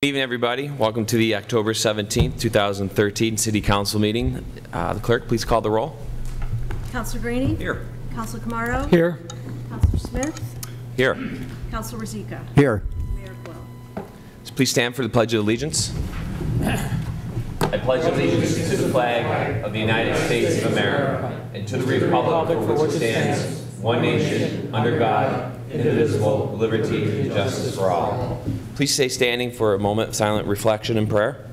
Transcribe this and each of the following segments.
Good evening, everybody. Welcome to the October 17th, 2013 City Council meeting. The clerk, please call the roll. Councilor Greeny? Here. Councilor Camaro? Here. Councilor Smith? Here. Councilor Ruzicka? Here. Mayor Quill. So please stand for the Pledge of Allegiance. I pledge allegiance to the flag of the United States of America and to the republic for which it stands, one nation, under God, indivisible, with liberty and justice for all. Please stay standing for a moment of silent reflection and prayer.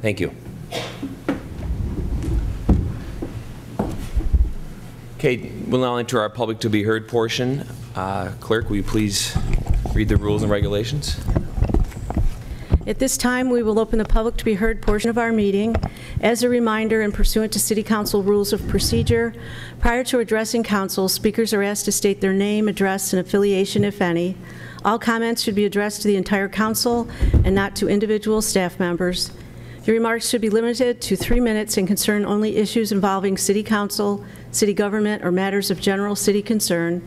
Thank you. Okay, we'll now enter our public to be heard portion. Clerk, will you please read the rules and regulations? At this time, we will open the public to be heard portion of our meeting. As a reminder, and pursuant to City Council rules of procedure, prior to addressing council, speakers are asked to state their name, address, and affiliation, if any. All comments should be addressed to the entire council and not to individual staff members. Your remarks should be limited to 3 minutes and concern only issues involving City Council, city government, or matters of general city concern.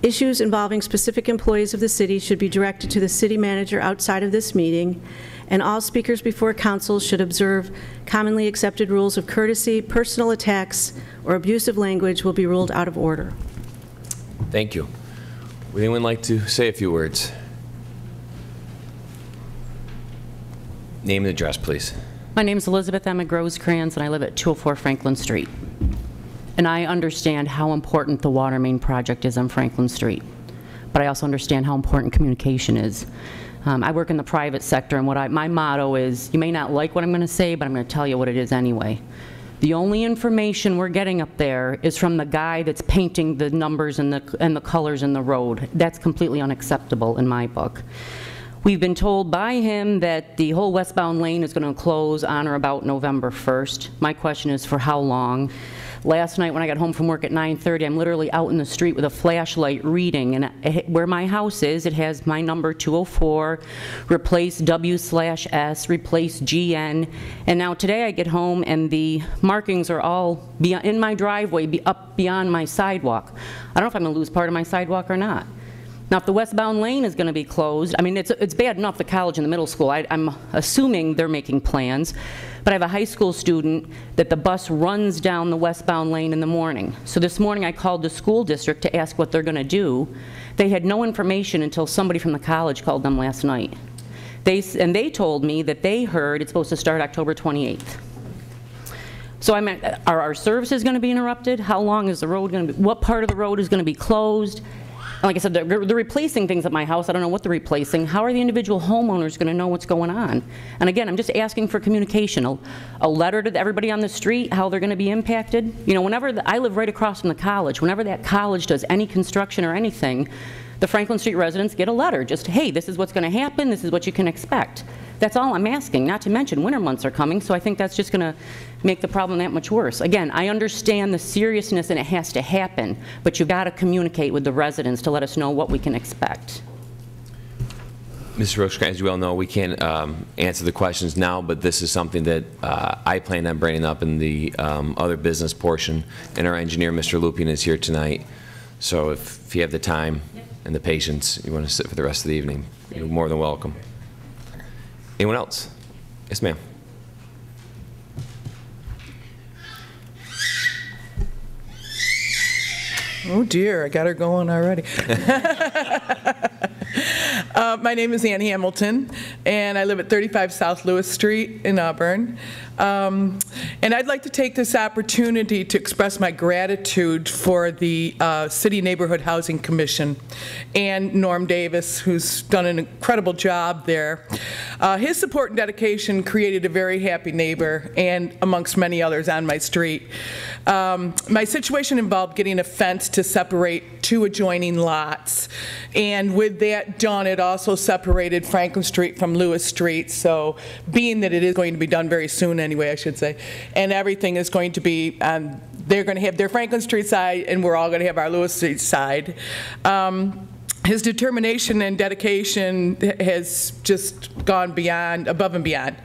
Issues involving specific employees of the city should be directed to the city manager outside of this meeting, and all speakers before council should observe commonly accepted rules of courtesy. Personal attacks or abusive language will be ruled out of order. Thank you. Would anyone like to say a few words? Name and address, please. My name is Elizabeth Emma Grosecrans, and I live at 204 Franklin Street. And I understand how important the water main project is on Franklin Street, but I also understand how important communication is. I work in the private sector, and my motto is, you may not like what I'm going to say, but I'm going to tell you what it is anyway. The only information we're getting up there is from the guy that's painting the numbers and the colors in the road. That's completely unacceptable in my book. We've been told by him that the whole westbound lane is going to close on or about November 1st. My question is, for how long? Last night when I got home from work at 9:30, I'm literally out in the street with a flashlight reading, and where my house is, it has my number 204, replace W/S, replace GN, and now today I get home and the markings are all in my driveway, up beyond my sidewalk. I don't know if I'm going to lose part of my sidewalk or not. Now, if the westbound lane is going to be closed, I mean, it's bad enough the college and the middle school. I'm assuming they're making plans, but I have a high school student that the bus runs down the westbound lane in the morning. So this morning I called the school district to ask what they're going to do. They had no information until somebody from the college called them last night. They told me that they heard it's supposed to start October 28th. So I meant, are our services going to be interrupted? How long is the road going to be? What part of the road is going to be closed? Like I said, they're replacing things at my house. I don't know what they're replacing. How are the individual homeowners going to know what's going on? And again, I'm just asking for communication. A letter to everybody on the street, how they're going to be impacted. You know, I live right across from the college. Whenever that college does any construction or anything, the Franklin Street residents get a letter. Just, hey, this is what's going to happen. This is what you can expect. That's all I'm asking, not to mention winter months are coming, so I think that's just going to make the problem that much worse. Again, I understand the seriousness and it has to happen, but you've got to communicate with the residents to let us know what we can expect. Mr. Rocha, as you well know, we can't answer the questions now, but this is something that I plan on bringing up in the other business portion, and our engineer, Mr. Lupien, is here tonight. So if you have the time and the patience, you want to sit for the rest of the evening, you're more than welcome. Anyone else? Yes, ma'am. Oh dear, I got her going already. My name is Ann Hamilton, and I live at 35 South Lewis Street in Auburn. And I'd like to take this opportunity to express my gratitude for the City Neighborhood Housing Commission and Norm Davis, who's done an incredible job there. His support and dedication created a very happy neighbor, and amongst many others on my street. My situation involved getting a fence to separate two adjoining lots, and with that done, it also separated Franklin Street from Lewis Street. So being that it is going to be done very soon anyway, I should say, and everything is going to be, they're going to have their Franklin Street side, and we're all going to have our Lewis Street side. his determination and dedication has just gone above and beyond.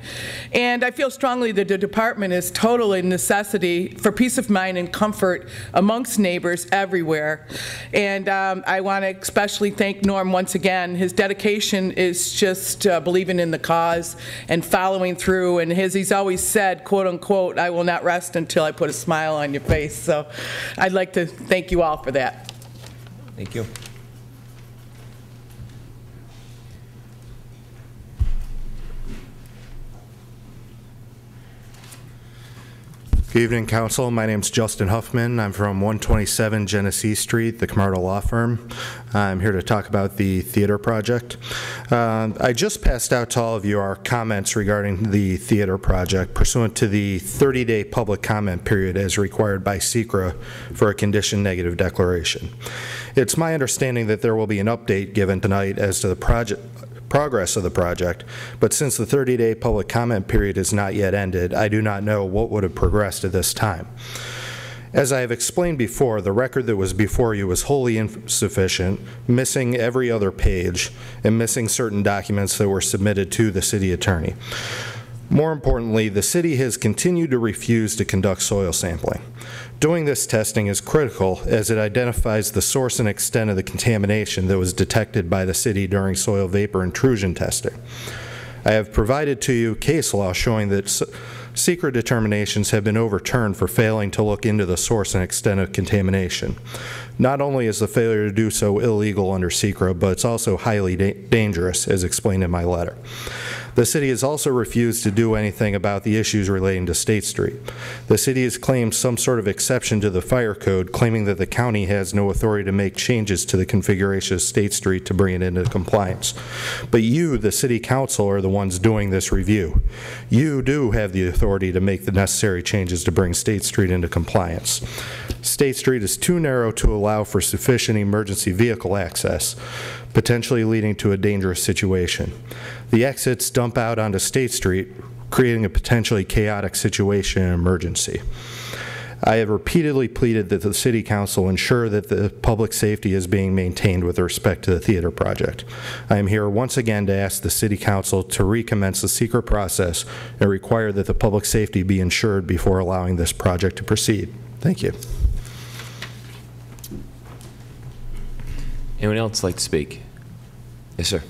And I feel strongly that the department is totally a necessity for peace of mind and comfort amongst neighbors everywhere. And I want to especially thank Norm once again. His dedication is just believing in the cause and following through. And as he's always said, quote unquote, I will not rest until I put a smile on your face. So I'd like to thank you all for that. Thank you. Good evening, Council. My name is Justin Huffman. I'm from 127 Genesee Street, the Camardo Law Firm. I'm here to talk about the theater project. I just passed out to all of you our comments regarding the theater project pursuant to the 30-day public comment period as required by SECRA for a condition negative declaration. It's my understanding that there will be an update given tonight as to the progress of the project, but since the 30-day public comment period is not yet ended, I do not know what would have progressed at this time. As I have explained before, the record that was before you was wholly insufficient, missing every other page, and missing certain documents that were submitted to the city attorney. More importantly, the city has continued to refuse to conduct soil sampling. Doing this testing is critical as it identifies the source and extent of the contamination that was detected by the city during soil vapor intrusion testing. I have provided to you case law showing that SECRA determinations have been overturned for failing to look into the source and extent of contamination. Not only is the failure to do so illegal under SECRA, but it's also highly dangerous, as explained in my letter. The city has also refused to do anything about the issues relating to State Street. The city has claimed some sort of exception to the fire code, claiming that the county has no authority to make changes to the configuration of State Street to bring it into compliance. But you, the City Council, are the ones doing this review. You do have the authority to make the necessary changes to bring State Street into compliance. State Street is too narrow to allow for sufficient emergency vehicle access, potentially leading to a dangerous situation. The exits dump out onto State Street, creating a potentially chaotic situation and emergency. I have repeatedly pleaded that the City Council ensure that the public safety is being maintained with respect to the theater project. I am here once again to ask the City Council to recommence the SECRA process and require that the public safety be ensured before allowing this project to proceed. Thank you. Anyone else like to speak? Yes, sir.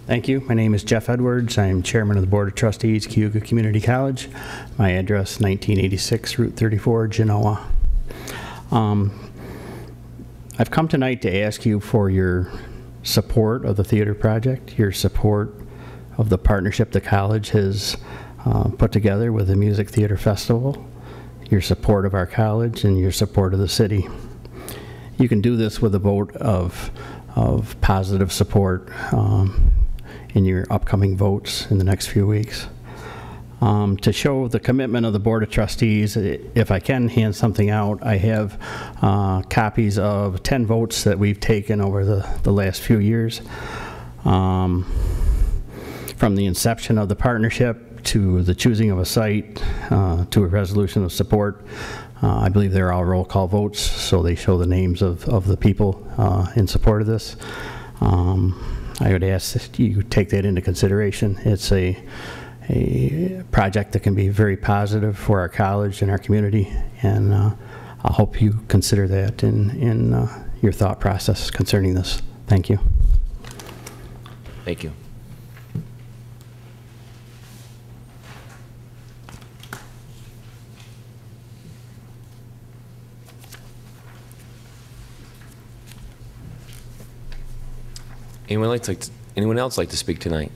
Thank you. My name is Jeff Edwards. I'm chairman of the Board of Trustees, Cayuga Community College. My address, 1986 Route 34, Genoa. I've come tonight to ask you for your support of the theater project, your support of the partnership the college has put together with the Music Theater Festival, your support of our college, and your support of the city. You can do this with a vote of positive support in your upcoming votes in the next few weeks. To show the commitment of the Board of Trustees, if I can hand something out, I have copies of 10 votes that we've taken over the last few years. From the inception of the partnership to the choosing of a site to a resolution of support. I believe they're all roll call votes, so they show the names of the people in support of this. I would ask that you take that into consideration. It's a project that can be very positive for our college and our community, and I hope you consider that in your thought process concerning this. Thank you. Thank you. Anyone else like to speak tonight?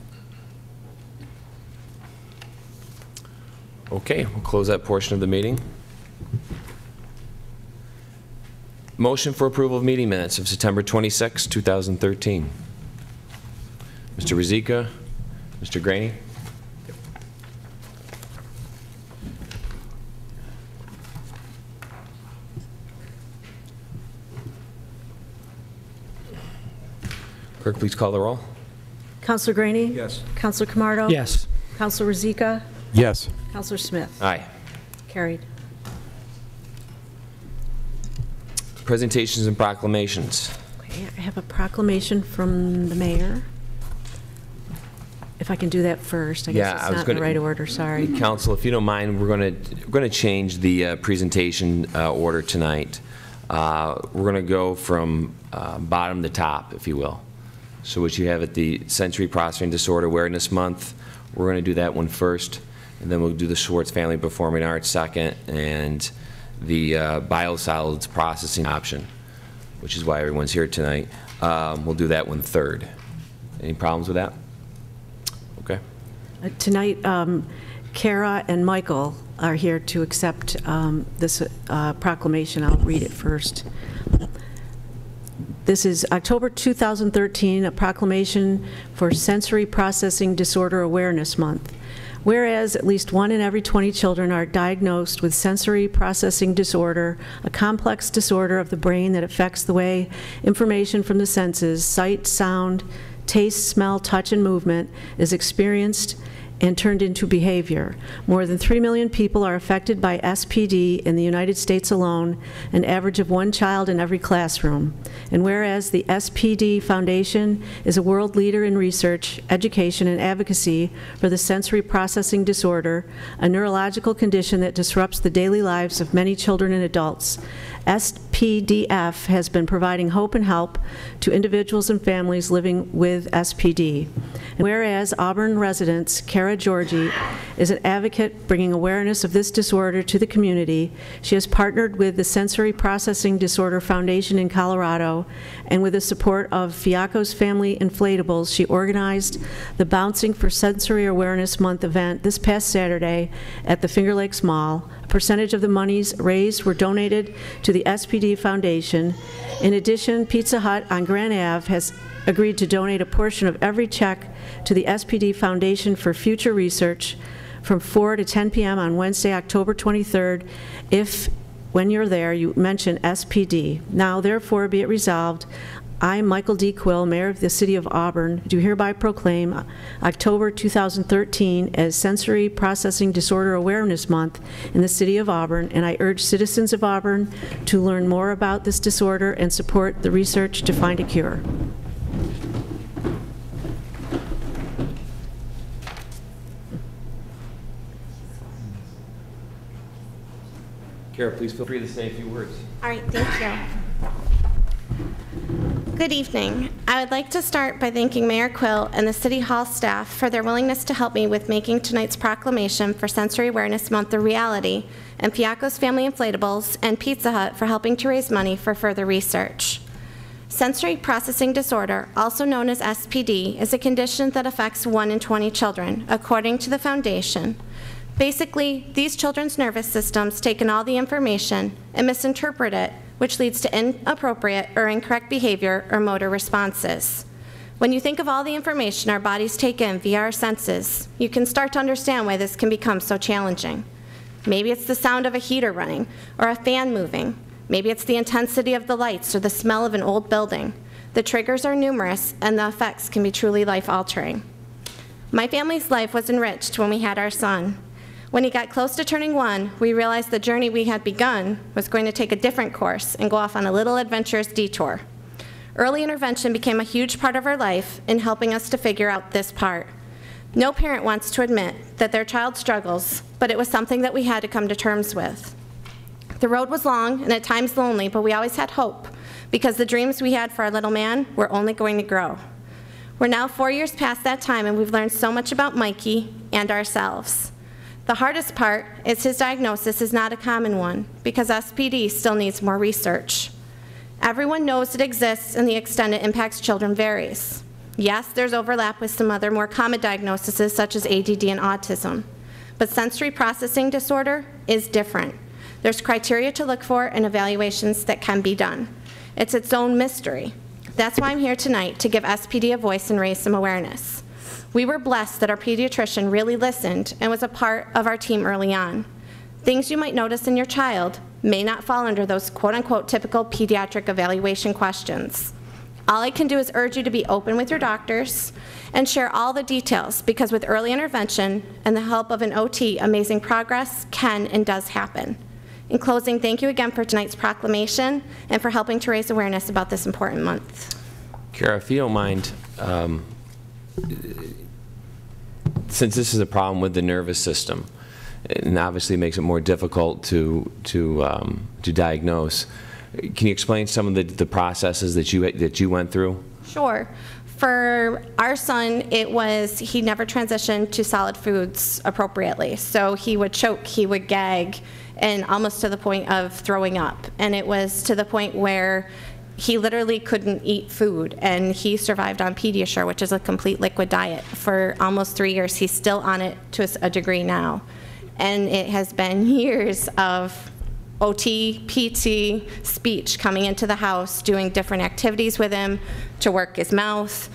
Okay, we'll close that portion of the meeting. Motion for approval of meeting minutes of September 26, 2013. Mr. Rizika, Mr. Graney. Clerk, please call the roll. Councilor Graney? Yes. Councilor Camardo? Yes. Councilor Rizika? Yes. Councilor Smith? Aye. Carried. Presentations and proclamations. Okay, I have a proclamation from the mayor. If I can do that first, I guess it's not in the right order, sorry. Council, if you don't mind, we're going to change the presentation order tonight. We're going to go from bottom to top, if you will. So what you have at the Sensory Processing Disorder Awareness Month, we're going to do that one first, and then we'll do the Schwartz Family Performing Arts second, and the biosolids processing option, which is why everyone's here tonight. We'll do that one third. Any problems with that? Okay. Tonight, Kara and Michael are here to accept this proclamation. I'll read it first. This is October 2013, a proclamation for Sensory Processing Disorder Awareness Month. Whereas at least 1 in every 20 children are diagnosed with sensory processing disorder, a complex disorder of the brain that affects the way information from the senses, sight, sound, taste, smell, touch, and movement is experienced and turned into behavior. More than 3 million people are affected by SPD in the United States alone, an average of 1 child in every classroom. And whereas the SPD Foundation is a world leader in research, education, and advocacy for the sensory processing disorder, a neurological condition that disrupts the daily lives of many children and adults, SPDF has been providing hope and help to individuals and families living with SPD. And whereas Auburn residents, Kara Georgie, is an advocate bringing awareness of this disorder to the community, she has partnered with the Sensory Processing Disorder Foundation in Colorado, and with the support of Fiaco's Family Inflatables, she organized the Bouncing for Sensory Awareness Month event this past Saturday at the Finger Lakes Mall. A percentage of the monies raised were donated to the SPD Foundation. In addition, Pizza Hut on Grand Ave has agreed to donate a portion of every check to the SPD Foundation for future research from 4 to 10 p.m. on Wednesday, October 23rd, if, when you're there, you mention SPD. Now, therefore, be it resolved, I, Michael D. Quill, Mayor of the City of Auburn, do hereby proclaim October 2013 as Sensory Processing Disorder Awareness Month in the City of Auburn, and I urge citizens of Auburn to learn more about this disorder and support the research to find a cure. Kara, please feel free to say a few words. All right, thank you. Good evening. I would like to start by thanking Mayor Quill and the City Hall staff for their willingness to help me with making tonight's proclamation for Sensory Awareness Month a reality, and Fiaco's Family Inflatables and Pizza Hut for helping to raise money for further research. Sensory processing disorder, also known as SPD, is a condition that affects 1 in 20 children, according to the Foundation. Basically, these children's nervous systems take in all the information and misinterpret it, which leads to inappropriate or incorrect behavior or motor responses. When you think of all the information our bodies take in via our senses, you can start to understand why this can become so challenging. Maybe it's the sound of a heater running or a fan moving. Maybe it's the intensity of the lights or the smell of an old building. The triggers are numerous, and the effects can be truly life-altering. My family's life was enriched when we had our son. When he got close to turning 1, we realized the journey we had begun was going to take a different course and go off on a little adventurous detour. Early intervention became a huge part of our life in helping us to figure out this part. No parent wants to admit that their child struggles, but it was something that we had to come to terms with. The road was long and at times lonely, but we always had hope because the dreams we had for our little man were only going to grow. We're now 4 years past that time, and we've learned so much about Mikey and ourselves. The hardest part is his diagnosis is not a common one because SPD still needs more research. Everyone knows it exists, and the extent it impacts children varies. Yes, there's overlap with some other more common diagnoses such as ADD and autism, but sensory processing disorder is different. There's criteria to look for and evaluations that can be done. It's its own mystery. That's why I'm here tonight, to give SPD a voice and raise some awareness. We were blessed that our pediatrician really listened and was a part of our team early on. Things you might notice in your child may not fall under those quote-unquote typical pediatric evaluation questions. All I can do is urge you to be open with your doctors and share all the details, because with early intervention and the help of an OT, amazing progress can and does happen. In closing, thank you again for tonight's proclamation and for helping to raise awareness about this important month. Kara, if you don't mind, since this is a problem with the nervous system, and obviously makes it more difficult to diagnose, can you explain some of the processes that you went through? Sure. For our son, he never transitioned to solid foods appropriately. So he would choke, he would gag, and almost to the point of throwing up. And it was to the point where he literally couldn't eat food, and he survived on Pediasure, which is a complete liquid diet, for almost 3 years. He's still on it to a degree now. And it has been years of OT, PT, speech, coming into the house, doing different activities with him to work his mouth,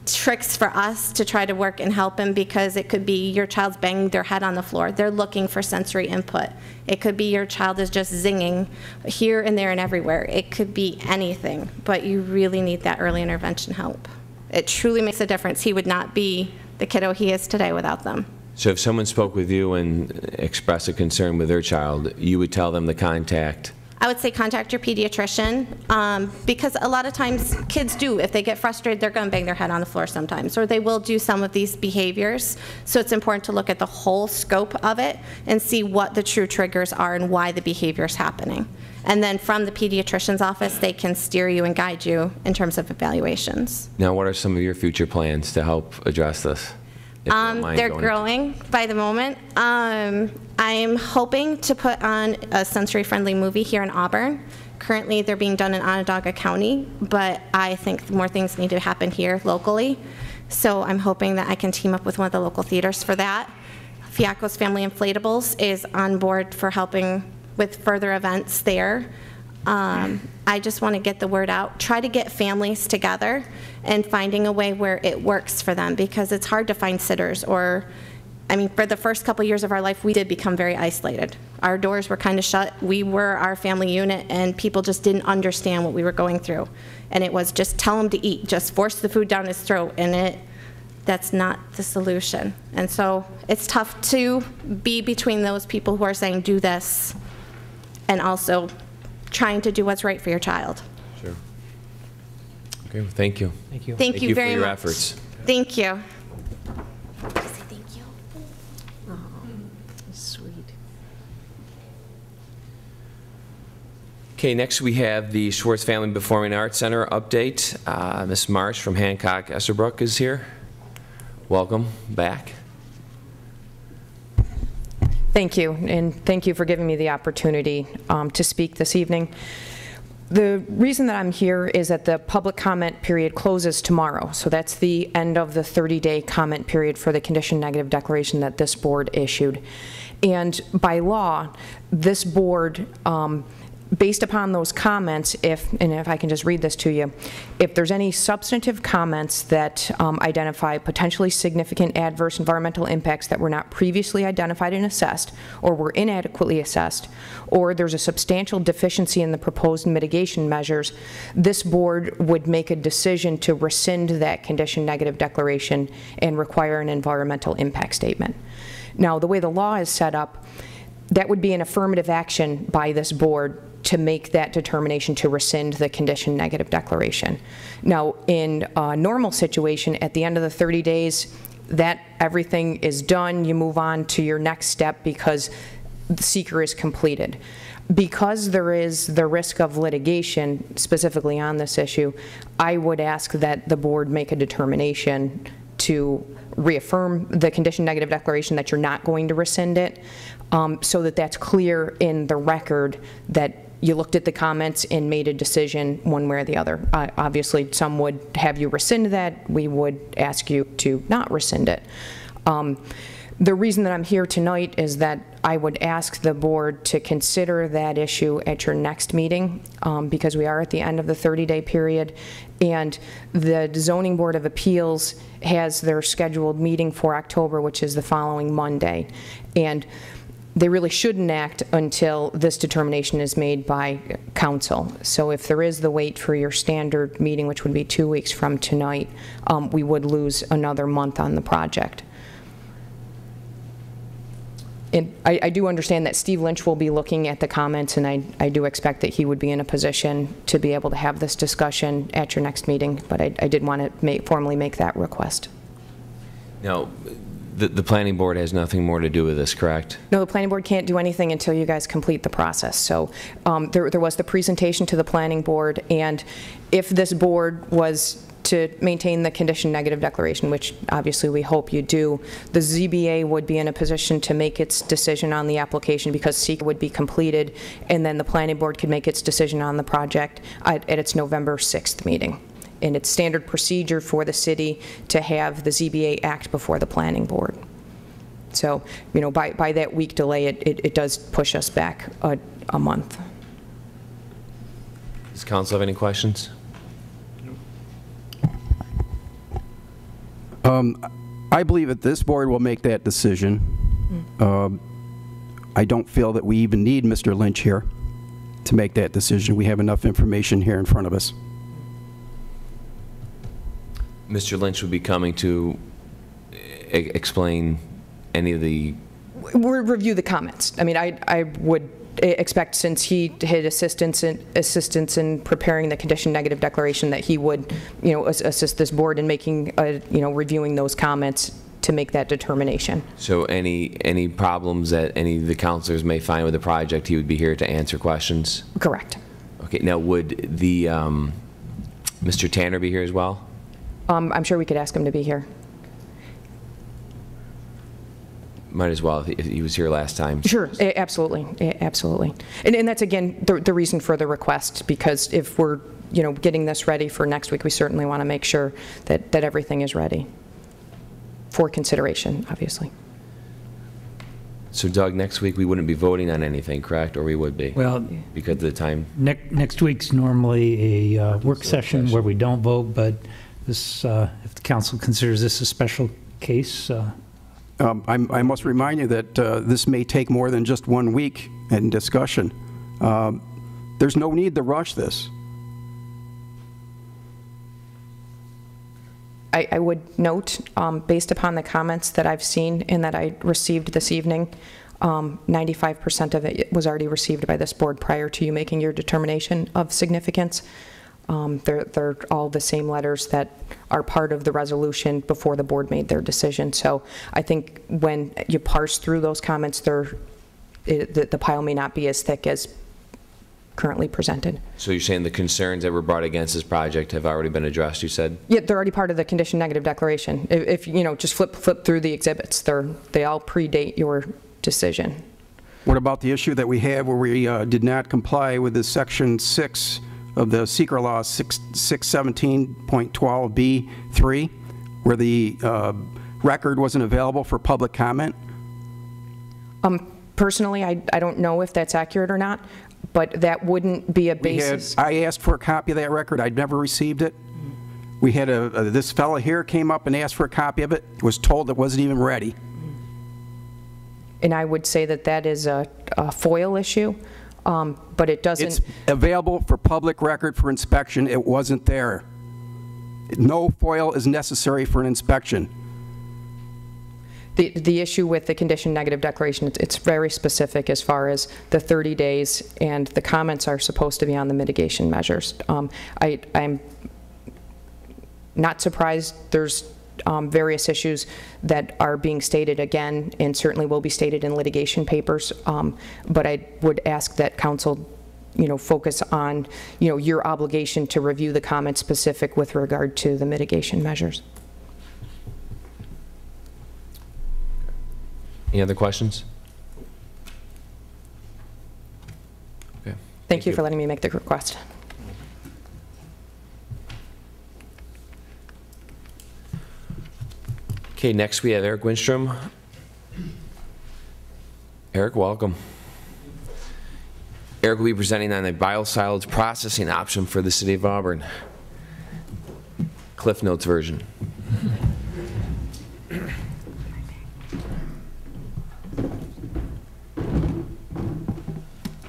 tricks for us to try to work and help him, because it could be your child's banging their head on the floor. They're looking for sensory input. It could be your child is just zinging here and there and everywhere. It could be anything, but you really need that early intervention help. It truly makes a difference. He would not be the kiddo he is today without them. So if someone spoke with you and expressed a concern with their child, you would tell them to contact? I would say contact your pediatrician, because a lot of times kids do, if they get frustrated, they're going to bang their head on the floor sometimes, or they will do some of these behaviors. So it's important to look at the whole scope of it and see what the true triggers are and why the behavior is happening. And then from the pediatrician's office, they can steer you and guide you in terms of evaluations. Now, what are some of your future plans to help address this? They're growing by the moment. I'm hoping to put on a sensory-friendly movie here in Auburn. Currently, they're being done in Onondaga County, but I think more things need to happen here locally. So I'm hoping that I can team up with one of the local theaters for that. Fiaco's Family Inflatables is on board for helping with further events there. I just want to get the word out, try to get families together and finding a way where it works for them, because it's hard to find sitters. Or, I mean, for the first couple years of our life, we did become very isolated. Our doors were kind of shut. We were our family unit, and people just didn't understand what we were going through. And it was just tell him to eat, just force the food down his throat, and that's not the solution. And so it's tough to be between those people who are saying do this and also trying to do what's right for your child. Sure. Okay, well, thank you. Thank you. Thank you very much. for your efforts. Thank you. Sweet. Okay, next we have the Schwartz Family Performing Arts Center update. Ms. Marsh from Hancock Esserbrook is here. Welcome back. Thank you, and thank you for giving me the opportunity to speak this evening. The reason that I'm here is that the public comment period closes tomorrow, so that's the end of the 30-day comment period for the condition negative declaration that this board issued. And by law, this board, based upon those comments, if I can just read this to you, if there's any substantive comments that identify potentially significant adverse environmental impacts that were not previously identified and assessed, or were inadequately assessed, or there's a substantial deficiency in the proposed mitigation measures, this board would make a decision to rescind that condition negative declaration and require an environmental impact statement. Now, the way the law is set up, that would be an affirmative action by this board to make that determination to rescind the condition negative declaration. Now, in a normal situation, at the end of the 30 days, that everything is done, you move on to your next step because the seeker is completed. Because there is the risk of litigation, specifically on this issue, I would ask that the board make a determination to reaffirm the condition negative declaration that you're not going to rescind it, so that that's clear in the record that you looked at the comments and made a decision one way or the other. Obviously, some would have you rescind that. We would ask you to not rescind it. The reason that I'm here tonight is that I would ask the board to consider that issue at your next meeting, because we are at the end of the 30-day period, and the Zoning Board of Appeals has their scheduled meeting for October, which is the following Monday. And they really shouldn't act until this determination is made by council. So if there is the wait for your standard meeting, which would be 2 weeks from tonight, we would lose another month on the project. I do understand that Steve Lynch will be looking at the comments, and I do expect that he would be in a position to be able to have this discussion at your next meeting, but I did want to formally make that request. Now, the planning board has nothing more to do with this, correct? No, the planning board can't do anything until you guys complete the process. So there was the presentation to the planning board, and if this board was to maintain the condition negative declaration, which obviously we hope you do, the ZBA would be in a position to make its decision on the application because SEQA would be completed, and then the planning board could make its decision on the project at its November 6th meeting. And it's standard procedure for the city to have the ZBA act before the planning board. So, you know, by that week delay, it does push us back a month. Does council have any questions? I believe that this board will make that decision. I don't feel that we even need Mr. Lynch here to make that decision. We have enough information here in front of us. Mr. Lynch would be coming to explain any of the... We'll review the comments. I mean, I would expect, since he had assistance in preparing the condition negative declaration, that he would, you know, assist this board in making, you know, reviewing those comments to make that determination. So any problems that any of the councilors may find with the project, he would be here to answer questions? Correct. Okay. Now, would the Mr. Tanner be here as well? I'm sure we could ask him to be here. Might as well, if he was here last time. Sure, absolutely, absolutely. And that's, again, the reason for the request, because if we're, you know, getting this ready for next week, we certainly want to make sure that everything is ready for consideration, obviously. So, Doug, next week we wouldn't be voting on anything, correct? Or we would be? Well, because of the time? Next week's normally a work session where we don't vote, but this, if the council considers this a special case, I must remind you that this may take more than just 1 week in discussion. There's no need to rush this. I would note, based upon the comments that I've seen and that I received this evening, 95% of it was already received by this board prior to you making your determination of significance. They're all the same letters that are part of the resolution before the board made their decision. So I think when you parse through those comments, the pile may not be as thick as currently presented. So you're saying the concerns that were brought against this project have already been addressed, you said? Yeah, they're already part of the condition negative declaration. If you know, just flip through the exhibits, they all predate your decision. What about the issue that we have where we did not comply with the section 6 of the secret law 617.12B3, where the record wasn't available for public comment? Personally, I don't know if that's accurate or not, but that wouldn't be a basis. I asked for a copy of that record. I'd never received it. We had this fella here came up and asked for a copy of it, was told it wasn't even ready. And I would say that that is a FOIL issue. But it doesn't... It's available for public record for inspection. It wasn't there. No FOIL is necessary for an inspection. The issue with the condition negative declaration, it's very specific as far as the 30 days, and the comments are supposed to be on the mitigation measures. I'm not surprised there's various issues that are being stated again, and certainly will be stated in litigation papers, but I would ask that council, you know, focus on, you know, your obligation to review the comments specific with regard to the mitigation measures. Any other questions? Okay. Thank you for letting me make the request. Okay, next we have Eric Winstrom. Eric, welcome. Eric will be presenting on the biosolids processing option for the City of Auburn. Cliff Notes version.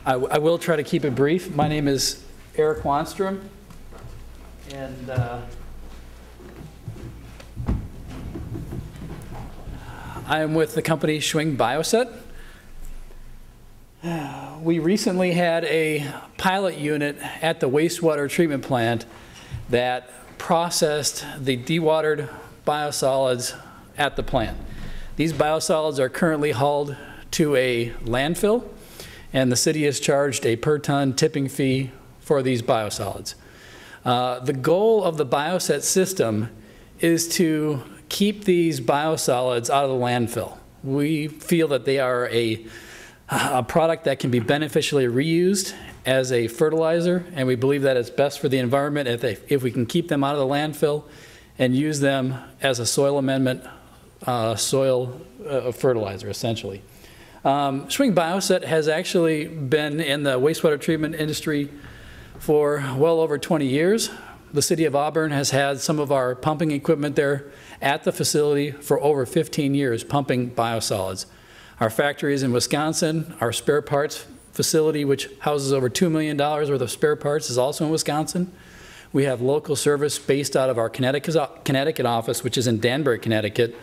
I will try to keep it brief. My name is Eric Wanstrom, and I am with the company Schwing Bioset. We recently had a pilot unit at the wastewater treatment plant that processed the dewatered biosolids at the plant. These biosolids are currently hauled to a landfill, and the city has charged a per ton tipping fee for these biosolids. The goal of the bioset system is to keep these biosolids out of the landfill. We feel that they are a product that can be beneficially reused as a fertilizer, and we believe that it's best for the environment if we can keep them out of the landfill and use them as a soil amendment, soil fertilizer, essentially. Swing Bioset has actually been in the wastewater treatment industry for well over 20 years. The city of Auburn has had some of our pumping equipment there at the facility for over 15 years, pumping biosolids. Our factory is in Wisconsin. Our spare parts facility, which houses over $2 million worth of spare parts, is also in Wisconsin. We have local service based out of our Connecticut office, which is in Danbury, Connecticut.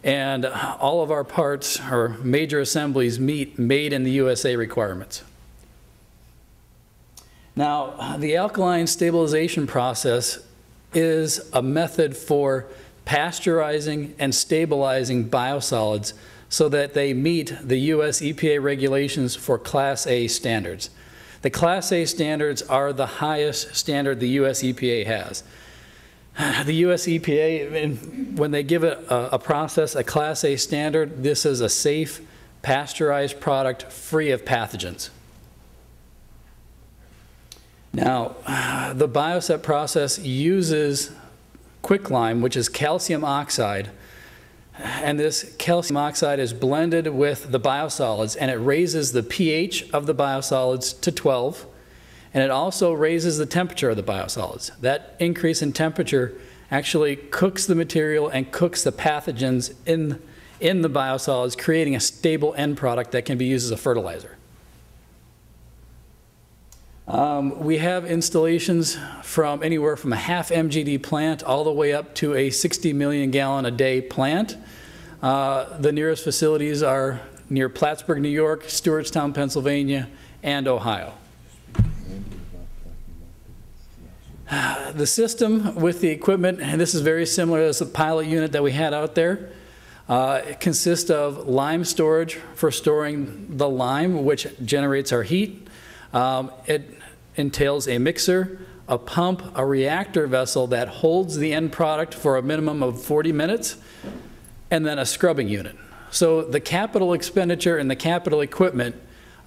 And all of our parts, or major assemblies, meet made in the USA requirements. Now, the alkaline stabilization process is a method for pasteurizing and stabilizing biosolids so that they meet the US EPA regulations for Class A standards. The Class A standards are the highest standard the US EPA has. The US EPA, when they give a process a Class A standard, this is a safe, pasteurized product free of pathogens. Now, the Bioset process uses quicklime, which is calcium oxide, and this calcium oxide is blended with the biosolids, and it raises the pH of the biosolids to 12, and it also raises the temperature of the biosolids. That increase in temperature actually cooks the material and cooks the pathogens in the biosolids, creating a stable end product that can be used as a fertilizer. We have installations from anywhere from a half MGD plant all the way up to a 60 million gallon a day plant. The nearest facilities are near Plattsburgh, New York, Stewartstown, Pennsylvania, and Ohio. The system with the equipment, and this is very similar as the pilot unit that we had out there, it consists of lime storage for storing the lime, which generates our heat. It entails a mixer, a pump, a reactor vessel that holds the end product for a minimum of 40 minutes, and then a scrubbing unit. So the capital expenditure and the capital equipment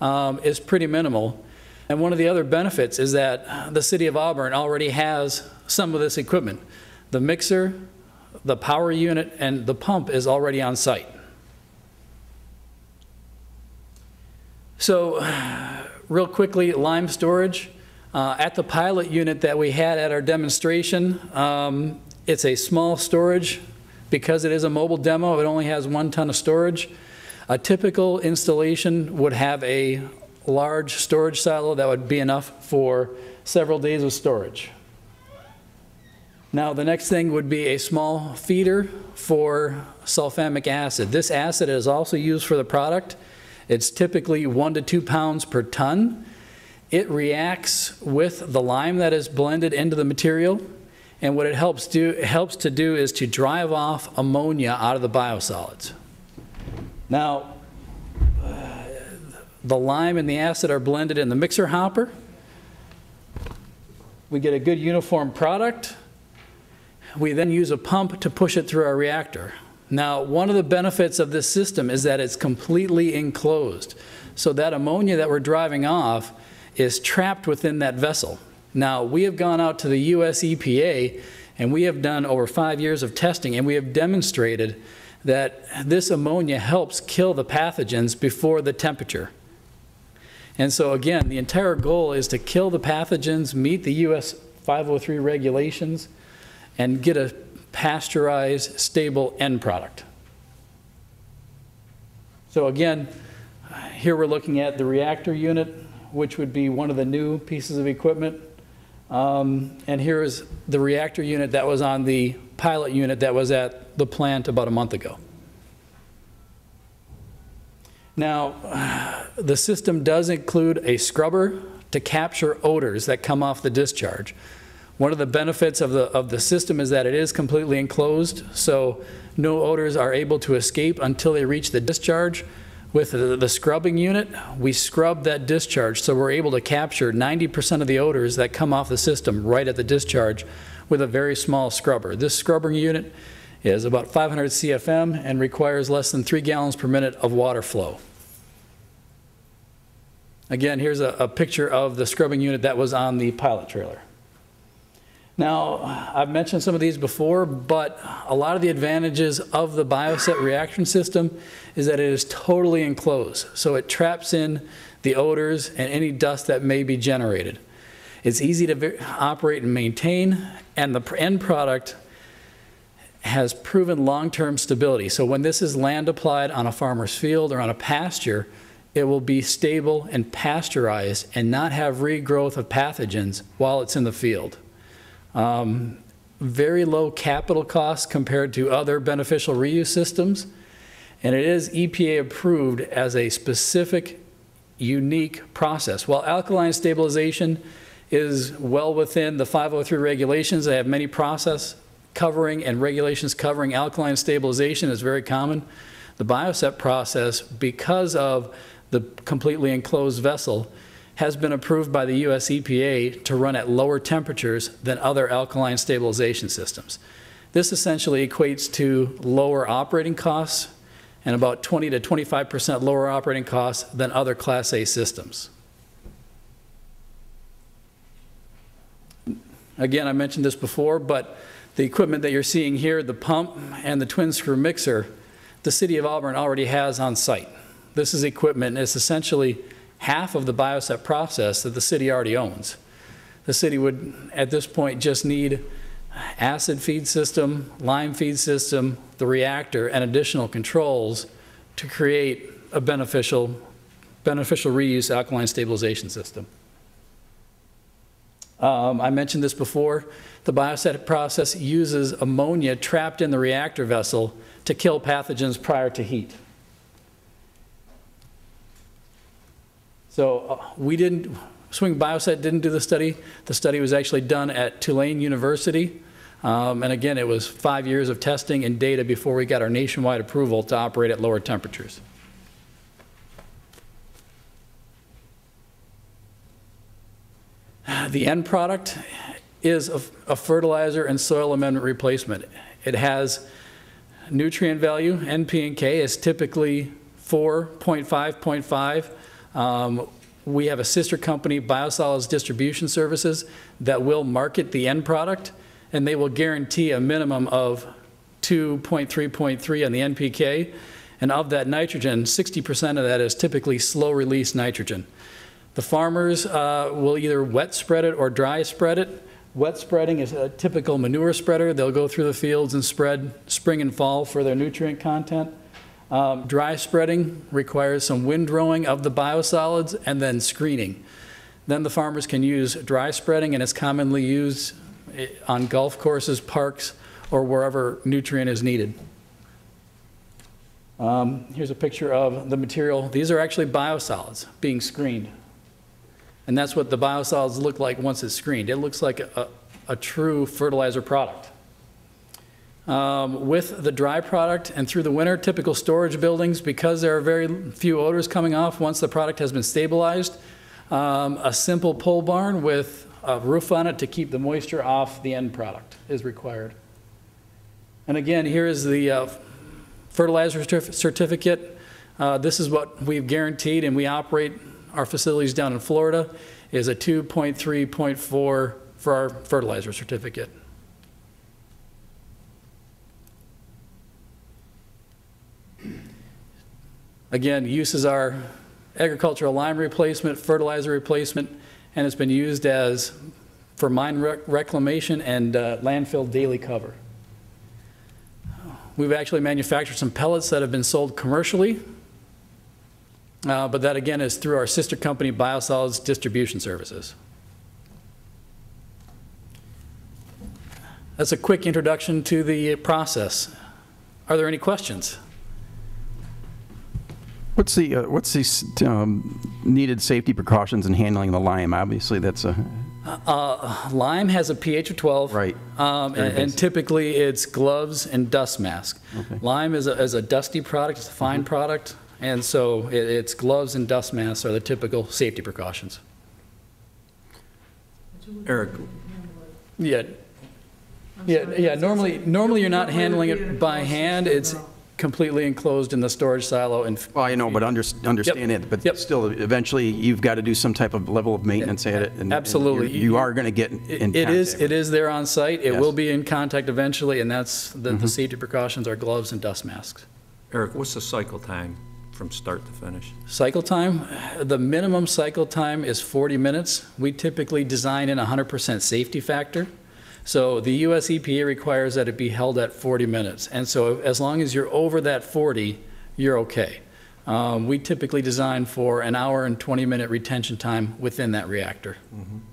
is pretty minimal. And one of the other benefits is that the city of Auburn already has some of this equipment. The mixer, the power unit, and the pump is already on site. So real quickly, lime storage. At the pilot unit that we had at our demonstration, it's a small storage. Because it is a mobile demo, it only has 1 ton of storage. A typical installation would have a large storage silo that would be enough for several days of storage. Now, the next thing would be a small feeder for sulfamic acid. This acid is also used for the product. It's typically 1 to 2 pounds per ton. It reacts with the lime that is blended into the material, and what it helps to do is to drive off ammonia out of the biosolids. Now, the lime and the acid are blended in the mixer hopper. We get a good uniform product. We then use a pump to push it through our reactor. Now, one of the benefits of this system is that it's completely enclosed. So that ammonia that we're driving off is trapped within that vessel. Now, we have gone out to the US EPA, and we have done over 5 years of testing, and we have demonstrated that this ammonia helps kill the pathogens before the temperature. And so again, the entire goal is to kill the pathogens, meet the US 503 regulations, and get a pasteurized, stable end product. So again, here we're looking at the reactor unit, which would be one of the new pieces of equipment. And here is the reactor unit that was on the pilot unit that was at the plant about a month ago. Now, the system does include a scrubber to capture odors that come off the discharge. One of the benefits of the system is that it is completely enclosed, so no odors are able to escape until they reach the discharge. With the scrubbing unit, we scrub that discharge, so we're able to capture 90% of the odors that come off the system right at the discharge with a very small scrubber. This scrubbing unit is about 500 CFM and requires less than 3 gallons per minute of water flow. Again, here's a picture of the scrubbing unit that was on the pilot trailer. Now, I've mentioned some of these before, but a lot of the advantages of the Bioset reaction system is that it is totally enclosed, so it traps in the odors and any dust that may be generated. It's easy to operate and maintain, and the end product has proven long-term stability. So when this is land applied on a farmer's field or on a pasture, it will be stable and pasteurized and not have regrowth of pathogens while it's in the field. Very low capital costs compared to other beneficial reuse systems, and it is EPA approved as a specific, unique process. While alkaline stabilization is well within the 503 regulations, they have many process covering and regulations covering alkaline stabilization is very common. The Bioset process, because of the completely enclosed vessel, has been approved by the US EPA to run at lower temperatures than other alkaline stabilization systems. This essentially equates to lower operating costs and about 20 to 25% lower operating costs than other Class A systems. Again, I mentioned this before, but the equipment that you're seeing here, the pump and the twin screw mixer, the City of Auburn already has on site. This is equipment, it's essentially half of the Bioset process that the city already owns. The city would, at this point, just need acid feed system, lime feed system, the reactor, and additional controls to create a beneficial reuse alkaline stabilization system. I mentioned this before. The Bioset process uses ammonia trapped in the reactor vessel to kill pathogens prior to heat. So Swing Bioset didn't do the study. The study was actually done at Tulane University. And again, it was 5 years of testing and data before we got our nationwide approval to operate at lower temperatures. The end product is a fertilizer and soil amendment replacement. It has nutrient value, NP and K, is typically 4.5.5. We have a sister company, Biosolids Distribution Services, that will market the end product, and they will guarantee a minimum of 2.3.3 on the NPK. And of that nitrogen, 60% of that is typically slow-release nitrogen. The farmers will either wet spread it or dry spread it. Wet spreading is a typical manure spreader. They'll go through the fields and spread spring and fall for their nutrient content. Dry spreading requires some windrowing of the biosolids and then screening. Then the farmers can use dry spreading, and it's commonly used on golf courses, parks, or wherever nutrient is needed. Here's a picture of the material. These are actually biosolids being screened. And that's what the biosolids look like once it's screened. It looks like a true fertilizer product. With the dry product and through the winter, typical storage buildings, because there are very few odors coming off once the product has been stabilized, a simple pole barn with a roof on it to keep the moisture off the end product is required. And again, here is the fertilizer certificate. This is what we've guaranteed, and we operate our facilities down in Florida, is a 2.3.4 for our fertilizer certificate. Again, uses are agricultural lime replacement, fertilizer replacement, and it's been used for mine reclamation and landfill daily cover. We've actually manufactured some pellets that have been sold commercially, but that again is through our sister company, Biosolids Distribution Services. That's a quick introduction to the process. Are there any questions? What's the needed safety precautions in handling the lime? Obviously, that's a... Lime has a pH of 12. Right. And typically it's gloves and dust mask. Okay. Lime is a dusty product, it's a fine product, and so it's gloves and dust masks are the typical safety precautions. Eric. Yeah. Normally you're not handling it by hand. It's completely enclosed in the storage silo. And well, I know, but understand it. But still, eventually, you've got to do some type of level of maintenance at it. And, absolutely, and you are going to get in contact. It is there on site. It will be in contact eventually, and that's the safety precautions are gloves and dust masks. Eric, what's the cycle time from start to finish? Cycle time, the minimum cycle time is 40 minutes. We typically design in 100% safety factor. So the US EPA requires that it be held at 40 minutes. And so as long as you're over that 40, you're okay. We typically design for an hour and 20-minute retention time within that reactor.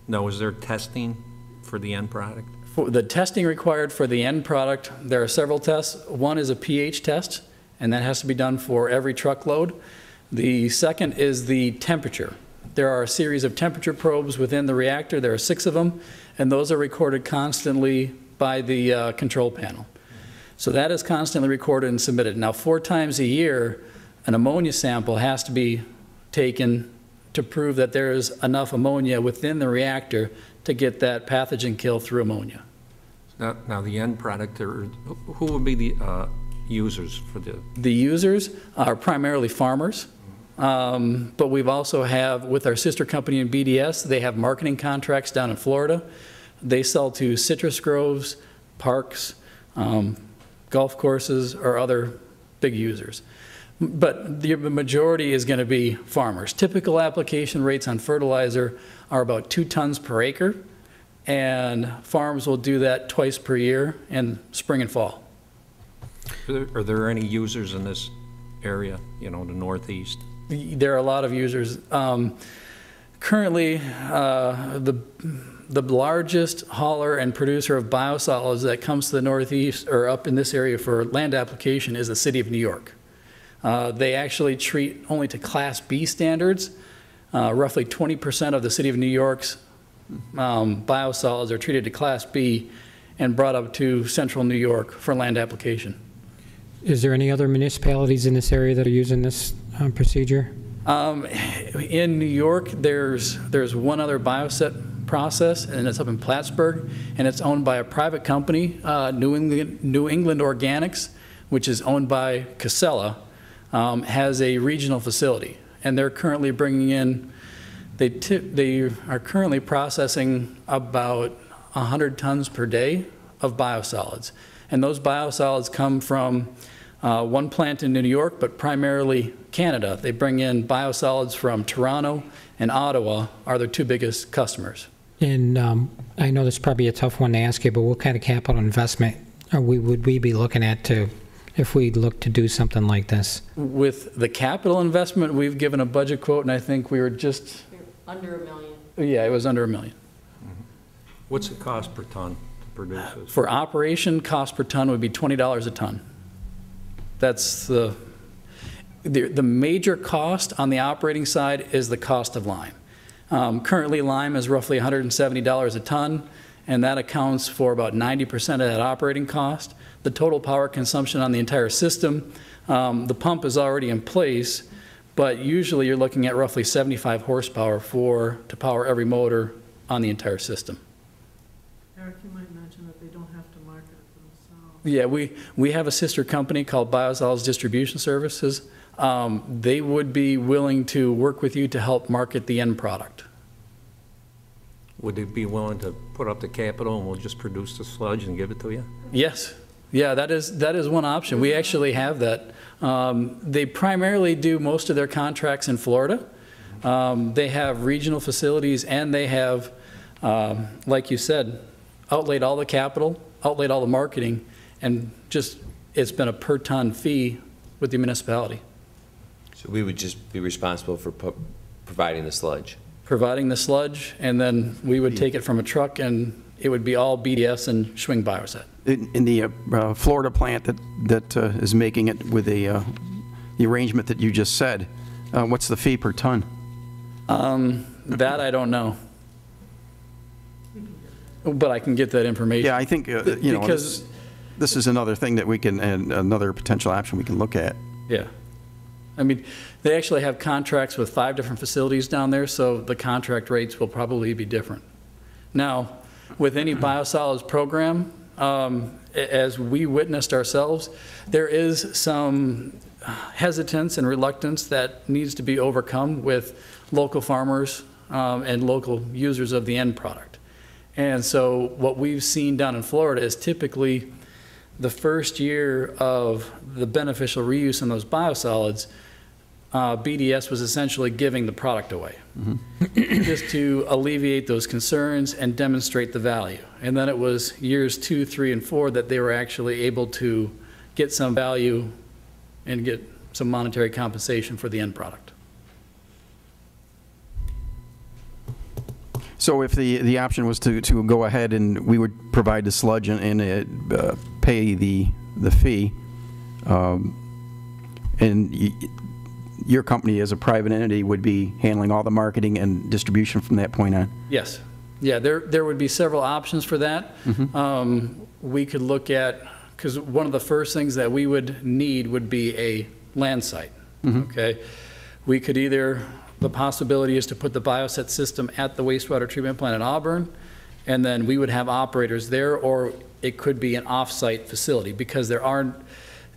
Now, is there testing for the end product? For the testing required for the end product, there are several tests. One is a pH test, and that has to be done for every truckload. The second is the temperature. There are a series of temperature probes within the reactor. There are 6 of them, and those are recorded constantly by the control panel. So that is constantly recorded and submitted. Now, 4 times a year, an ammonia sample has to be taken to prove that there is enough ammonia within the reactor to get that pathogen kill through ammonia. Now the end product, who would be the users for the... The users are primarily farmers. But we've also have, with our sister company in BDS, they have marketing contracts down in Florida. They sell to citrus groves, parks, golf courses, or other big users. But the majority is going to be farmers. Typical application rates on fertilizer are about 2 tons per acre, and farms will do that twice per year in spring and fall. Are there any users in this area, the Northeast? There are a lot of users. Currently, the largest hauler and producer of biosolids that comes to the Northeast or up in this area for land application is the city of New York. They actually treat only to Class B standards. Roughly 20% of the city of New York's biosolids are treated to Class B and brought up to central New York for land application. Is there any other municipalities in this area that are using this procedure? In New York, there's one other bioset process, and it's up in Plattsburgh, and it's owned by a private company, New England Organics, which is owned by Casella, has a regional facility, and they're currently bringing in, they are currently processing about 100 tons per day of biosolids. And those biosolids come from one plant in New York, but primarily Canada. They bring in biosolids from Toronto and Ottawa are their 2 biggest customers. And I know this is probably a tough one to ask you, but what kind of capital investment would we be looking at if we look to do something like this? With the capital investment, we've given a budget quote, and I think we were just... Under $1 million. Yeah, it was under $1 million. What's the cost per ton to produce this? For operation, cost per ton would be $20 a ton. That's the major cost on the operating side is the cost of lime. Currently, lime is roughly $170 a ton, and that accounts for about 90% of that operating cost. The total power consumption on the entire system, the pump is already in place, but usually you're looking at roughly 75 horsepower to power every motor on the entire system. Eric, you might mention that they don't have to market it themselves. Yeah, we have a sister company called Biosolids Distribution Services. They would be willing to work with you to help market the end product. Would they be willing to put up the capital and we'll just produce the sludge and give it to you? Yes. Yeah, that is one option. We actually have that. They primarily do most of their contracts in Florida. They have regional facilities, and they have, like you said, outlaid all the capital, outlaid all the marketing, and just it's been a per ton fee with the municipality. So we would just be responsible for providing the sludge? Providing the sludge, and then we would take it from a truck, and it would be all BDS and Schwing Bioset. In the Florida plant that is making it with a the arrangement that you just said, what's the fee per ton? That I don't know. But I can get that information. Yeah, I think, you know, this is another thing that we can, and another potential option we can look at. Yeah. I mean, they actually have contracts with 5 different facilities down there, so the contract rates will probably be different. Now, with any biosolids program, as we witnessed ourselves, there is some hesitance and reluctance that needs to be overcome with local farmers and local users of the end product. And so what we've seen down in Florida is typically the first year of the beneficial reuse in those biosolids, BDS was essentially giving the product away, just to alleviate those concerns and demonstrate the value. And then it was years 2, 3, and 4 that they were actually able to get some value and get some monetary compensation for the end product. So if the option was to go ahead and we would provide the sludge and pay the fee, and your company as a private entity would be handling all the marketing and distribution from that point on? Yes. Yeah, there would be several options for that. We could look at, because one of the first things that we would need would be a land site. Okay. We could either, the possibility is to put the bioset system at the wastewater treatment plant in Auburn, and then we would have operators there, or it could be an off-site facility, because there aren't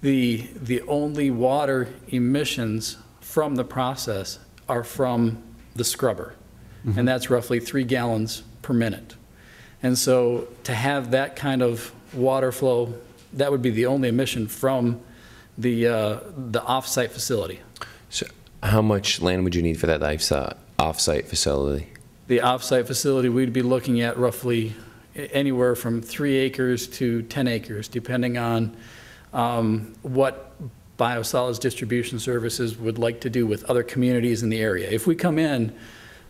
the only water emissions from the process are from the scrubber, and that's roughly 3 gallons per minute. And so to have that kind of water flow, that would be the only emission from the off-site facility. So how much land would you need for that off-site facility? The off-site facility, we'd be looking at roughly anywhere from 3 acres to 10 acres, depending on what biosolids distribution services would like to do with other communities in the area. If we come in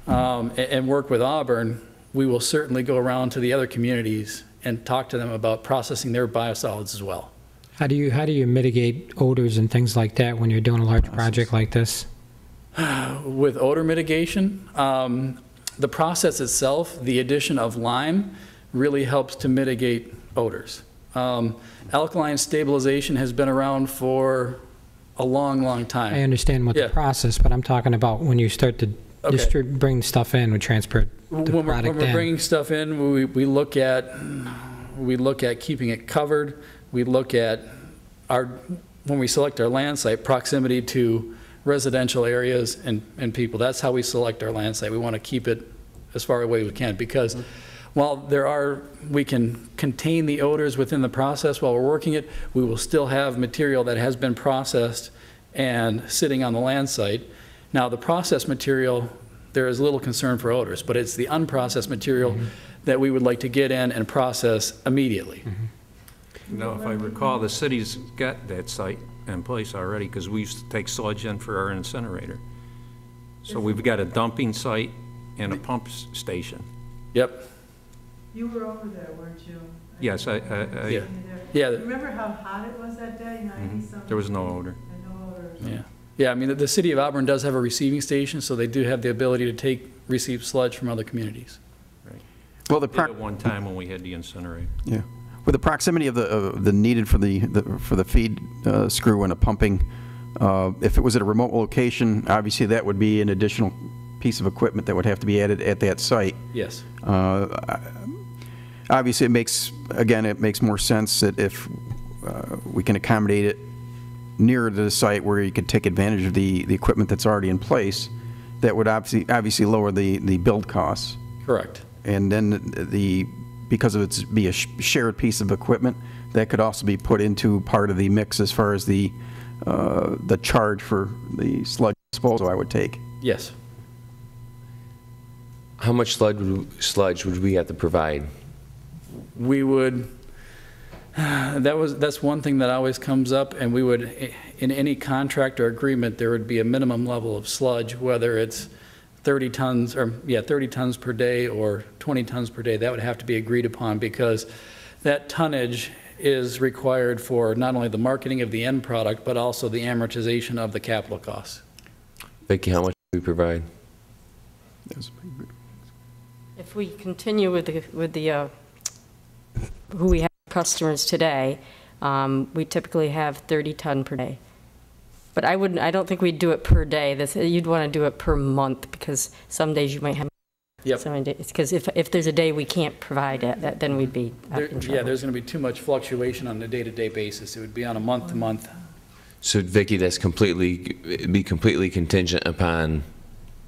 and work with Auburn, we will certainly go around to the other communities and talk to them about processing their biosolids as well. How do you mitigate odors and things like that when you're doing a large project like this? With odor mitigation, the process itself, the addition of lime, really helps to mitigate odors. Alkaline stabilization has been around for a long, long time. I understand what the process, but I'm talking about when you start to bring stuff in, we transport the product in. When we're bringing stuff in, we look at keeping it covered. We look at when we select our land site, proximity to residential areas and people. That's how we select our land site. We want to keep it as far away as we can, because while we can contain the odors within the process while we're working it, we will still have material that has been processed and sitting on the land site. Now, the processed material, there is little concern for odors, but it's the unprocessed material that we would like to get in and process immediately. Now, if I recall, the city's got that site in place already, because we used to take sludge in for our incinerator. So we've got a dumping site and a pump station. Yep. You were over there, weren't you? Yes, Yeah. Remember how hot it was that day, 90-something? There was no odor. And no odor. Yeah. Yeah, I mean, the city of Auburn does have a receiving station, so they do have the ability to receive sludge from other communities. Right. Well, at one time when we had the incinerator. Yeah. With the proximity of the needed for the feed screw and a pumping, if it was at a remote location, obviously that would be an additional piece of equipment that would have to be added at that site. Yes. Obviously, it makes more sense that if we can accommodate it nearer to the site where you could take advantage of the equipment that's already in place, that would obviously lower the build costs. Correct. And then because of it be a shared piece of equipment, that could also be put into part of the mix as far as the charge for the sludge disposal, I would take. Yes. How much sludge would we have to provide? We would, that's one thing that always comes up, and we would, in any contract or agreement, there would be a minimum level of sludge, whether it's 30 tons per day or 20 tons per day. That would have to be agreed upon, because that tonnage is required for not only the marketing of the end product, but also the amortization of the capital costs. Vicki, how much do we provide? If we continue with the who we have customers today, we typically have 30 ton per day. But I don't think we'd do it per day. You'd want to do it per month, because some days you might have. Yep. So many days, because if there's a day we can't provide it, then we'd be out in trouble. Yeah, there's going to be too much fluctuation on a day-to-day basis. It would be on a month-to-month. So Vicki, that's it'd be completely contingent upon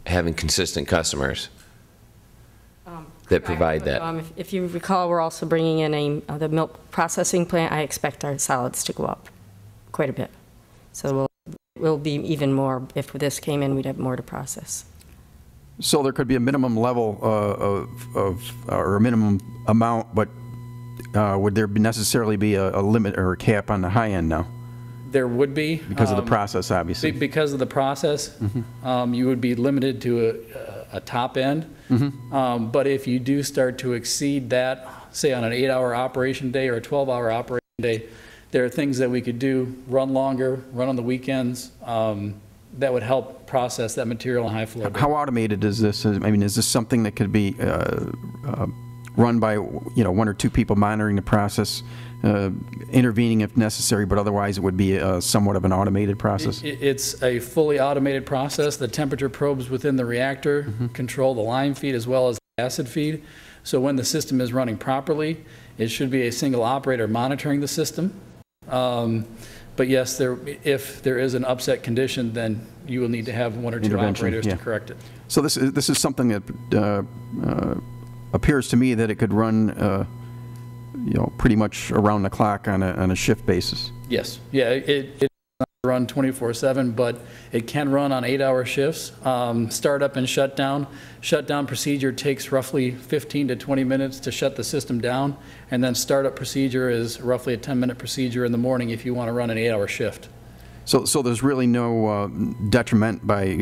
having consistent customers that provide that. If you recall, we're also bringing in the milk processing plant. I expect our solids to go up quite a bit. So we'll be even more. If this came in, we'd have more to process. So there could be a minimum level or a minimum amount, but would there necessarily be a limit or a cap on the high end now? There would be. Because of the process, obviously. Because of the process, you would be limited to a top end. But if you do start to exceed that, say on an 8-hour operation day or a 12-hour operation day, there are things that we could do, run longer, run on the weekends, that would help process that material in high flow. How automated is this? I mean, is this something that could be run by, one or two people monitoring the process, intervening if necessary, but otherwise it would be somewhat of an automated process? It's a fully automated process. The temperature probes within the reactor control the lime feed as well as the acid feed. So when the system is running properly, it should be a single operator monitoring the system. But yes, if there is an upset condition, then you will need to have one or two operators to correct it. So this is something that appears to me that it could run, pretty much around the clock on a shift basis. Yes, yeah, it does not run 24/7, but it can run on 8-hour shifts. Startup and shutdown. Shutdown procedure takes roughly 15 to 20 minutes to shut the system down, and then startup procedure is roughly a 10-minute procedure in the morning if you want to run an 8-hour shift. So there's really no detriment by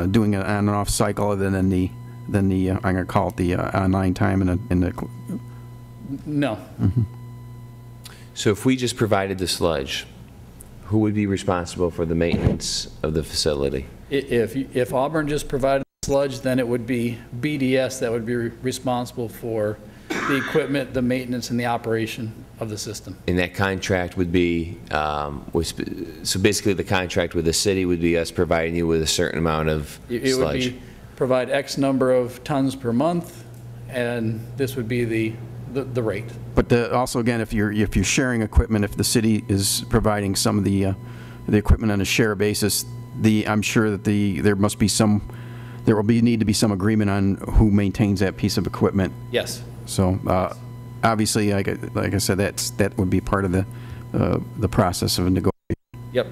doing an on and off cycle other than the I'm going to call it the online time in the. No. So if we just provided the sludge, who would be responsible for the maintenance of the facility? If Auburn just provided the sludge, then it would be BDS that would be responsible for the equipment, the maintenance, and the operation of the system. And that contract would be, so basically the contract with the city would be us providing you with a certain amount of sludge? It would be provide X number of tons per month, and this would be the rate. But also, again, if you're sharing equipment, if the city is providing some of the equipment on a share basis, I'm sure that there will need to be some agreement on who maintains that piece of equipment. Yes. So obviously, like I said, that would be part of the process of a negotiation. Yep.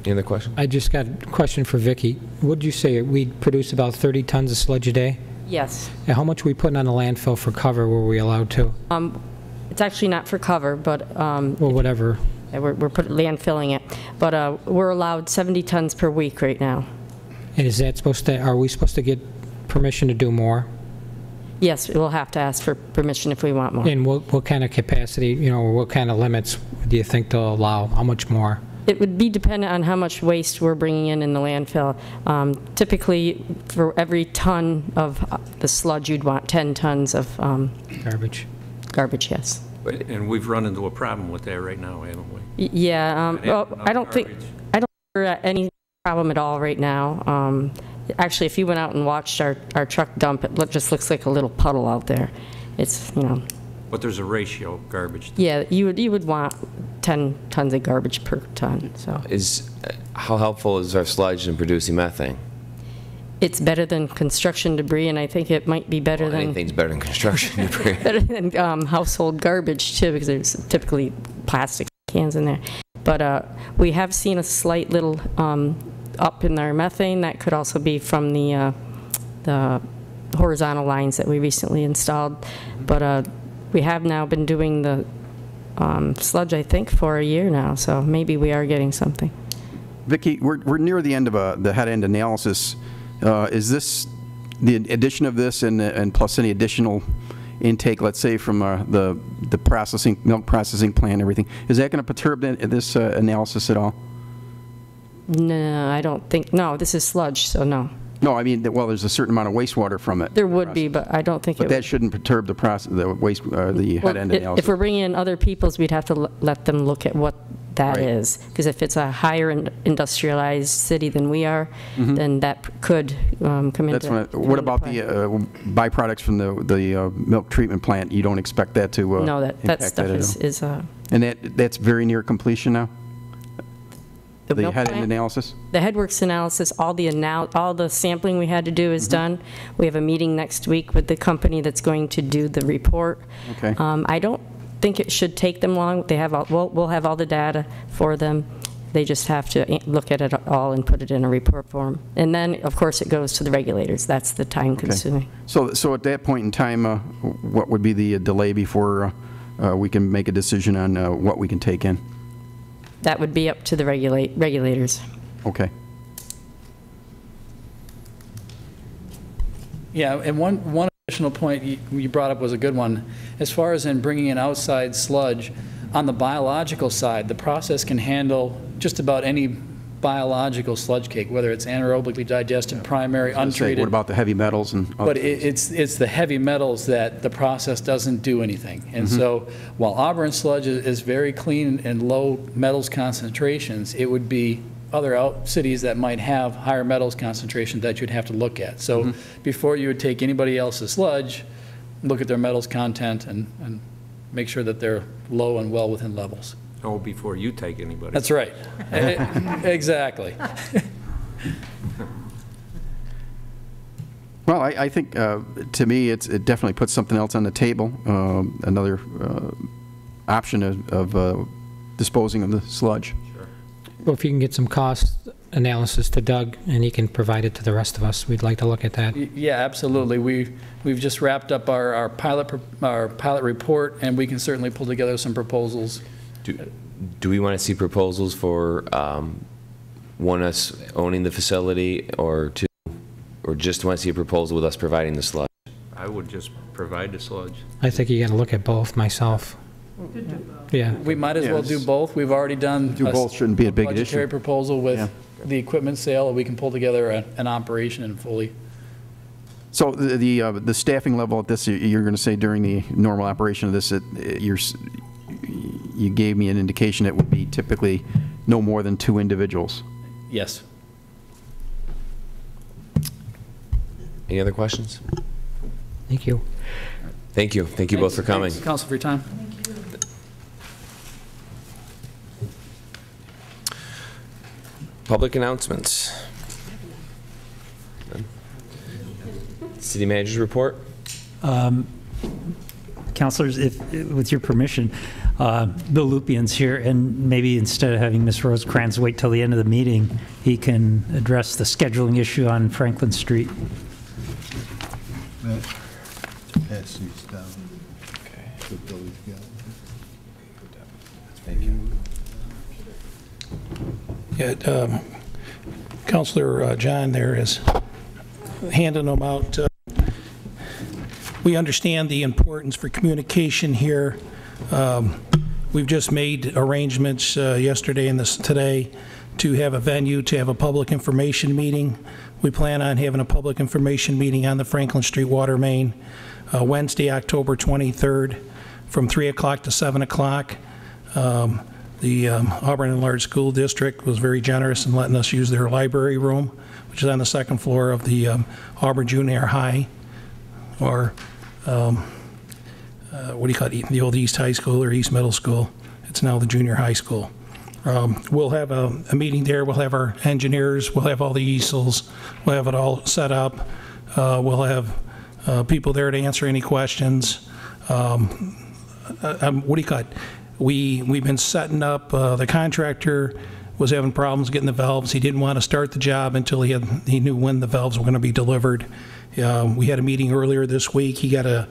Any other question? I just got a question for Vicki. Would you say we produce about 30 tons of sludge a day? Yes. And how much are we putting on the landfill for cover? Were we allowed to? It's actually not for cover, but well, whatever. We're landfilling it, but we're allowed 70 tons per week right now. And is that supposed to? Are we supposed to get permission to do more? Yes, we'll have to ask for permission if we want more. And what kind of capacity, or what kind of limits do you think they'll allow? How much more? It would be dependent on how much waste we're bringing in the landfill. Typically, for every ton of the sludge, you'd want 10 tons of garbage. Garbage, yes. And we've run into a problem with that right now, haven't we? Yeah. Well, I don't think there's any problem at all right now. Actually, if you went out and watched our truck dump, it just looks like a little puddle out there. It's, But there's a ratio, garbage. Yeah, you would want 10 tons of garbage per ton. So how helpful is our sludge in producing methane? It's better than construction debris, and I think it might be better than anything's better than construction debris. Better than household garbage too, because there's typically plastic cans in there. But we have seen a slight little up in our methane. That could also be from the horizontal lines that we recently installed. But we have now been doing the sludge, I think, for a year now, so maybe we are getting something. Vicki, we're near the end of the head-end analysis. Is this the addition of this and plus any additional intake, let's say from the processing, milk processing plant and everything, is that going to perturb this analysis at all? No, I don't think, no, this is sludge, so no. No, I mean, well, there's a certain amount of wastewater from it. There would be, but I don't think But that shouldn't perturb the process, the head end analysis. If we're bringing in other people's, we'd have to let them look at what that is. Because if it's a higher industrialized city than we are, then that could come into What about the byproducts from the milk treatment plant? You don't expect that to no, that stuff is and that's very near completion now? The head plant? end analysis? The headworks analysis, all the sampling we had to do is done. We have a meeting next week with the company that's going to do the report. Okay. I don't think it should take them long. They have we'll have all the data for them. They just have to look at it all and put it in a report form. And then, of course, it goes to the regulators. That's the time-consuming. Okay. So at that point in time, what would be the delay before we can make a decision on what we can take in? That would be up to the regulators. Okay. Yeah, and one additional point you brought up was a good one. As far as in bringing in outside sludge, on the biological side, the process can handle just about any biological sludge cake, whether it's anaerobically digested, primary, untreated. What about the heavy metals and other But it's the heavy metals that the process doesn't do anything. And so while Auburn sludge is very clean and low metals concentrations, it would be other cities that might have higher metals concentration that you'd have to look at. So before you would take anybody else's sludge, look at their metals content and make sure that they're low and well within levels. Oh, before you take anybody. That's right. Exactly. Well, I think, to me, it definitely puts something else on the table, another option of disposing of the sludge. Sure. Well, if you can get some cost analysis to Doug, and he can provide it to the rest of us, we'd like to look at that. Yeah, absolutely. We've just wrapped up our pilot report, and we can certainly pull together some proposals. Do we want to see proposals for one, us owning the facility, or two, or just want to see a proposal with us providing the sludge? I would just provide the sludge. I think you got to look at both myself. Yeah. We might as well do both. We've already done both shouldn't be a big budgetary issue. proposal with the equipment sale, and we can pull together an operation and fully. So the staffing level at this, you're going to say during the normal operation of this, you gave me an indication it would be typically no more than 2 individuals. Yes. Any other questions? Thank you. Thank you. Thank you both for coming. Thanks, Council, for your time. Public announcements. City Manager's report. Councilors, with your permission, Bill Lupien's here, and maybe instead of having Ms. Rosecrans wait till the end of the meeting, he can address the scheduling issue on Franklin Street. Pass these down. Okay. Put those together. Thank you. Yeah, Councilor John there is handing them out. We understand the importance for communication here. We've just made arrangements yesterday and today to have a venue, to have a public information meeting. We plan on having a public information meeting on the Franklin Street water main Wednesday, October 23rd from 3 o'clock to 7 o'clock. The Auburn Enlarged School District was very generous in letting us use their library room, which is on the second floor of the Auburn Junior High, or what do you call it, the old East High School or East Middle School. It's now the Junior High School. We'll have a meeting there. We'll have our engineers. We'll have all the easels. We'll have it all set up. We'll have people there to answer any questions. What do you call it? We've been setting up, the contractor was having problems getting the valves. He didn't want to start the job until he knew when the valves were going to be delivered. We had a meeting earlier this week. He got a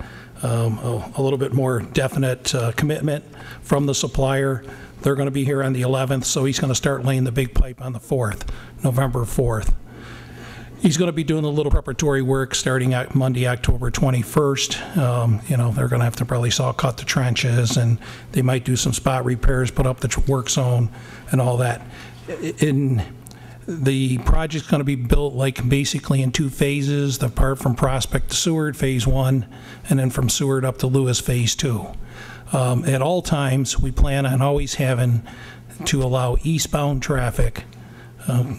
little bit more definite commitment from the supplier. They're going to be here on the 11th, so he's going to start laying the big pipe on the 4th, November 4th. He's going to be doing a little preparatory work starting out Monday, October 21st. You know, they're going to have to probably saw cut the trenches, and they might do some spot repairs, put up the work zone and all that. The project's going to be built like basically in 2 phases, the part from Prospect to Seward, phase 1, and then from Seward up to Lewis, phase 2. At all times, we plan on always having to allow eastbound traffic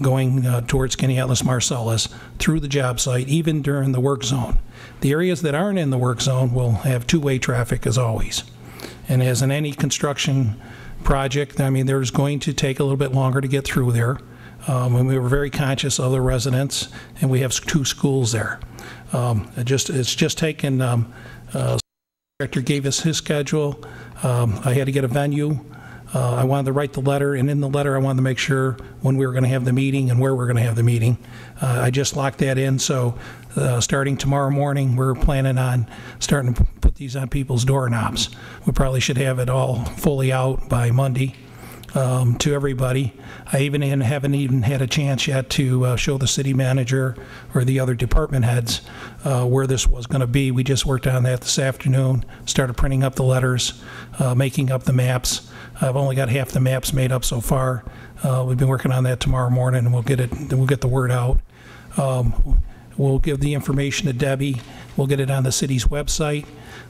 going towards Skaneateles Marcellus through the job site, even during the work zone. The areas that aren't in the work zone will have 2-way traffic as always. And as in any construction project, I mean, there's going to take a little bit longer to get through there. And we were very conscious of the residents, and we have 2 schools there. It's just taken, the director gave us his schedule. I had to get a venue. I wanted to write the letter, and in the letter I wanted to make sure when we were going to have the meeting and where we were going to have the meeting. I just locked that in, so starting tomorrow morning, we're planning on starting to put these on people's doorknobs. We probably should have it all fully out by Monday. To everybody. I haven't even had a chance yet to show the city manager or the other department heads where this was going to be. We just worked on that this afternoon, started printing up the letters, making up the maps. I've only got half the maps made up so far. We've been working on that tomorrow morning, and we'll get the word out. We'll give the information to Debbie. We'll get it on the city's website.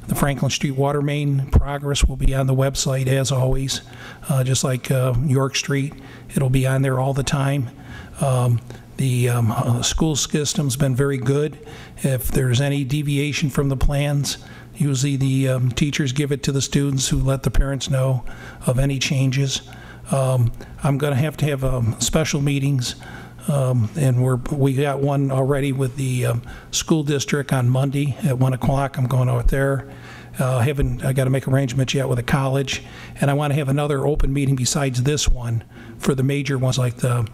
The Franklin Street water main progress will be on the website as always, just like York Street. It'll be on there all the time. The school system's been very good. If there's any deviation from the plans, usually the teachers give it to the students who let the parents know of any changes. I'm going to have special meetings. And we got one already with the school district on Monday at 1 o'clock. I'm going out there. I got to make arrangements yet with a college, and I want to have another open meeting besides this one for the major ones like the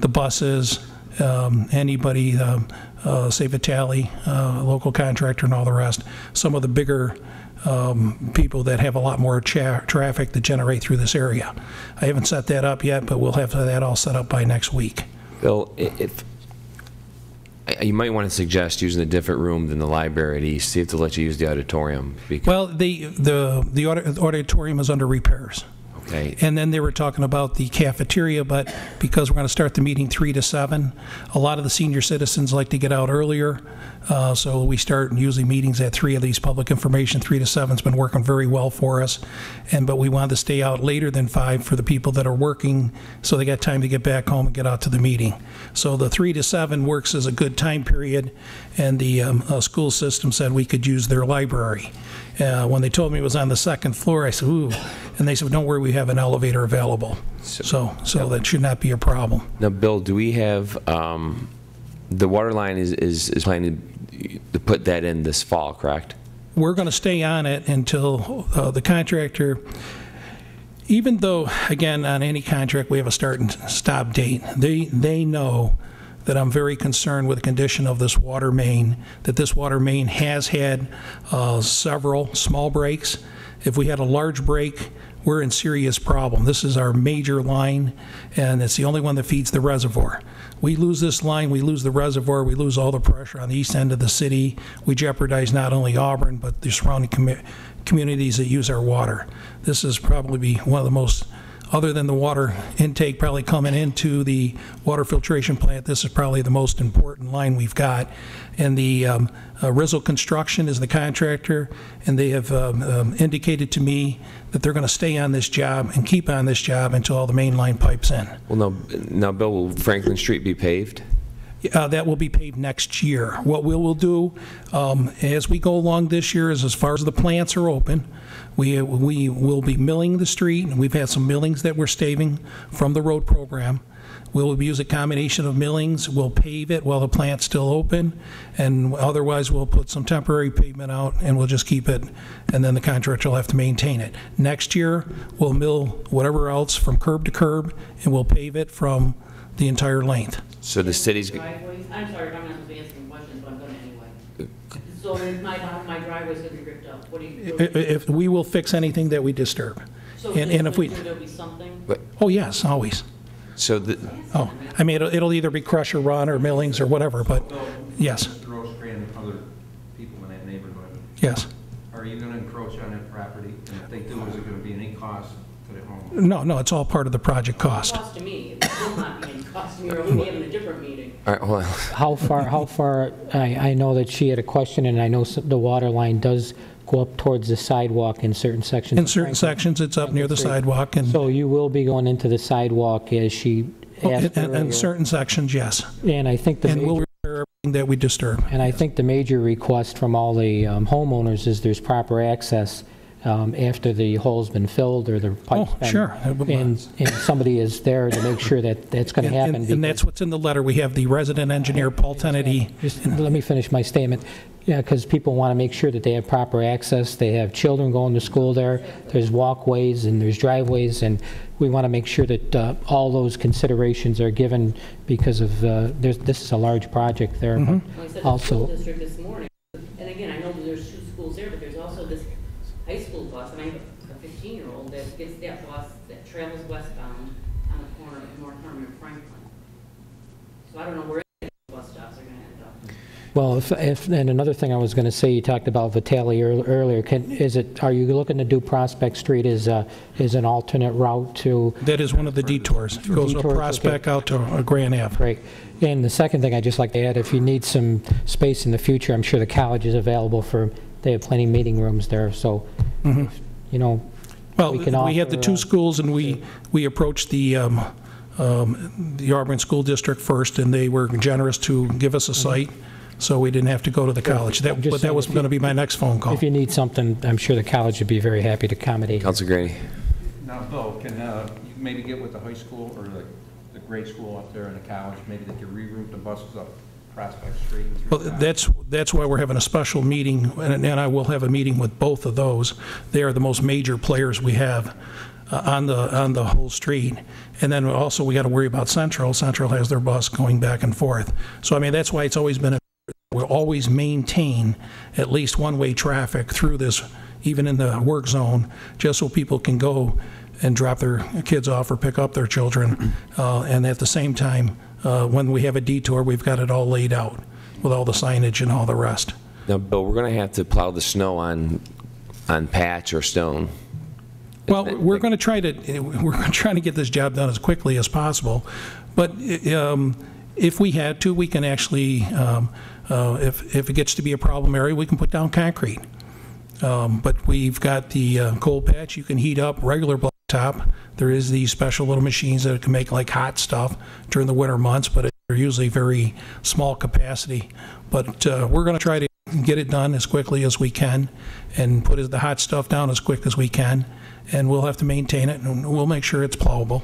buses, anybody, say Vitale, local contractor, and all the rest. Some of the bigger people that have a lot more traffic that generate through this area. I haven't set that up yet, but we'll have that all set up by next week. Bill, you might want to suggest using a different room than the library at East. See if they'll let you use the auditorium. Well, the auditorium is under repairs. Okay. And then they were talking about the cafeteria, but because we're going to start the meeting 3 to 7, a lot of the senior citizens like to get out earlier. So we start usually meetings at 3 of these public information. 3 to 7's been working very well for us. But we wanted to stay out later than 5 for the people that are working, so they got time to get back home and get out to the meeting. So the 3 to 7 works as a good time period, and the school system said we could use their library. When they told me it was on the 2nd floor, I said, ooh. And they said, don't worry, we have an elevator available. So that should not be a problem. Now, Bill, do we have, the water line is planning to put that in this fall, correct? We're going to stay on it until the contractor, even though, again, on any contract we have a start and stop date, they know that I'm very concerned with the condition of this water main, that this water main has had several small breaks. If we had a large break, we're in serious problem. This is our major line, and it's the only one that feeds the reservoir. We lose this line, we lose the reservoir, we lose all the pressure on the east end of the city. We jeopardize not only Auburn, but the surrounding communities that use our water. This is probably one of the most, other than the water intake probably coming into the water filtration plant, this is probably the most important line we've got. And the Rizzo Construction is the contractor, and they have indicated to me that they're going to stay on this job and keep on this job until all the main line pipes in. Well, now, Bill, will Franklin Street be paved? That will be paved next year. What we will do as we go along this year is, as far as the plants are open, we will be milling the street. We've had some millings that we're staving from the road program. We'll use a combination of millings. We'll pave it while the plant's still open, and otherwise we'll put some temporary pavement out and we'll just keep it, and then the contractor will have to maintain it. Next year, we'll mill whatever else from curb to curb, and we'll pave it from the entire length. So the city's... I'm sorry, I'm not supposed to answer questions, but I'm going to anyway. So my driveway's going to be ripped up. What do you... If we will fix anything that we disturb. So and if we... there'll be something? Oh, yes, always. So the, Oh, I mean, it'll either be crush or run or millings or whatever, but yes, Mr. Rosecrans and other people in that neighborhood, yes. are you going to encroach on that property? And if they do, is it going to be any cost to the home? No, it's all part of the project cost. Cost to me, it will not be any cost to me, or we'll be having a different meeting. all right, hold on. How far, I know that she had a question, and I know the water line does go up towards the sidewalk in certain sections. In certain sections, it's up near the sidewalk, and So you will be going into the sidewalk as she asked in earlier. certain sections, yes. And I think And we'll repair everything that we disturb. And I think the major request from all the homeowners is there's proper access after the hole's been filled or the pipe's been... Sure. And somebody is there to make sure that that's going to happen. And that's what's in the letter. We have the resident engineer, Paul Tenety. Just let me finish my statement. Yeah, because people want to make sure that they have proper access. They have children going to school there. There's walkways and there's driveways, and we want to make sure that all those considerations are given because of this is a large project there. Well, I said Also, the school district this morning, and again, I know that there's 2 schools there, but there's also this high school bus, and I have a 15-year-old that gets that bus that travels westbound on the corner of North Herman and Franklin. So I don't know where any of the bus stops are going to end up. well, and another thing I was going to say, you talked about Vitale earlier. Are you looking to do Prospect Street as an alternate route to? That is one of the detours. It goes from Prospect out to Grand Ave. Great. And the second thing I'd just like to add, if you need some space in the future, I'm sure the college is available for, they have plenty of meeting rooms there, so, you know, Well, we can we have the offer, 2 schools, and we approached the Auburn School District first, and they were generous to give us a site, so we didn't have to go to the college. But that was going to be my next phone call. if you need something, I'm sure the college would be very happy to accommodate. Councilor Grady. Now, Bill, can you maybe get with the high school or the grade school up there and the college, maybe they could reroute the buses up Prospect Street? Well, that's why we're having a special meeting, and I will have a meeting with both of those. They are the most major players we have on the whole street. And then also we got to worry about Central. Central has their bus going back and forth. So I mean, that's why it's always been we'll always maintain at least one-way traffic through this, even in the work zone, just so people can go and drop their kids off or pick up their children. And at the same time, when we have a detour, we've got it all laid out with all the signage and all the rest. Now, Bill, we're going to have to plow the snow on patch or stone. Well, we're going to try to get this job done as quickly as possible, but if we had to, we can actually, if it gets to be a problem area, we can put down concrete. But we've got the cold patch. You can heat up regular blacktop. There is these special little machines that can make like hot stuff during the winter months, but they're usually very small capacity. But we're going to try to get it done as quickly as we can and put the hot stuff down as quick as we can. And we'll have to maintain it, and we'll make sure it's plowable.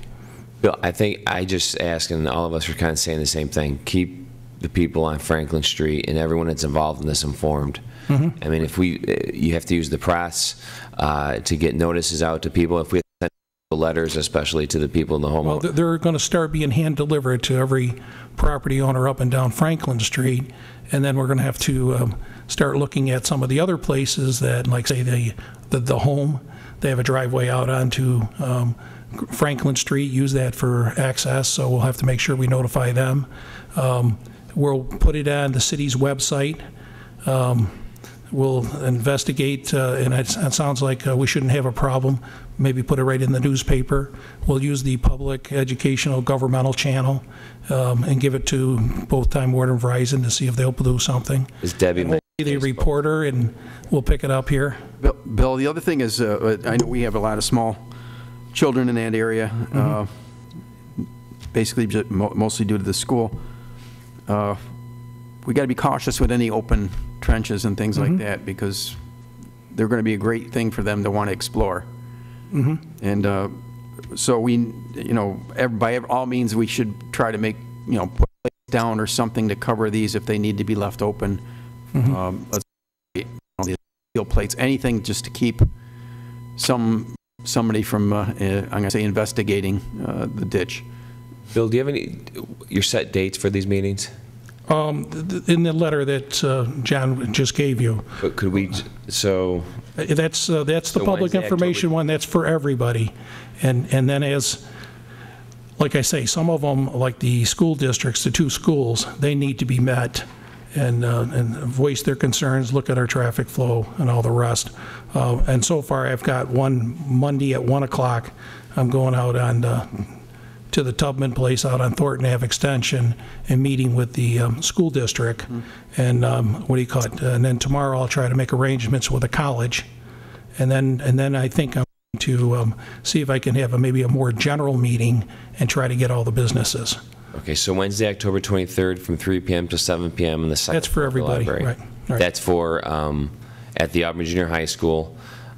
Bill, I think I just asked, and all of us are kind of saying the same thing, keep the people on Franklin Street and everyone that's involved in this informed. I mean, if you have to use the press to get notices out to people. If we have to send letters, especially to the people in the home. Well, they're going to start being hand-delivered to every property owner up and down Franklin Street, and then we're going to have to start looking at some of the other places that, like, say, the home, they have a driveway out onto Franklin Street, use that for access, so we'll have to make sure we notify them. We'll put it on the city's website. We'll investigate, and it sounds like we shouldn't have a problem. Maybe put it right in the newspaper. We'll use the public educational governmental channel and give it to both Time Warner and Verizon to see if they'll do something. Is Debbie the reporter, and we'll pick it up here. Bill, the other thing is, I know we have a lot of small children in that area, basically mostly due to the school. We got to be cautious with any open trenches and things like that, because they're going to be a great thing for them to want to explore. And so we, by all means, we should try to make, put down or something to cover these if they need to be left open. Let's say, steel plates, anything just to keep somebody from, I'm going to say, investigating the ditch. Bill, do you have your set dates for these meetings? In the letter that John just gave you. But could we, so... That's the public Wednesday, information October. one. That's for everybody. And then as, like I say, some of them, like the school districts, the 2 schools, they need to be met and voice their concerns, look at our traffic flow and all the rest. And so far, I've got one Monday at 1 o'clock. I'm going out on to the Tubman place out on Thornton Ave Extension and meeting with the school district. And what do you call it? And then tomorrow I'll try to make arrangements with a college. And then I think I'm to see if I can have maybe a more general meeting and try to get all the businesses. Okay, so Wednesday, October 23rd from 3 p.m. to 7 p.m. in the second That's for everybody, library. right. That's for at the Auburn Junior High School,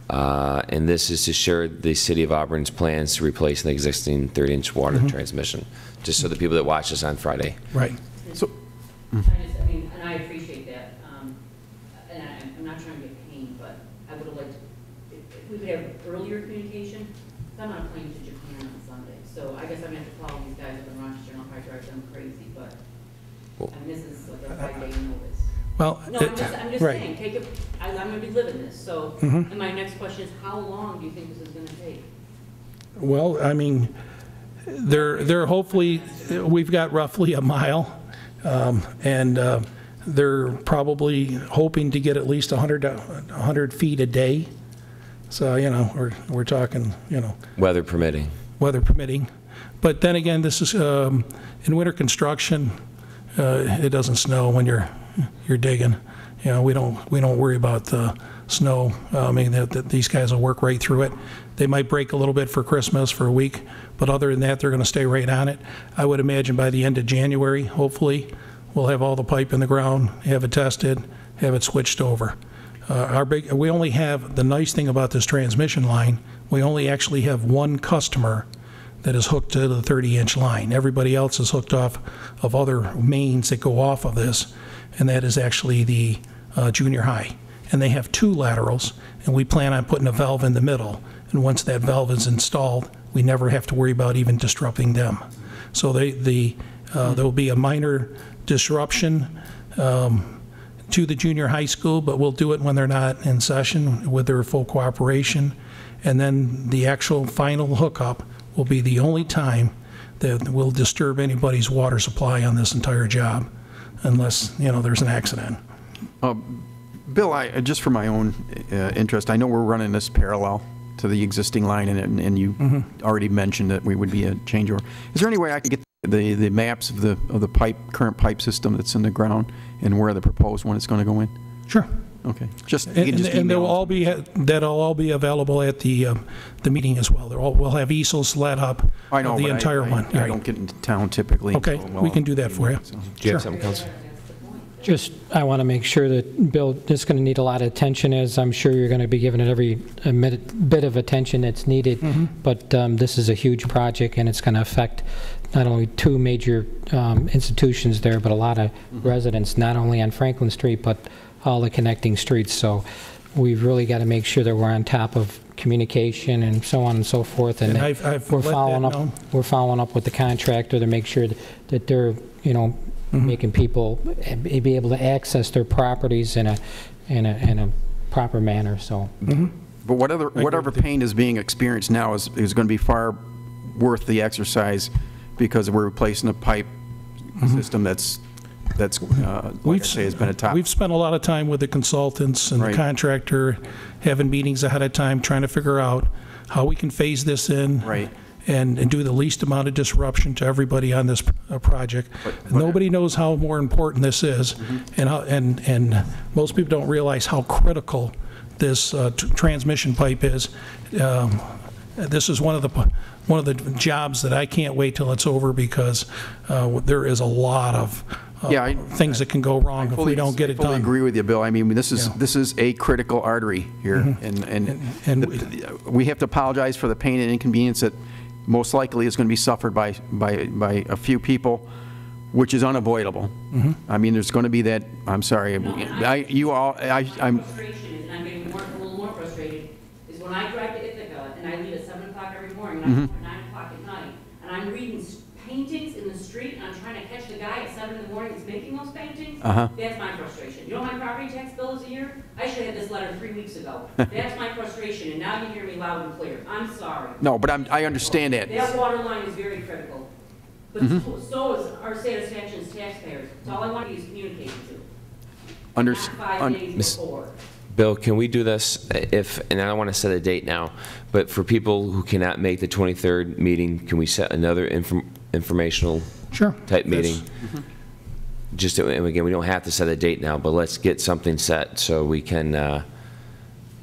and this is to share the City of Auburn's plans to replace the existing 30-inch water transmission, just so the people that watch us on Friday. Right. So, and I appreciate that, and I'm not trying to be a pain, but I would have liked, if we could have earlier communication. I'm on a plane to Japan on Sunday, so I guess I'm going to have to follow these guys up in Rochester, and I'll probably drive them crazy, but this is like a 5-day notice. Well, no, I'm just right. saying, take it. I'm going to be living this. So, and my next question is, how long do you think this is going to take? Well, I mean, they're hopefully, we've got roughly a mile, and they're probably hoping to get at least 100 feet a day. So, you know, we're talking, you know. Weather permitting. Weather permitting. But then again, this is, in winter construction, it doesn't snow when you're digging. You know, we don't worry about the snow. I mean, these guys will work right through it. They might break a little bit for Christmas for a week, but other than that, they're going to stay right on it. I would imagine by the end of January, hopefully, we'll have all the pipe in the ground, have it tested, have it switched over. We only have, the nice thing about this transmission line, we only actually have one customer that is hooked to the 30-inch line. Everybody else is hooked off of other mains that go off of this, and that is actually the junior high. And they have 2 laterals, and we plan on putting a valve in the middle. And once that valve is installed, we never have to worry about even disrupting them. So there will be a minor disruption to the junior high school, but we'll do it when they're not in session with their full cooperation. And then the actual final hookup will be the only time that will disturb anybody's water supply on this entire job, unless, you know, there's an accident. Bill, just for my own interest, I know we're running this parallel to the existing line, and you already mentioned that we would be a change order. Is there any way I could get the maps of the current pipe system that's in the ground and where the proposed one is going to go in? Sure. Okay. And they'll all be that'll all be available at the meeting as well. We'll have easels let up. I know, of the entire one. I don't get into town typically. Okay, we can do that for you. Do you have something, Council? Just, I want to make sure that, Bill, this is going to need a lot of attention, as I'm sure you're going to be giving it every bit of attention that's needed. But this is a huge project, and it's going to affect not only 2 major institutions there, but a lot of residents, not only on Franklin Street, but all the connecting streets. So we've really got to make sure that we're on top of communication and so on and so forth. And we're following up with the contractor to make sure that they're, you know, making people be able to access their properties in a proper manner. So. But whatever pain is being experienced now is going to be far worth the exercise, because we're replacing a pipe system that's like I say, has been a top. We've spent a lot of time with the consultants and the contractor, having meetings ahead of time, trying to figure out how we can phase this in. And do the least amount of disruption to everybody on this project. Nobody knows how more important this is, and most people don't realize how critical this transmission pipe is. This is one of the jobs that I can't wait till it's over, because there is a lot of things that can go wrong if we don't get it done. I fully agree with you, Bill. I mean, this is a critical artery here, and we have to apologize for the pain and inconvenience that most likely is going to be suffered by a few people, which is unavoidable. I mean, there's going to be that. I'm sorry. I'm frustration is, and I'm getting a little more frustrated, is when I drive to Ithaca and I leave at 7 o'clock every morning and I'm home at 9 o'clock at night, and I'm reading paintings in the street and I'm trying to catch the guy at 7 in the morning that's making those paintings. That's my frustration. You know what my property tax bill is a year? I should have had this letter 3 weeks ago. That's my frustration, and now you hear me loud and clear. I'm sorry. No, but I understand that. That water line is very critical. But so is our satisfaction as taxpayers. It's all I want you to communicate to. Not 5 days before. Bill, can we do this if, and I don't want to set a date now, but for people who cannot make the 23rd meeting, can we set another informational type meeting? Just, and again, we don't have to set a date now, but let's get something set so we can,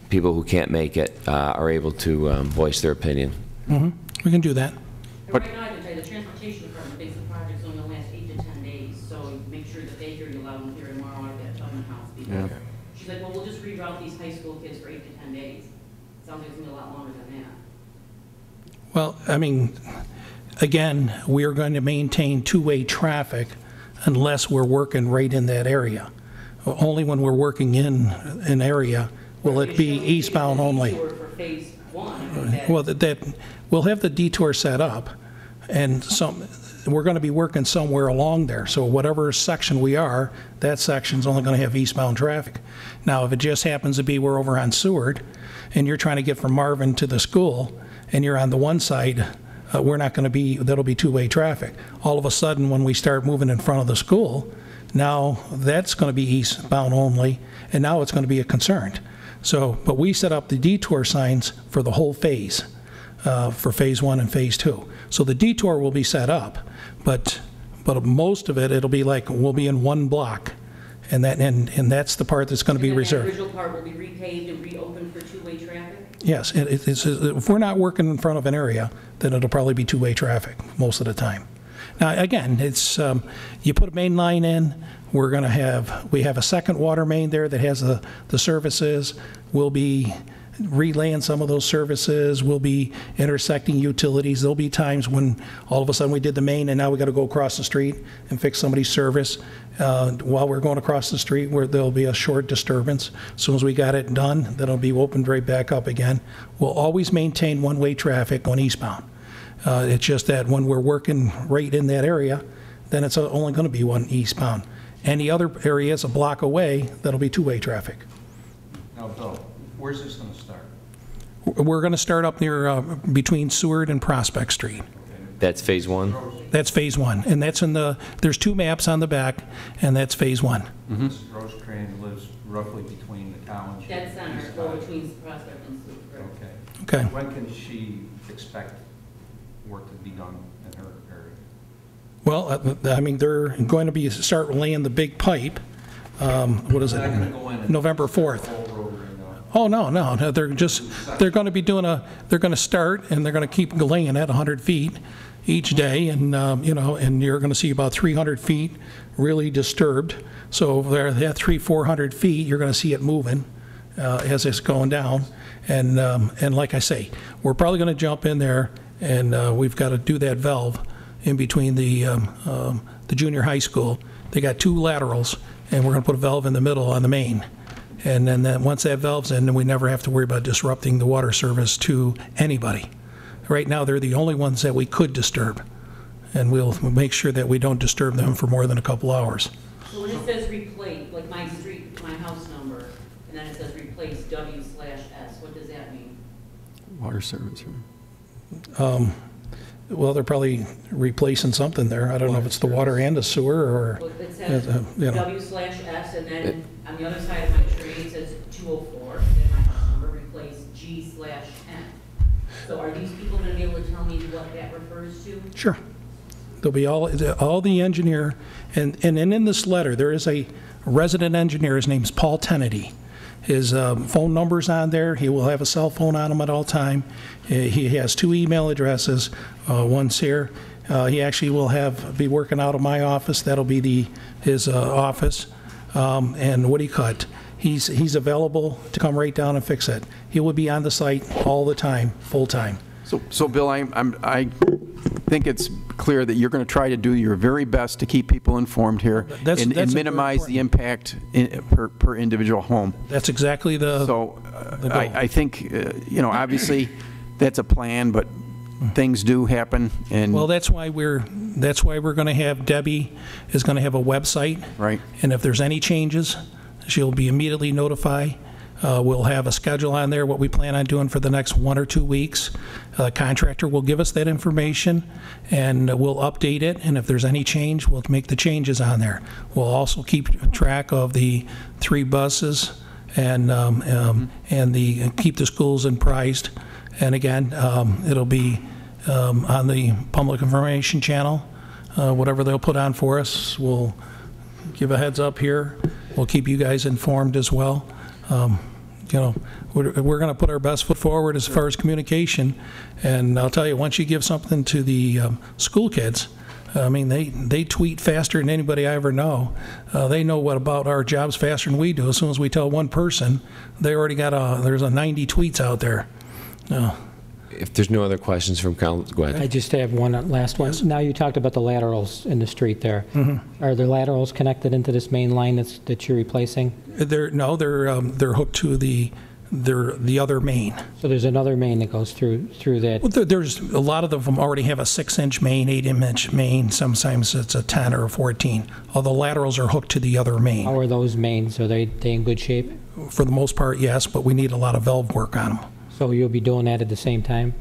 people who can't make it are able to voice their opinion. We can do that. But right now, I can tell you, the transportation department thinks the project's only going to last 8 to 10 days, so make sure that they hear you loud and clear tomorrow at that Tubman House. Because she's like, well, we'll just reroute these high school kids for 8 to 10 days. Sounds like it's going to be a lot longer than that. Well, I mean, again, we are going to maintain two-way traffic unless we're working right in that area. Only when we're working in an area will it be eastbound only. For phase 1. Well, we'll have the detour set up, and we're going to be working somewhere along there. So whatever section we are, that section's only going to have eastbound traffic. Now, if it just happens to be we're over on Seward, and you're trying to get from Marvin to the school, and you're on the one side, we're not going to be, that'll be two-way traffic. All of a sudden, when we start moving in front of the school, now that's going to be eastbound only, and now it's going to be a concern. So, but we set up the detour signs for the whole phase, for phase 1 and phase 2. So the detour will be set up, but most of it, it'll be like, we'll be in one block, and that's the part that's going to be reserved. The original part will be repaved and reopened for two-way traffic? Yes, if we're not working in front of an area, then it'll probably be two-way traffic most of the time. Now, again, it's you put a main line in, we have a second water main there that has the services. We'll be relaying some of those services. We'll be intersecting utilities. There'll be times when all of a sudden we did the main and now we got to go across the street and fix somebody's service. While we're going across the street, where there'll be a short disturbance. As soon as we got it done, then it'll be opened right back up again. We'll always maintain one-way traffic on eastbound. It's just that when we're working right in that area, then it's only going to be one eastbound. Any other areas a block away, that'll be two-way traffic. Now, Bill, where's this going to start? We're going to start up near between Seward and Prospect Street. That's phase 1? That's phase 1, and that's there's 2 maps on the back, and that's phase 1. Mrs. Rosecrans lives roughly between the township. Dead center, go between Prospect and Seward. Okay. When can she expect work to be done in her area? Well, I mean, they're going to be start laying the big pipe. What is it? November 4th. Oh, no. They're going to be they're going to start and they're going to keep laying at 100 feet each day, and and you're going to see about 300 feet really disturbed. So there, at 300-400 feet, you're going to see it moving as it's going down. And like I say, we're probably going to jump in there, and we've got to do that valve in between the junior high school. They got 2 laterals, and we're going to put a valve in the middle on the main. And then once that valve's in, then we never have to worry about disrupting the water service to anybody. Right now, they're the only ones that we could disturb, and we'll make sure that we don't disturb them for more than a couple hours. So when it says replace, like my street, my house number, and then it says replace W/S, what does that mean? Water service. Well, they're probably replacing something there. I don't know if it's the water and the sewer, or well, it says W/S, and then on the other side of my tree it says 204, and my house number, replace G/N. So are these people going to be able to tell me what that refers to? Sure. There'll be all the engineer, and in this letter there is a resident engineer. His name's Paul Tennedy. His phone number's on there. He will have a cell phone on him at all time. He has 2 email addresses. One's here. He actually will be working out of my office. That'll be his office. And Woody Cut. He's available to come right down and fix it. He will be on the site all the time, full time. So Bill, I think it's clear that you're going to try to do your very best to keep people informed here and minimize the impact per individual home. That's exactly the goal. I think, obviously that's a plan, but things do happen. And well, that's why we're going to have Debbie is going to have a website. Right. And if there's any changes, she'll be immediately notified. We'll have a schedule on there, what we plan on doing for the next 1 or 2 weeks. The contractor will give us that information, and we'll update it, and if there's any change, we'll make the changes on there. We'll also keep track of the 3 buses and keep the schools priced. And again, it'll be on the public information channel. Whatever they'll put on for us, we'll give a heads up here. We'll keep you guys informed as well. You know, we're going to put our best foot forward as far as communication. And I'll tell you, once you give something to the school kids, I mean, they tweet faster than anybody I ever know. They know what about our jobs faster than we do. As soon as we tell one person, they already got there's 90 tweets out there. If there's no other questions from council, go ahead. I just have one last one. Yes. Now you talked about the laterals in the street there. Mm-hmm. Are the laterals connected into this main line that you're replacing? They're hooked to the other main. So there's another main that goes through that. Well, there's a lot of them already have a 6-inch main, 8-inch main. Sometimes it's a 10 or a 14. All the laterals are hooked to the other main. How are those mains? Are they in good shape? For the most part, yes, but we need a lot of valve work on them. So you'll be doing that at the same time?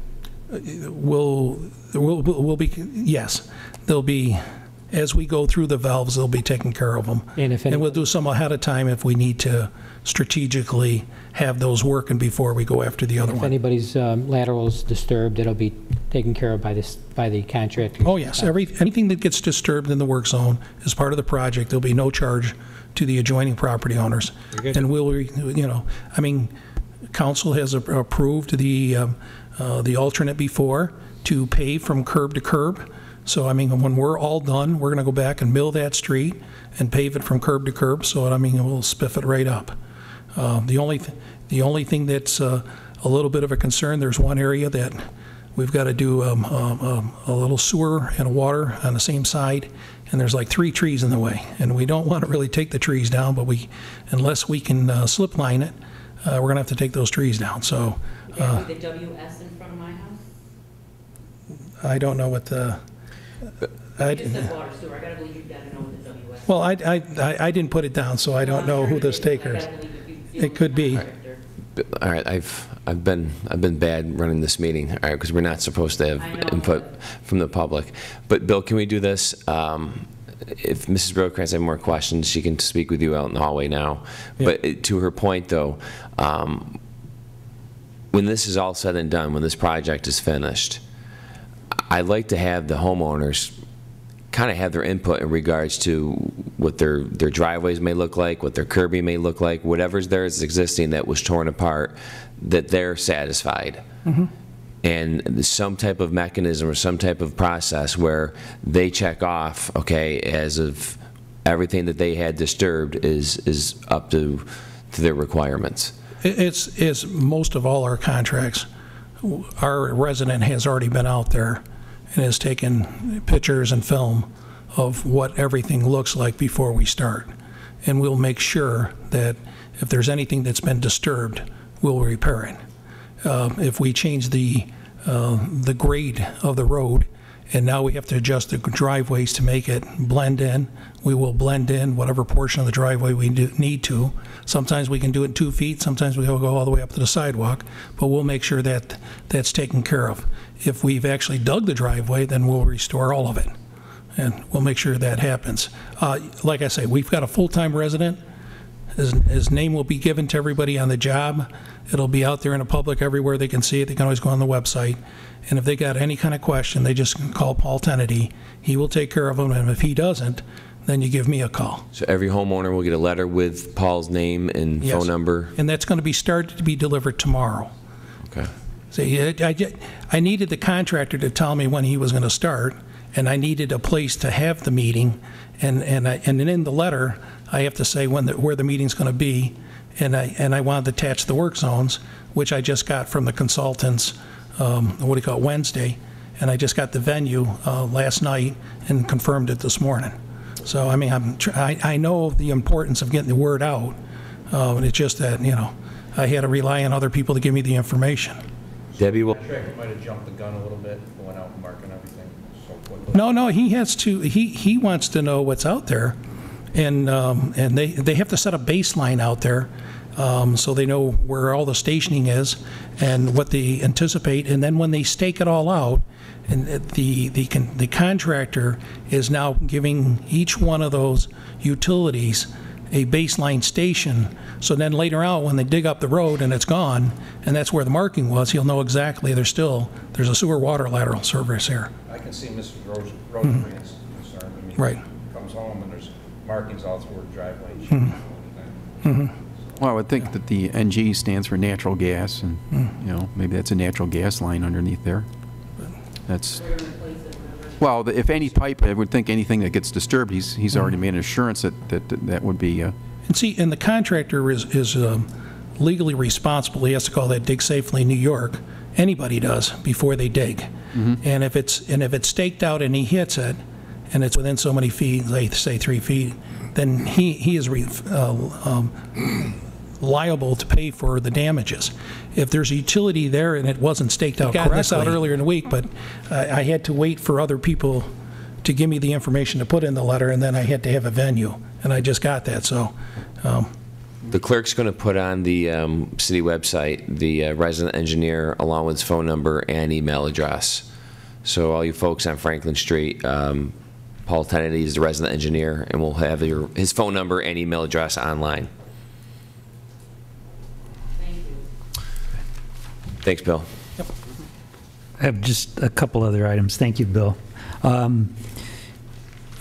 We'll be, yes. They'll be, as we go through the valves, they'll be taking care of them. And we'll do some ahead of time if we need to strategically have those working before we go after the other one. If anybody's laterals disturbed, it'll be taken care of by the contractor? Oh, yes. Anything that gets disturbed in the work zone is part of the project. There'll be no charge to the adjoining property owners. And we'll, you know, I mean, council has approved the alternate before to pave from curb to curb. So, I mean, when we're all done, we're going to go back and mill that street and pave it from curb to curb. So, I mean, we'll spiff it right up. The only thing that's a little bit of a concern, there's one area that we've got to do a little sewer and water on the same side, and there's like 3 trees in the way. And we don't want to really take the trees down, but unless we can slip line it, we're going to have to take those trees down. So, the WS in front of my house? I don't know what the. You just said water sewer. I gotta believe you've got to know what the WS. Well, I didn't put it down, so I don't know who this taker is. It could be. All right, I've been bad running this meeting, all right, because we're not supposed to have input from the public. But Bill, can we do this? If Mrs. Rosecrans has more questions, she can speak with you out in the hallway now. Yeah. But to her point, though, when this is all said and done, when this project is finished, I'd like to have the homeowners kind of have their input in regards to what their driveways may look like, what their curbing may look like, whatever's there is existing that was torn apart, that they're satisfied. Mm-hmm. And some type of mechanism or some type of process where they check off, okay, as of everything that they had disturbed is up to their requirements. It's most of all our contracts. Our resident has already been out there and has taken pictures and film of what everything looks like before we start. And we'll make sure that if there's anything that's been disturbed, we'll repair it. If we change the grade of the road, and now we have to adjust the driveways to make it blend in, we will blend in whatever portion of the driveway we need to. Sometimes we can do it in 2 feet, sometimes we will go all the way up to the sidewalk, but we'll make sure that that's taken care of. If we've actually dug the driveway, then we'll restore all of it, and we'll make sure that happens. Like I say, we've got a full-time resident. His name will be given to everybody on the job. It'll be out there in the public everywhere. They can see it. They can always go on the website. And if they got any kind of question, they just call Paul Tennedy. He will take care of them. And if he doesn't, then you give me a call. So every homeowner will get a letter with Paul's name and phone number? And that's going to be started to be delivered tomorrow. Okay. So I needed the contractor to tell me when he was going to start, and I needed a place to have the meeting. And in the letter, I have to say where the meeting's going to be, and I wanted to attach the work zones, which I just got from the consultants, Wednesday, and I just got the venue last night and confirmed it this morning. So I mean, I know the importance of getting the word out. It's just that, you know, I had to rely on other people to give me the information. Debbie will. Contractor might have jumped the gun a little bit, going out and marking everything so quickly. No, he has to. He wants to know what's out there, and they have to set a baseline out there, so they know where all the stationing is and what they anticipate. And then when they stake it all out, and the contractor is now giving each one of those utilities a baseline station. So then later out, when they dig up the road and it's gone, and that's where the marking was, he'll know exactly there's a sewer water lateral service here. I can see Mrs. Rosencrantz concerned. I mean, Right. comes home and there's markings all through her driveway. Well, I would think that the NG stands for natural gas, and, you know, maybe that's a natural gas line underneath there. That's, well, if any pipe, I would think anything that gets disturbed, he's already made an assurance that would be... And see, and the contractor is legally responsible. He has to call that Dig Safely New York. Anybody does before they dig. And if it's staked out and he hits it, and it's within so many feet, like say 3 feet, then he is liable to pay for the damages. If there's a utility there and it wasn't staked out correctly. I got this out earlier in the week, but I had to wait for other people to give me the information to put in the letter, and then I had to have a venue, and I just got that, so. The clerk's going to put on the city website the resident engineer along with his phone number and email address. So all you folks on Franklin Street, Paul Kennedy is the resident engineer, and we'll have his phone number and email address online. Thanks, Bill. Yep. I have just a couple other items. Thank you, Bill. I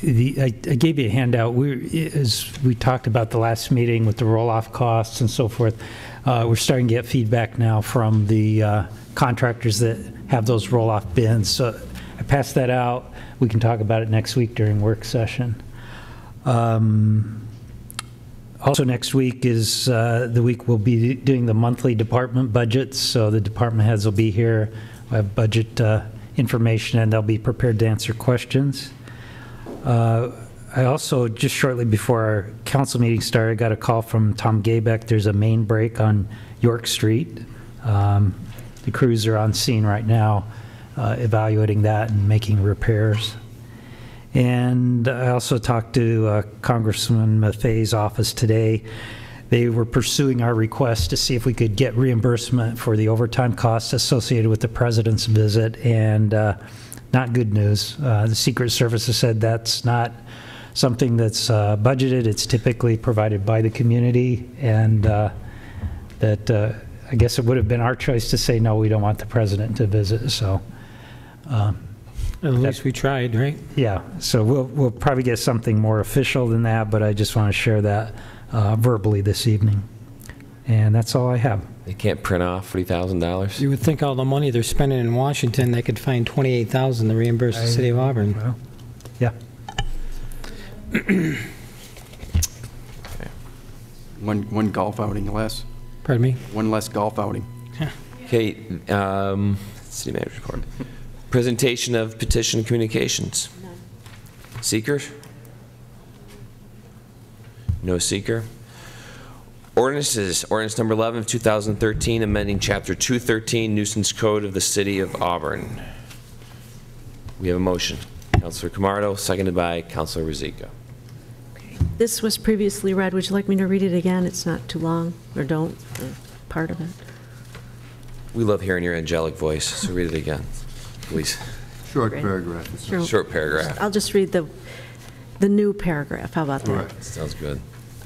gave you a handout. As we talked about the last meeting with the roll-off costs and so forth, we're starting to get feedback now from the contractors that have those roll-off bins. So I passed that out. We can talk about it next week during work session. Also next week is the week we'll be doing the monthly department budgets, so the department heads will be here. We'll have budget information, and they'll be prepared to answer questions. I also, just shortly before our council meeting started, got a call from Tom Gaybeck. There's a main break on York Street. The crews are on scene right now evaluating that and making repairs. And I also talked to Congressman Maffei's office today. They were pursuing our request to see if we could get reimbursement for the overtime costs associated with the president's visit, and not good news. The Secret Service has said that's not something that's budgeted. It's typically provided by the community, and that I guess it would have been our choice to say, no, we don't want the president to visit. So. At least we tried, right? Yeah, so we'll probably get something more official than that, but I just want to share that verbally this evening. And that's all I have. They can't print off $40,000? You would think all the money they're spending in Washington, they could find $28,000 to reimburse the city of Auburn. Well, yeah. One golf outing less. Pardon me? One less golf outing. Okay, city manager's report. Presentation of petition communications. Seeker? No seeker. Ordinances. Ordinance number 11 of 2013, amending Chapter 213 Nuisance Code of the City of Auburn. We have a motion. Councilor Camardo, seconded by Councilor Rizzico. This was previously read. Would you like me to read it again? It's not too long, or don't, or part of it. We love hearing your angelic voice, so read it again, please. Short Great. paragraph. Sure. Short paragraph. I'll just read the new paragraph. How about that? Correct. Sounds good.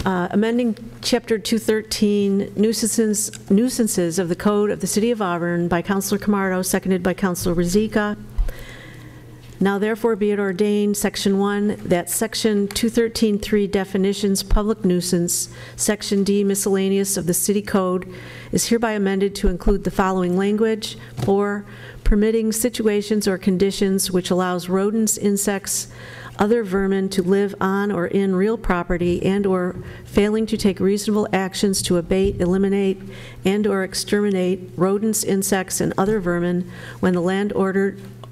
Amending Chapter 213, nuisances of the Code of the City of Auburn by Councilor Camardo, seconded by Councilor Rizzico. Now therefore be it ordained, Section 1, that Section 213.3 definitions public nuisance, Section D miscellaneous of the City Code is hereby amended to include the following language: or permitting situations or conditions which allows rodents, insects, other vermin to live on or in real property, and or failing to take reasonable actions to abate, eliminate, and or exterminate rodents, insects, and other vermin when the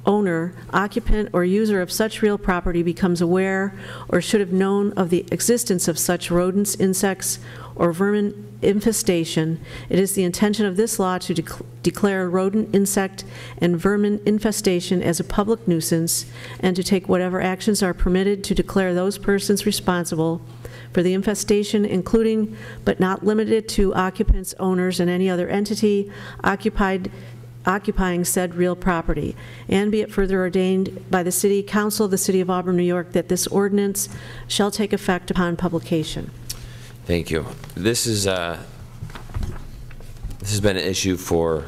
owner, occupant, or user of such real property becomes aware or should have known of the existence of such rodents, insects, or vermin infestation, it is the intention of this law to declare rodent, insect, and vermin infestation as a public nuisance and to take whatever actions are permitted to declare those persons responsible for the infestation, including but not limited to occupants, owners, and any other entity occupying said real property. And be it further ordained by the City Council of the City of Auburn, New York, that this ordinance shall take effect upon publication. Thank you. This has been an issue for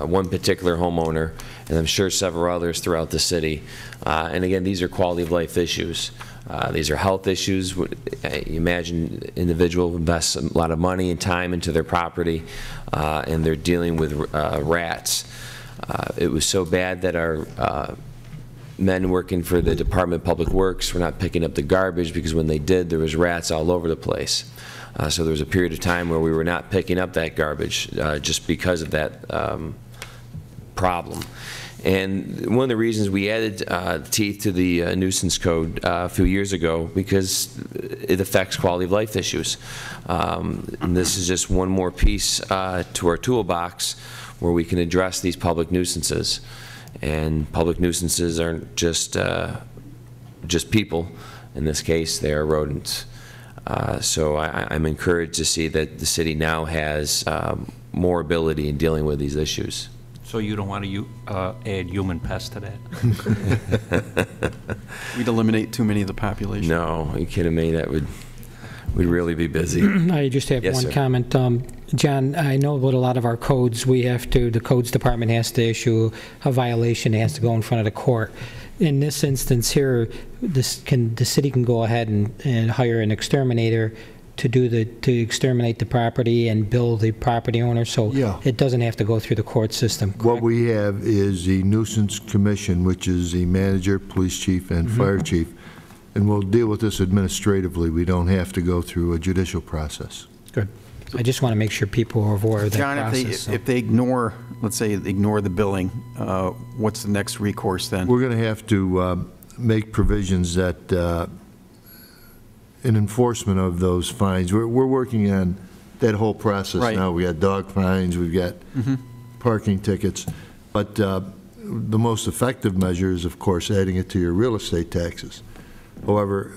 one particular homeowner, and I'm sure several others throughout the city. And again, these are quality of life issues. These are health issues. You imagine an individual invests a lot of money and time into their property, and they're dealing with rats. It was so bad that our men working for the Department of Public Works were not picking up the garbage, because when they did, there was rats all over the place. So there was a period of time where we were not picking up that garbage just because of that problem. And one of the reasons we added teeth to the nuisance code a few years ago, because it affects quality of life issues. And this is just one more piece to our toolbox where we can address these public nuisances. And public nuisances aren't just people. In this case, they are rodents. So I'm encouraged to see that the city now has more ability in dealing with these issues. So you don't want to add human pests to that? We'd eliminate too many of the population. No, are you kidding me? That would, we'd really be busy. I just have Yes, one sir. comment. John, I know with a lot of our codes, the codes department has to issue a violation, it has to go in front of the court. In this instance here, the city can go ahead and hire an exterminator to exterminate the property and bill the property owner, so Yeah. it doesn't have to go through the court system. What we have is the nuisance commission, which is the manager, police chief, and fire chief, and we'll deal with this administratively. We don't have to go through a judicial process. Good. I just want to make sure people are aware of that John, process. if they ignore, let's say, ignore the billing, what's the next recourse then? We're going to have to make provisions that in enforcement of those fines. We're working on that whole process Right. now. We got dog fines, we've got parking tickets, but the most effective measure is, of course, adding it to your real estate taxes. However,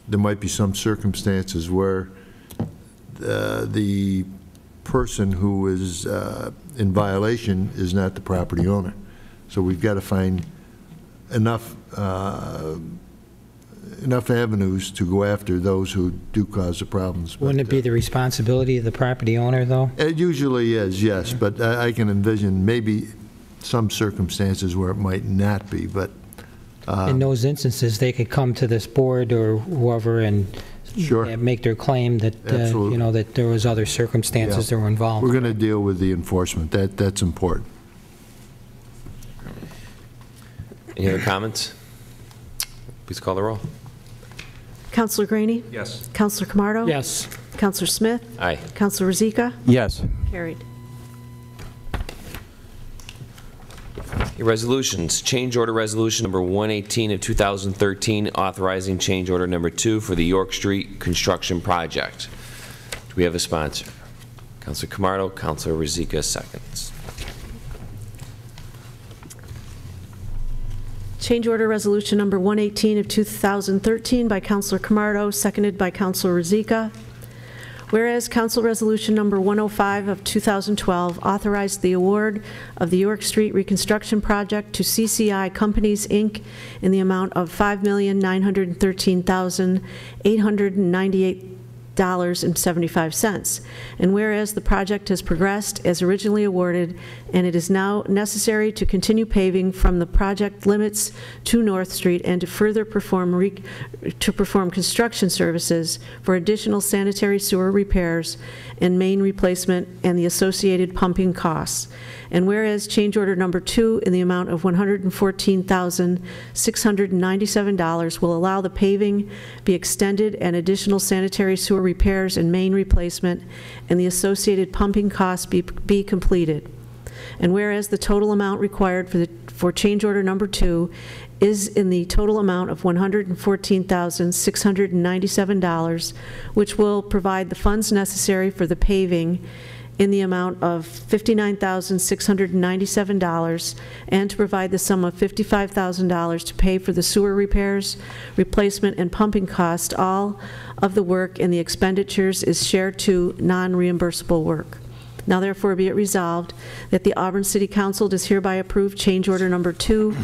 there might be some circumstances where the person who is in violation is not the property owner. So we've got to find enough avenues to go after those who do cause the problems. Wouldn't it be the responsibility of the property owner, though? It usually is, yes, but I can envision maybe some circumstances where it might not be, but In those instances, they could come to this board or whoever and Sure. make their claim that, Absolutely. that there was other circumstances that were involved. we're going to deal with the enforcement. That's important. Any other comments? Please call the roll. Councilor Graney? Yes. Councilor Camardo? Yes. Councilor Smith? Aye. Councilor Rozika? Yes. Carried. Resolutions. Change order resolution number 118 of 2013, authorizing change order number 2 for the York Street construction project. Do we have a sponsor? Councilor Camardo, Councilor Rozika seconds. Change order resolution number 118 of 2013 by Councilor Camardo, seconded by Councilor Rozika. Whereas Council Resolution number 105 of 2012 authorized the award of the York Street reconstruction project to CCI Companies, Inc. in the amount of $5,913,898.75. And whereas the project has progressed as originally awarded, and it is now necessary to continue paving from the project limits to North Street and to further perform construction services for additional sanitary sewer repairs and main replacement and the associated pumping costs. And whereas change order number 2 in the amount of $114,697 will allow the paving be extended and additional sanitary sewer repairs and main replacement and the associated pumping costs be completed. And whereas the total amount required for change order number 2 is in the total amount of $114,697, which will provide the funds necessary for the paving in the amount of $59,697, and to provide the sum of $55,000 to pay for the sewer repairs, replacement, and pumping cost. All of the work and the expenditures is shared to non-reimbursable work. Now therefore be it resolved that the Auburn City Council does hereby approve change order number 2,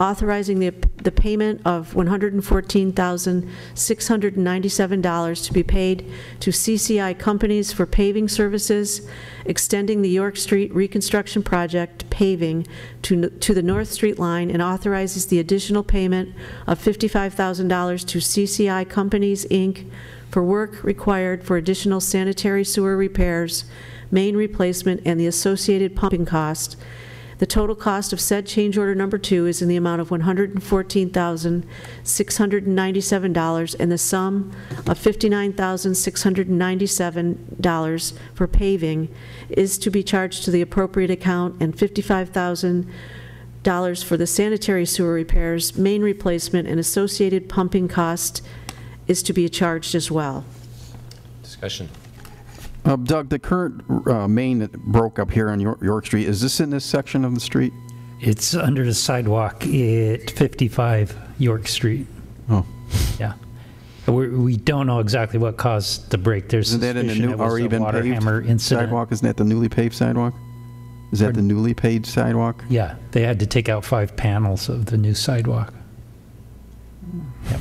authorizing the payment of $114,697 to be paid to CCI Companies for paving services, extending the York Street reconstruction project paving to the North Street line, and authorizes the additional payment of $55,000 to CCI Companies, Inc. for work required for additional sanitary sewer repairs, main replacement, and the associated pumping cost. The total cost of said change order number 2 is in the amount of $114,697, and the sum of $59,697 for paving is to be charged to the appropriate account, and $55,000 for the sanitary sewer repairs, main replacement, and associated pumping cost is to be charged as well. Discussion. Doug, the current main that broke up here on York Street, is this in this section of the street? It's under the sidewalk at 55 York Street. Oh. Yeah. We don't know exactly what caused the break. There's Isn't that in the suspicion new, it was already a been water paved hammer incident. sidewalk? Isn't that the newly paved sidewalk? Is that the newly paved sidewalk? Yeah, they had to take out 5 panels of the new sidewalk. Yep.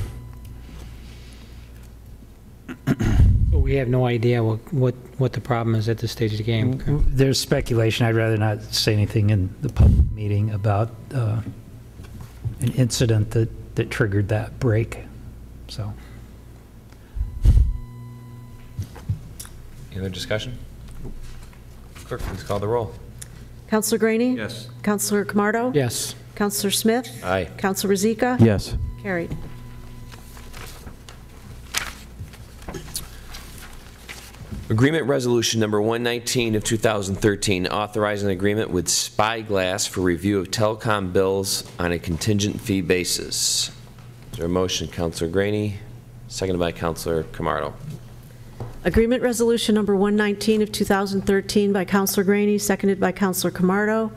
We have no idea what the problem is at this stage of the game. There's speculation. I'd rather not say anything in the public meeting about an incident that triggered that break. So. Any other discussion? Clerk, please call the roll. Councilor Graney? Yes. Councilor Camardo? Yes. Councilor Smith? Aye. Councilor Rozika? Yes. Carried. Agreement Resolution Number 119 of 2013, authorizing an agreement with Spyglass for review of telecom bills on a contingent fee basis. Is there a motion? Councilor Graney, seconded by Councilor Camardo. Agreement Resolution Number 119 of 2013 by Councilor Graney, seconded by Councilor Camardo.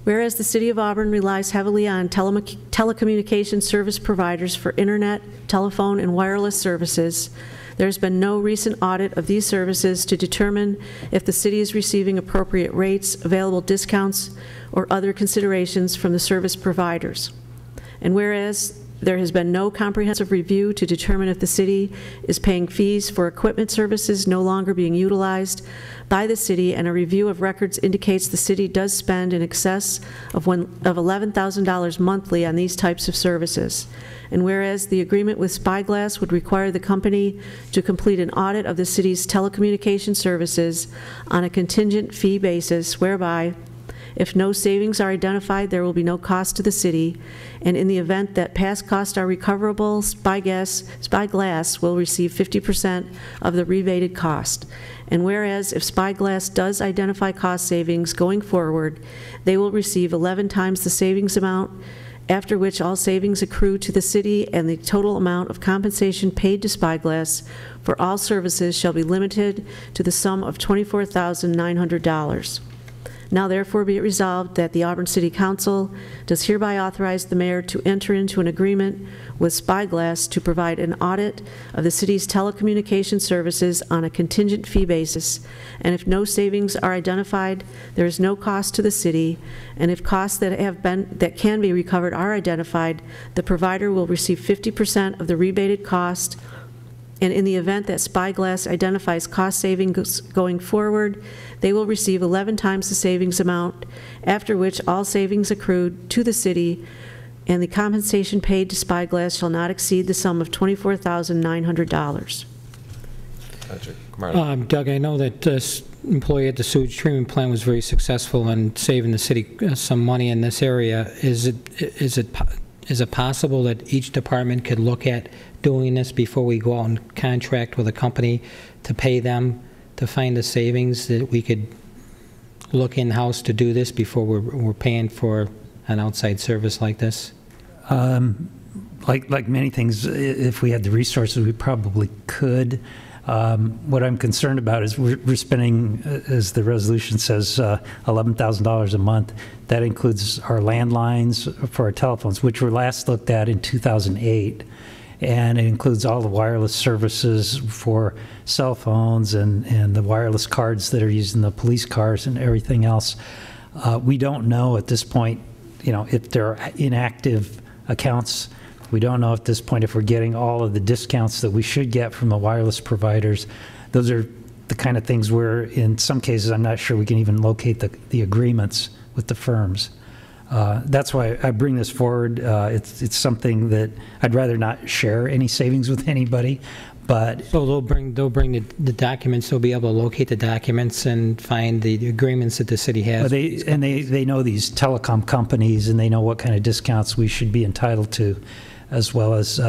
Whereas the City of Auburn relies heavily on telecommunications service providers for internet, telephone, and wireless services, there's been no recent audit of these services to determine if the city is receiving appropriate rates, available discounts, or other considerations from the service providers. And whereas there has been no comprehensive review to determine if the city is paying fees for equipment services no longer being utilized by the city, and a review of records indicates the city does spend in excess of $11,000 monthly on these types of services. And whereas the agreement with Spyglass would require the company to complete an audit of the city's telecommunication services on a contingent fee basis, whereby if no savings are identified, there will be no cost to the city, and in the event that past costs are recoverable, Spyglass will receive 50% of the rebated cost. And whereas if Spyglass does identify cost savings going forward, they will receive 11 times the savings amount, after which all savings accrue to the city, and the total amount of compensation paid to Spyglass for all services shall be limited to the sum of $24,900. Now therefore be it resolved that the Auburn City Council does hereby authorize the mayor to enter into an agreement with Spyglass to provide an audit of the city's telecommunication services on a contingent fee basis, and if no savings are identified, there is no cost to the city, and if costs that can be recovered are identified, the provider will receive 50% of the rebated cost. And in the event that Spyglass identifies cost savings going forward, they will receive 11 times the savings amount, after which all savings accrued to the city and the compensation paid to Spyglass shall not exceed the sum of $24,900. Doug, I know that this employee at the sewage treatment plant was very successful in saving the city some money in this area. Is it possible that each department could look at doing this before we go out and contract with a company to pay them to find the savings, that we could look in-house to do this before we're paying for an outside service like this? Like many things, if we had the resources, we probably could. What I'm concerned about is we're spending, as the resolution says, $11,000 a month. That includes our landlines for our telephones, which were last looked at in 2008. And it includes all the wireless services for cell phones and the wireless cards that are used in the police cars and everything else. We don't know at this point, if there are inactive accounts. We don't know at this point if we're getting all of the discounts that we should get from the wireless providers. Those are the kind of things where, in some cases, I'm not sure we can even locate the agreements with the firms. That's why I bring this forward. It's something that I'd rather not share any savings with anybody, but... So they'll bring the documents, they'll be able to locate the documents and find the agreements that the city has. They know these telecom companies, and they know what kind of discounts we should be entitled to, as well as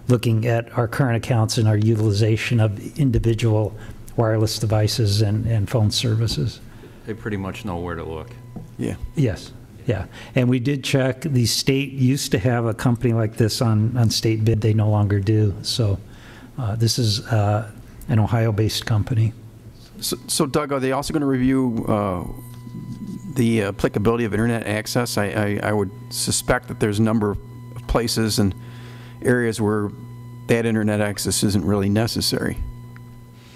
looking at our current accounts and our utilization of individual wireless devices and phone services. They pretty much know where to look. Yeah. Yes. Yeah, and we did check. The state used to have a company like this on state bid. They no longer do. So this is an Ohio-based company. So Doug, are they also going to review the applicability of internet access? I would suspect that there's a number of places and areas where that internet access isn't really necessary.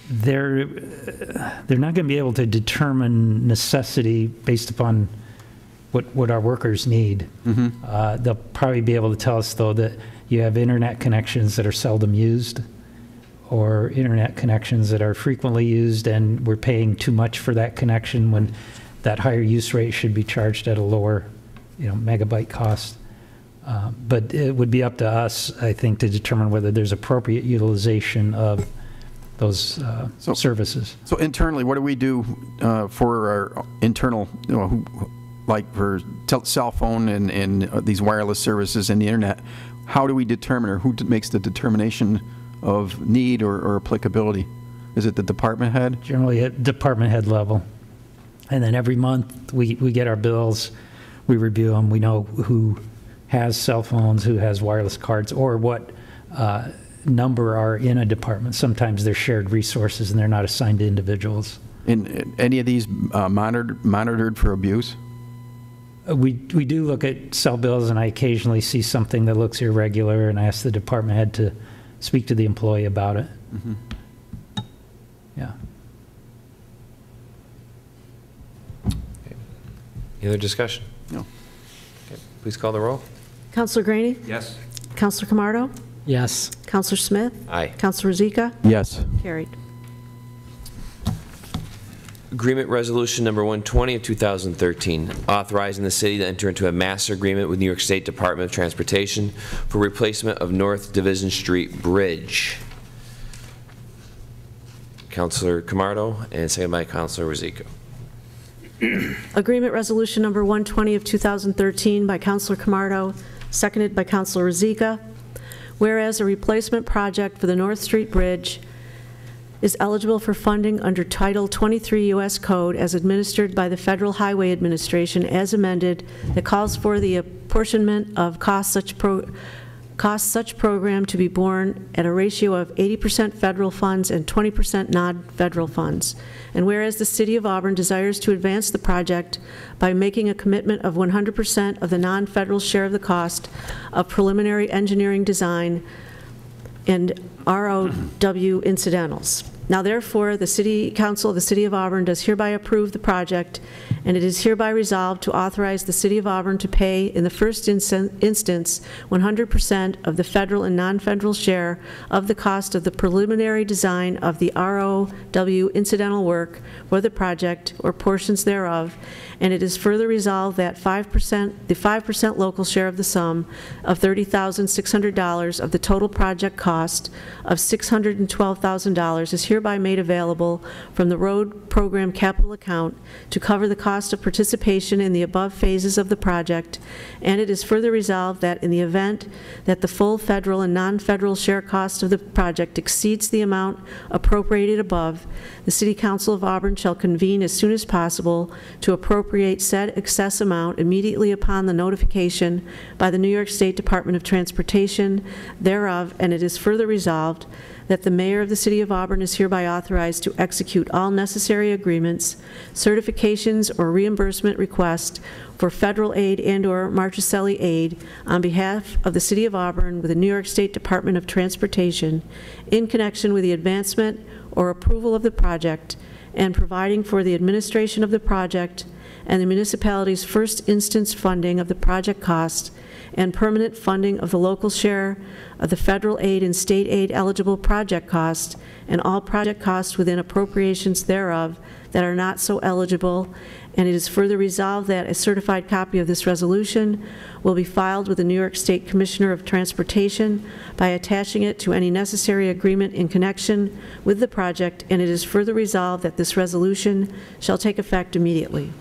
They're not going to be able to determine necessity based upon what our workers need. Mm-hmm. They'll probably be able to tell us, though, that you have internet connections that are seldom used, or internet connections that are frequently used, and we're paying too much for that connection when that higher use rate should be charged at a lower, megabyte cost. But it would be up to us, I think, to determine whether there's appropriate utilization of those services. So internally, what do we do for our internal, like for cell phone and these wireless services and the internet? How do we determine, or who makes the determination of need or applicability? Is it the department head? Generally at department head level. And then every month we get our bills, we review them, we know who has cell phones, who has wireless cards, or what number are in a department. Sometimes they're shared resources and they're not assigned to individuals. In any of these monitored for abuse? We do look at cell bills, and I occasionally see something that looks irregular, and I ask the department head to speak to the employee about it. Mm-hmm. Yeah. Any other discussion? No. Okay. Please call the roll. Councilor Graney? Yes. Councilor Camardo? Yes. Councilor Smith? Aye. Councilor Zika? Yes. Carried. Agreement Resolution Number 120 of 2013, authorizing the city to enter into a master agreement with New York State Department of Transportation for replacement of North Division Street Bridge. Councilor Camardo, and second by Councilor Rosico. Agreement Resolution Number 120 of 2013 by Councilor Camardo, seconded by Councilor Rosica. Whereas a replacement project for the North Street Bridge is eligible for funding under Title 23 U.S. Code as administered by the Federal Highway Administration as amended, that calls for the apportionment of costs such program to be borne at a ratio of 80% federal funds and 20% non-federal funds. And whereas the City of Auburn desires to advance the project by making a commitment of 100% of the non-federal share of the cost of preliminary engineering design and ROW incidentals. Now therefore, the City Council of the City of Auburn does hereby approve the project, and it is hereby resolved to authorize the City of Auburn to pay, in the first instance, 100% of the federal and non-federal share of the cost of the preliminary design of the ROW incidental work for the project or portions thereof, and it is further resolved that the 5% local share of the sum of $30,600 of the total project cost of $612,000 is hereby made available from the Road Program Capital Account to cover the cost of participation in the above phases of the project, and it is further resolved that in the event that the full federal and non-federal share cost of the project exceeds the amount appropriated above, the City Council of Auburn shall convene as soon as possible to appropriate said excess amount immediately upon the notification by the New York State Department of Transportation thereof, and it is further resolved that the mayor of the City of Auburn is hereby authorized to execute all necessary agreements, certifications, or reimbursement requests for federal aid and/or Marchicelli aid on behalf of the City of Auburn with the New York State Department of Transportation in connection with the advancement or approval of the project, and providing for the administration of the project and the municipality's first instance funding of the project cost and permanent funding of the local share of the federal aid and state aid eligible project cost and all project costs within appropriations thereof that are not so eligible. And it is further resolved that a certified copy of this resolution will be filed with the New York State Commissioner of Transportation by attaching it to any necessary agreement in connection with the project, and it is further resolved that this resolution shall take effect immediately.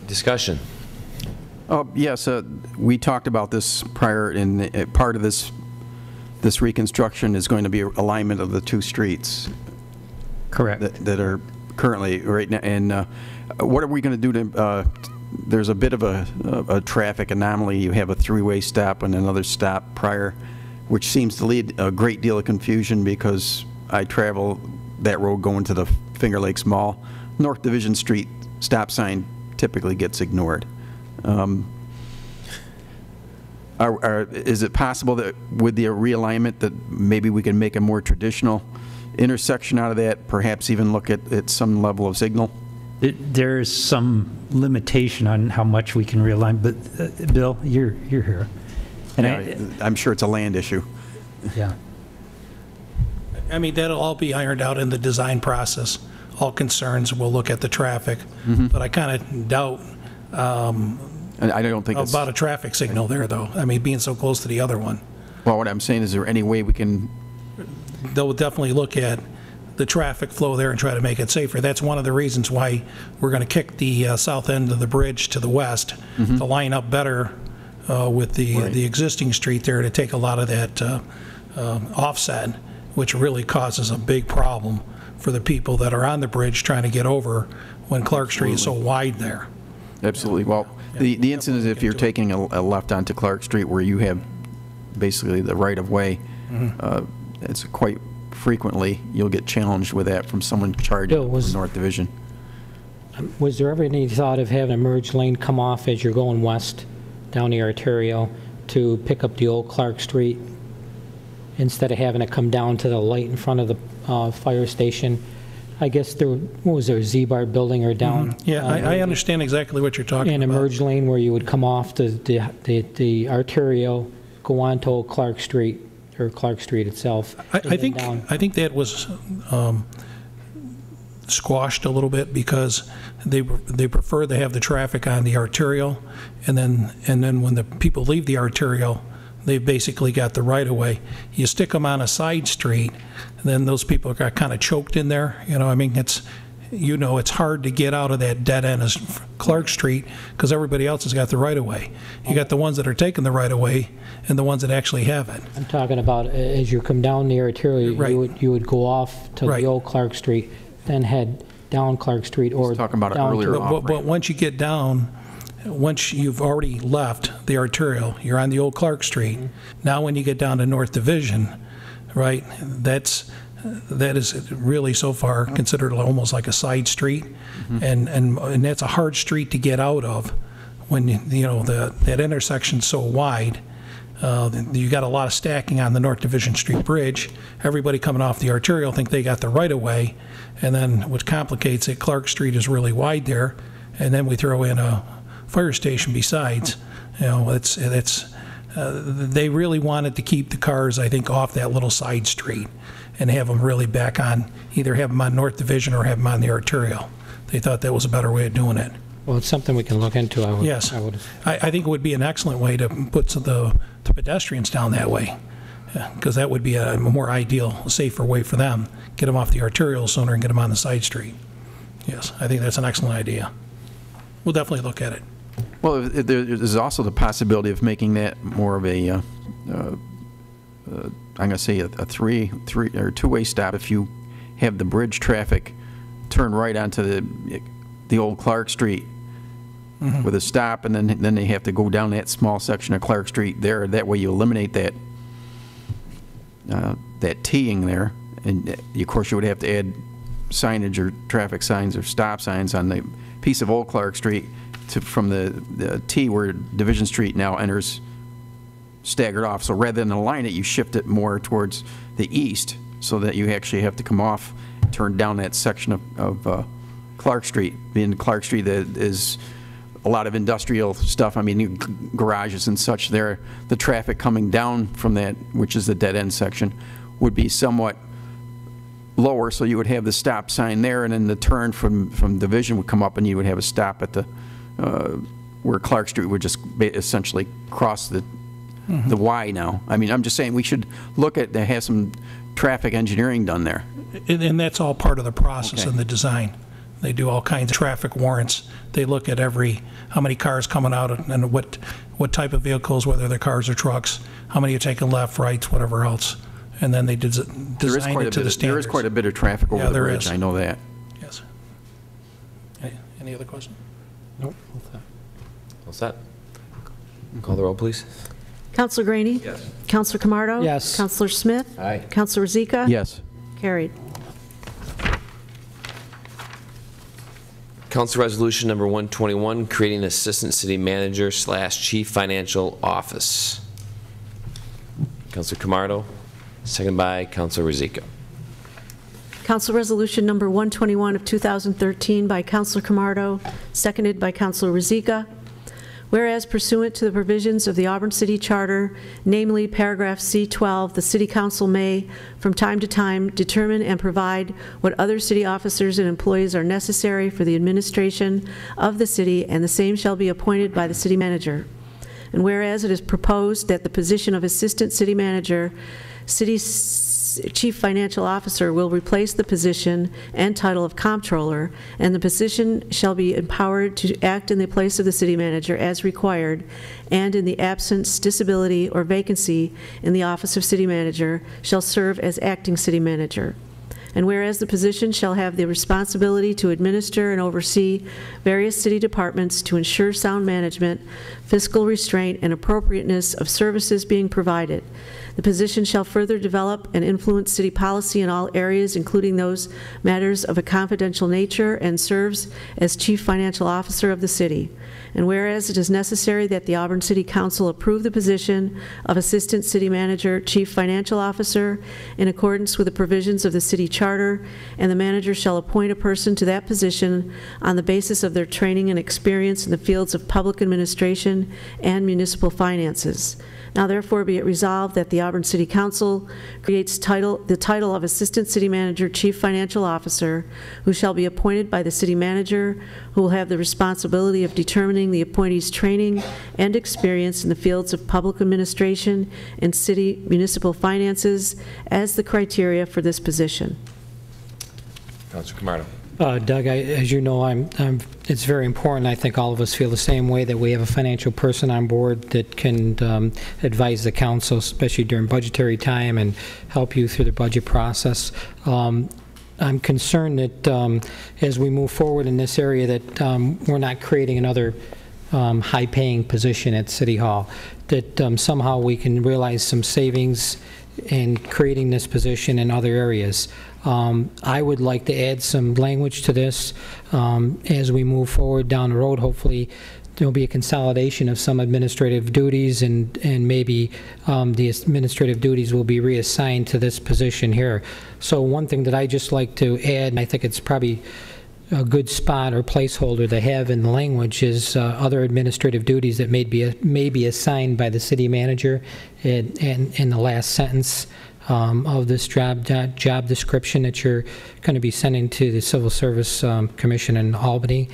Discussion. Yes, we talked about this prior, and part of this reconstruction is going to be alignment of the two streets. Correct. That are currently right now. And what are we going to do to? There's a bit of a traffic anomaly. You have a three-way stop and another stop prior, which seems to lead a great deal of confusion because I travel that road going to the Finger Lakes Mall. North Division Street stop sign typically gets ignored. Is it possible that with the realignment that maybe we can make a more traditional intersection out of that, perhaps even look at some level of signal? There's some limitation on how much we can realign, but Bill, you're here. And yeah, I'm sure it's a land issue. Yeah. I mean, that'll all be ironed out in the design process. All concerns, we'll look at the traffic, but I kind of doubt I don't think about a traffic signal there, though. I mean, being so close to the other one. Well, what I'm saying is there any way we can... They'll definitely look at the traffic flow there and try to make it safer. That's one of the reasons why we're going to kick the south end of the bridge to the west to line up better with the existing street there to take a lot of that offset, which really causes a big problem for the people that are on the bridge trying to get over when Clark Street is so wide there. Absolutely. Well, the incident is if you're taking a left onto Clark Street where you have basically the right-of-way, it's quite frequently you'll get challenged with that from someone charged from North Division. Was there ever any thought of having a merge lane come off as you're going west down the arterial to pick up the old Clark Street instead of having it come down to the light in front of the fire station? I guess there, what was there, a Z-bar building or down? Yeah, I understand exactly what you're talking about. And a merge lane where you would come off the arterial, go on to Old Clark Street, or Clark Street itself. I think that was squashed a little bit because they prefer to have the traffic on the arterial, and then when the people leave the arterial, they've basically got the right-of-way. You stick them on a side street, and then those people got kind of choked in there. You know, I mean, it's hard to get out of that dead end of Clark Street because everybody else has got the right-of-way. You got the ones that are taking the right-of-way and the ones that actually have it. I'm talking about as you come down the arterial, right. you would go off to the old Clark Street, then head down Clark Street, or talking about it earlier. But once you get down, once you've already left the arterial, you're on the old Clark Street. Now when you get down to North Division, right, that is really so far considered almost like a side street, and that's a hard street to get out of when that intersection's so wide. You got a lot of stacking on the North Division Street Bridge. Everybody coming off the arterial think they got the right of way, and then what complicates it, Clark Street is really wide there, and then we throw in a fire station besides. They really wanted to keep the cars, I think, off that little side street and have them really back on, either have them on North Division or have them on the arterial. They thought that was a better way of doing it. Well, it's something we can look into. Yes. I think it would be an excellent way to put the pedestrians down that way. because that would be a more ideal, safer way for them. Get them off the arterial sooner and get them on the side street. Yes, I think that's an excellent idea. We'll definitely look at it. Well, there's also the possibility of making that more of a, I'm going to say a three or two-way stop. If you have the bridge traffic turn right onto the old Clark Street with a stop, and then they have to go down that small section of Clark Street there. That way you eliminate that T-ing there, and of course you would have to add signage or traffic signs or stop signs on the piece of Old Clark Street from the T where Division Street now enters staggered off. So rather than align it, you shift it more towards the east so that you actually have to come off, turn down that section of Clark Street. Being Clark Street, that is a lot of industrial stuff. I mean, garages and such there. The traffic coming down from that, which is the dead end section, would be somewhat lower, so you would have the stop sign there, and then the turn from Division would come up, and you would have a stop at the where Clark Street would just essentially cross the Y now. I mean, I'm just saying we should look at have some traffic engineering done there. And that's all part of the process in the design. They do all kinds of traffic warrants. They look at how many cars coming out and what type of vehicles, whether they're cars or trucks, how many are taking left, rights, whatever else. And then they design it to the standards. There is quite a bit of traffic over the bridge. I know that. Yes. Any other questions? Nope. All set. Call the roll, please. Councilor Graney? Yes. Councilor Camardo? Yes. Councilor Smith? Aye. Councilor Zika? Yes. Carried. Council Resolution Number 121, creating Assistant City Manager / Chief Financial Office. Councilor Camardo, second by Councilor Rizzico. Council Resolution Number 121 of 2013 by Councilor Camardo, seconded by Councilor Rizzica. Whereas pursuant to the provisions of the Auburn City Charter, namely paragraph C12, the City Council may, from time to time, determine and provide what other city officers and employees are necessary for the administration of the city, and the same shall be appointed by the city manager. And whereas it is proposed that the position of Assistant City Manager, City Chief Financial Officer will replace the position and title of Comptroller, and the position shall be empowered to act in the place of the City Manager as required, and in the absence, disability, or vacancy in the office of City Manager shall serve as Acting City Manager. And whereas the position shall have the responsibility to administer and oversee various city departments to ensure sound management, fiscal restraint, and appropriateness of services being provided. The position shall further develop and influence city policy in all areas, including those matters of a confidential nature, and serves as Chief Financial Officer of the city. And whereas it is necessary that the Auburn City Council approve the position of Assistant City Manager, Chief Financial Officer in accordance with the provisions of the City Charter, and the manager shall appoint a person to that position on the basis of their training and experience in the fields of public administration and municipal finances. Now therefore be it resolved that the Auburn City Council creates the title of Assistant City Manager, Chief Financial Officer, who shall be appointed by the City Manager, who will have the responsibility of determining the appointee's training and experience in the fields of public administration and city municipal finances as the criteria for this position. Councilor Camardo. Doug, as you know, it's very important. I think all of us feel the same way, that we have a financial person on board that can advise the council, especially during budgetary time, and help you through the budget process. I'm concerned that as we move forward in this area, that we're not creating another high-paying position at City Hall, that somehow we can realize some savings in creating this position in other areas. I would like to add some language to this as we move forward down the road. Hopefully there'll be a consolidation of some administrative duties, and maybe the administrative duties will be reassigned to this position here. So one thing that I just like to add, and I think it's probably a good spot or placeholder to have in the language, is other administrative duties that may be assigned by the city manager in the last sentence of this job description that you're going to be sending to the Civil Service Commission in Albany.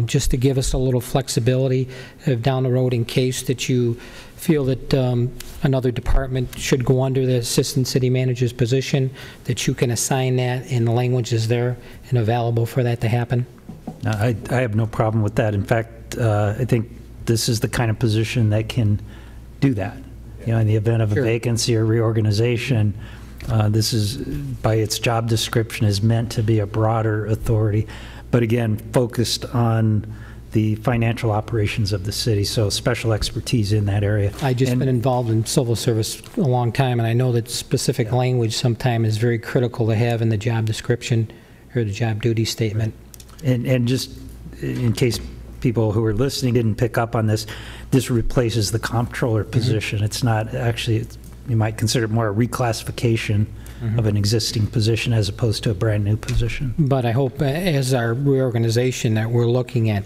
just to give us a little flexibility down the road in case that you feel that another department should go under the assistant city manager's position, that you can assign that and the language is there and available for that to happen? I have no problem with that. In fact, I think this is the kind of position that can do that. You know, in the event of a vacancy or reorganization, this is, by its job description, is meant to be a broader authority, but again, focused on the financial operations of the city, so special expertise in that area. I've just been involved in civil service a long time, and I know that specific language sometimes is very critical to have in the job description or the job duty statement. And just in case people who are listening didn't pick up on this, this replaces the comptroller position. It's not actually, you might consider it more a reclassification of an existing position as opposed to a brand new position. But I hope as our reorganization that we're looking at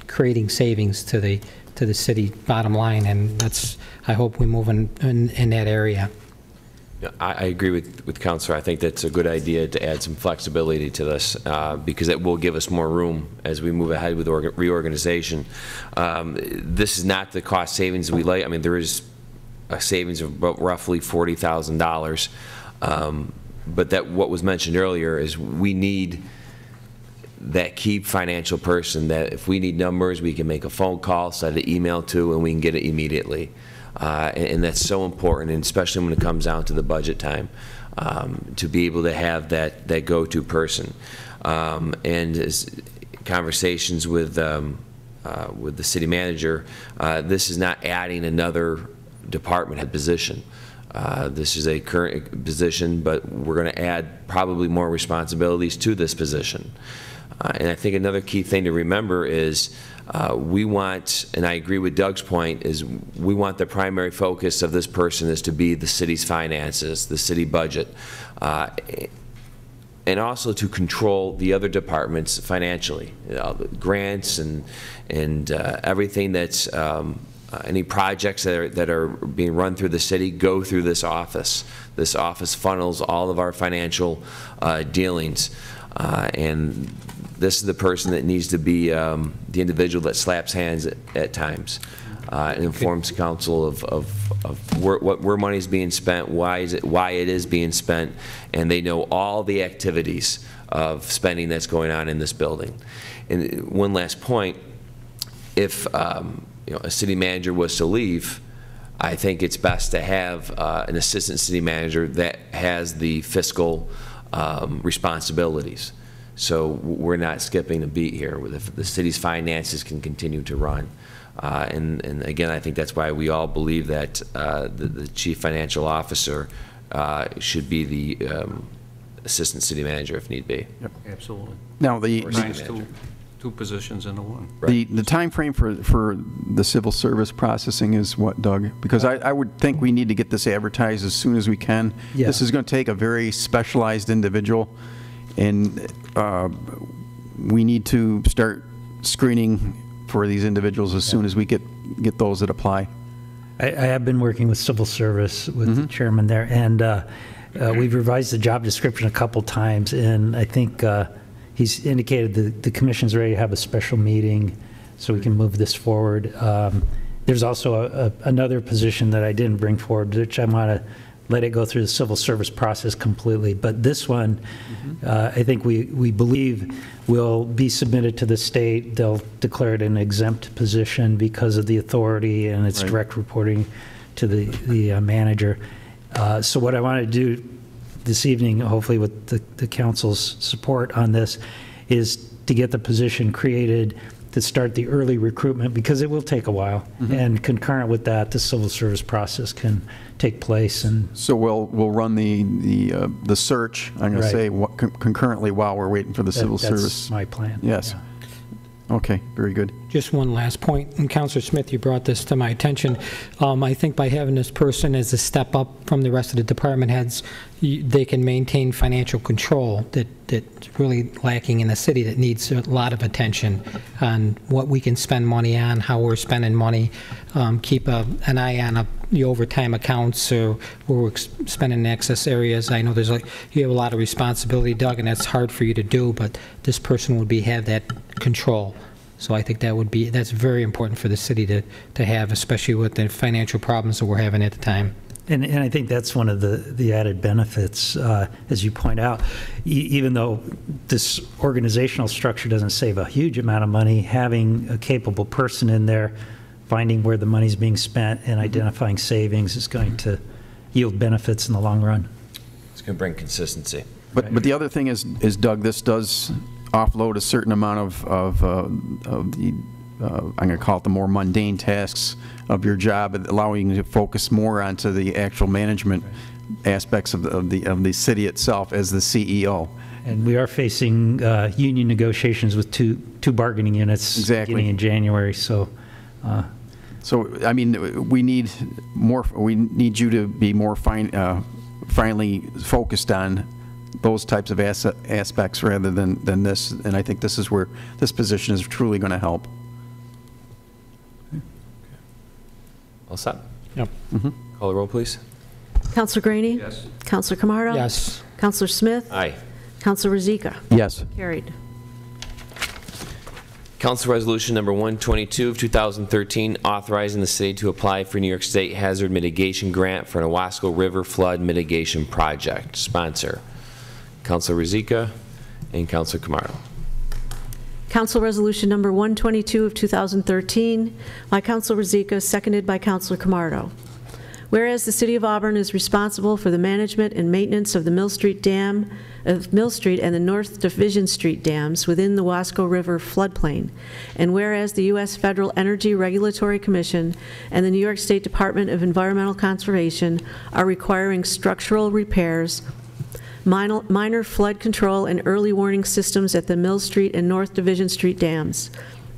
creating savings to the city bottom line, and that's, I hope we move in that area. Yeah, I agree with Councilor. I think that's a good idea to add some flexibility to this because it will give us more room as we move ahead with reorganization. This is not the cost savings we like. I mean, there is a savings of about roughly $40,000. But that what was mentioned earlier is we need that key financial person that if we need numbers, we can make a phone call, send an email to, and we can get it immediately. And that's so important, and especially when it comes down to the budget time, to be able to have that go-to person. And as conversations with the city manager, this is not adding another department head position. This is a current position, but we're going to add probably more responsibilities to this position. And I think another key thing to remember is we want, and I agree with Doug's point, is we want the primary focus of this person is to be the city's finances, the city budget, and also to control the other departments financially, grants and everything that's any projects that are being run through the city go through this office. This office funnels all of our financial dealings, and this is the person that needs to be the individual that slaps hands at times and informs council of where money is being spent, why it is being spent, and they know all the activities of spending that's going on in this building. And one last point, if you know, a city manager was to leave, I think it's best to have an assistant city manager that has the fiscal responsibilities. So we're not skipping a beat here. The city's finances can continue to run. And again, I think that's why we all believe that the chief financial officer should be the assistant city manager if need be. Yep, absolutely. Now, two positions into one. The time frame for the civil service processing is what, Doug? Because I would think we need to get this advertised as soon as we can. Yeah. This is going to take a very specialized individual, and we need to start screening for these individuals as soon as we get those that apply. I have been working with civil service with the chairman there, and we've revised the job description a couple times, and I think he's indicated the commission's ready to have a special meeting so we can move this forward. There's also another position that I didn't bring forward, which I want to let it go through the civil service process completely. But this one, I think we believe will be submitted to the state. They'll declare it an exempt position because of the authority and its direct reporting to the manager. So what I want to do this evening, hopefully with the council's support on this, is to get the position created to start the early recruitment, because it will take a while. And concurrent with that, the civil service process can take place. And so we'll run the search, I'm going to say, concurrently while we're waiting for the civil service. That's my plan. Yes. Yeah. Okay, very good. Just one last point, and Councilor Smith, you brought this to my attention. I think by having this person as a step up from the rest of the department heads, they can maintain financial control that's really lacking in the city, that needs a lot of attention on what we can spend money on, how we're spending money, keep an eye on the overtime accounts or where we're spending in excess areas. I know you have a lot of responsibility, Doug, and that's hard for you to do, but this person would have that control. So I think that's very important for the city to have, especially with the financial problems that we're having at the time. And I think that's one of the added benefits, as you point out. Even though this organizational structure doesn't save a huge amount of money, having a capable person in there, finding where the money's being spent and identifying savings is going to yield benefits in the long run. It's going to bring consistency. But the other thing is, Doug, this does offload a certain amount of the, I'm going to call it the more mundane tasks of your job, allowing you to focus more onto the actual management aspects of the city itself as the CEO. And we are facing union negotiations with two bargaining units beginning in January. So, I mean, we need you to be more finally focused on those types of aspects rather than this, and I think this is where this position is truly going to help. All set? Yep. Call the roll, please. Councilor Graney? Yes. Councilor Camardo? Yes. Councilor Smith? Aye. Councilor Rozika? Yes. Carried. Council Resolution Number 122 of 2013, authorizing the city to apply for New York State Hazard Mitigation Grant for an Owasco River Flood Mitigation Project. Sponsor, Councilor Rozika and Councilor Camardo. Council Resolution Number 122 of 2013 by Councilor Rozika, seconded by Councilor Camardo. Whereas the City of Auburn is responsible for the management and maintenance of the Mill Street Dam, Mill Street and the North Division Street dams within the Owasco River floodplain, and whereas the U.S. Federal Energy Regulatory Commission and the New York State Department of Environmental Conservation are requiring structural repairs, minor flood control, and early warning systems at the Mill Street and North Division Street dams.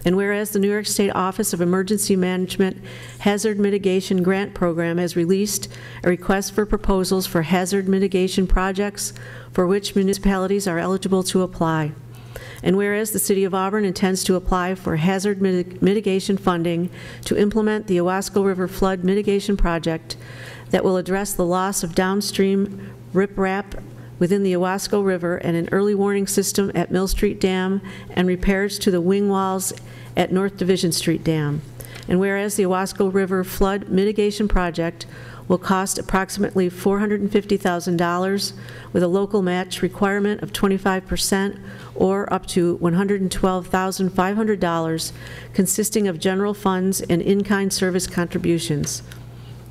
And whereas the New York State Office of Emergency Management Hazard Mitigation Grant Program has released a request for proposals for hazard mitigation projects for which municipalities are eligible to apply. And whereas the City of Auburn intends to apply for hazard mitigation funding to implement the Owasco River Flood Mitigation Project that will address the loss of downstream riprap within the Owasco River and an early warning system at Mill Street Dam and repairs to the wing walls at North Division Street Dam. And whereas the Owasco River Flood Mitigation Project will cost approximately $450,000 with a local match requirement of 25% or up to $112,500 consisting of general funds and in-kind service contributions.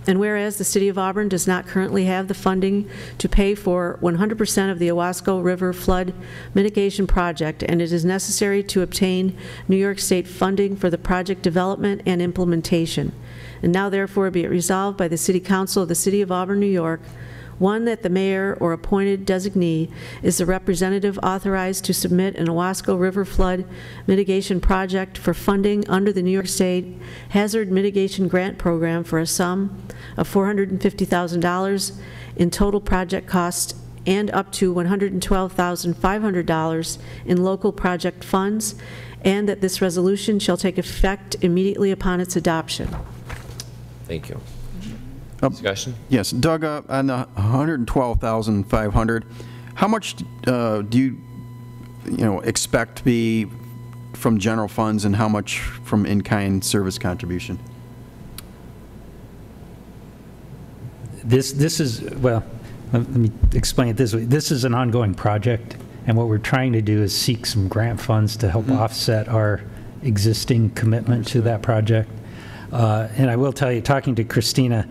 And whereas the City of Auburn does not currently have the funding to pay for 100% of the Owasco River Flood Mitigation Project, and it is necessary to obtain New York State funding for the project development and implementation. And now therefore be it resolved by the City Council of the City of Auburn, New York, one, that the mayor or appointed designee is the representative authorized to submit an Owasco River Flood Mitigation Project for funding under the New York State Hazard Mitigation Grant Program for a sum of $450,000 in total project cost and up to $112,500 in local project funds, and that this resolution shall take effect immediately upon its adoption. Thank you. Discussion? Yes, Doug, on the $112,500, how much do you expect to be from general funds and how much from in-kind service contribution? This is, well, let me explain it this way. This is an ongoing project, and what we're trying to do is seek some grant funds to help offset our existing commitment to that project. And I will tell you, talking to Christina,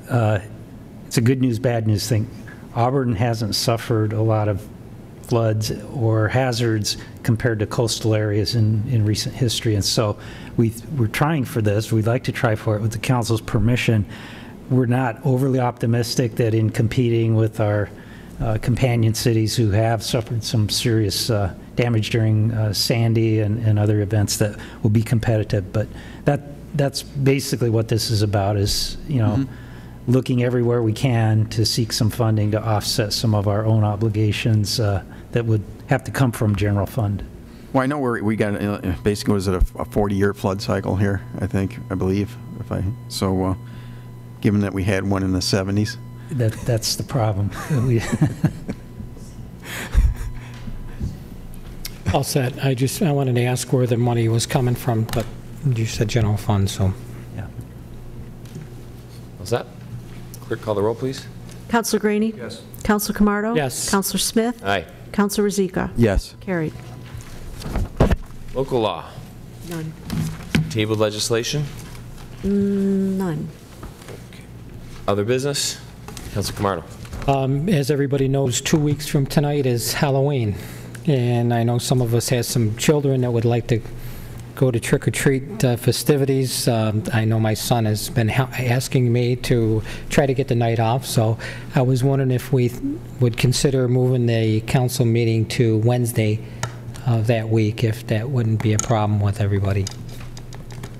it's a good news, bad news thing. Auburn hasn't suffered a lot of floods or hazards compared to coastal areas in recent history, and so we're trying for this. We'd like to try for it with the council's permission. We're not overly optimistic that in competing with our companion cities who have suffered some serious damage during Sandy and other events that will be competitive. But that's basically what this is about, is, you know, looking everywhere we can to seek some funding to offset some of our own obligations that would have to come from general fund. Well, I know we got, basically, was it a 40-year flood cycle here, I believe. So given that we had one in the 70s. That's the problem. All set. I wanted to ask where the money was coming from, but you said general fund, so. Yeah. What's that? Clerk, call the roll, please. Counselor Graney? Yes. Counselor Camardo? Yes. Counselor Smith? Aye. Counselor Rozika? Yes. Carried. Local law. None. Tabled legislation. None. Other business. Councilor Camardo. As everybody knows, 2 weeks from tonight is Halloween, and I know some of us have some children that would like to go to trick-or-treat festivities. I know my son has been asking me to try to get the night off, so I was wondering if we would consider moving the council meeting to Wednesday of that week, if that wouldn't be a problem with everybody.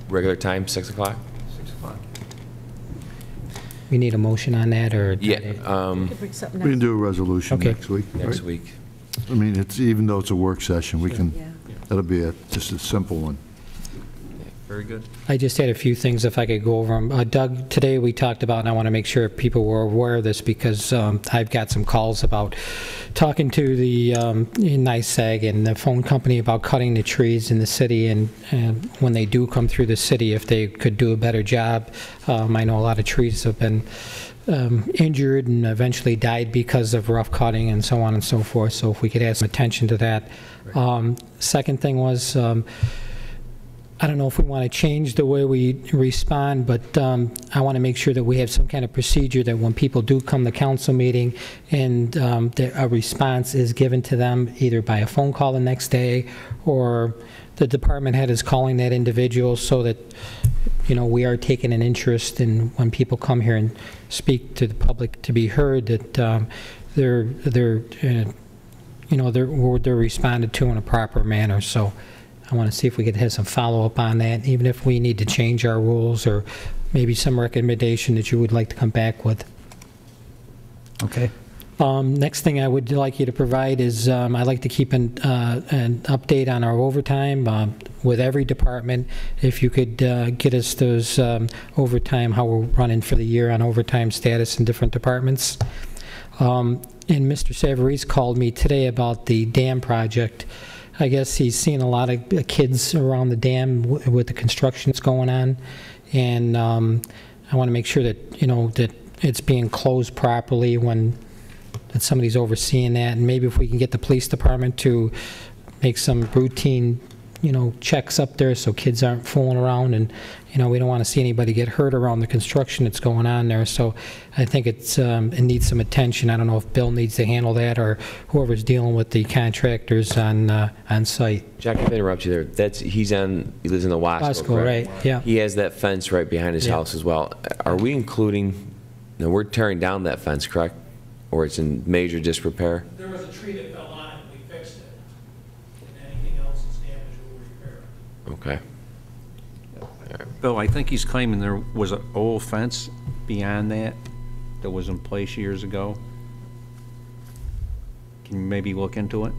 Regular time, 6 o'clock? 6 o'clock. We need a motion on that, or? Yeah. We can do a resolution next week. Next right? week. I mean, it's, even though it's a work session, we can, that'll be just a simple one. Very good. I just had a few things, if I could go over them. Doug, today we talked about, and I want to make sure people were aware of this, because I've got some calls about talking to the NYSEG and the phone company about cutting the trees in the city, and when they do come through the city, if they could do a better job. I know a lot of trees have been injured and eventually died because of rough cutting and so on and so forth, so if we could add some attention to that. Second thing was, I don't know if we want to change the way we respond, but I want to make sure that we have some kind of procedure that when people do come to council meeting and a response is given to them either by a phone call the next day, or the department head is calling that individual, so that, you know, we are taking an interest in when people come here and speak to the public to be heard, that they're responded to in a proper manner. So I want to see if we could have some follow-up on that, even if we need to change our rules, or maybe some recommendation that you would like to come back with. Okay. Next thing I would like you to provide is, I'd like to keep an update on our overtime with every department. If you could get us those overtime, how we're running for the year on overtime status in different departments. And Mr. Savarese called me today about the dam project. I guess he's seen a lot of kids around the dam with the construction that's going on, and I want to make sure that, you know, that it's being closed properly, that somebody's overseeing that, and maybe if we can get the police department to make some routine, you know, checks up there so kids aren't fooling around, and, you know, we don't want to see anybody get hurt around the construction that's going on there. So I think it needs some attention. I don't know if Bill needs to handle that, or whoever's dealing with the contractors on site. Jack, if I interrupt you there, he lives in the Wasco, right? Yeah. He has that fence right behind his house as well. Are we including, no, we're tearing down that fence, correct? Or it's in major disrepair? There was a tree that fell on it, and we fixed it. And anything else that's damaged, we'll repair it. Okay. Bill, I think he's claiming there was an old fence beyond that was in place years ago. Can you maybe look into it?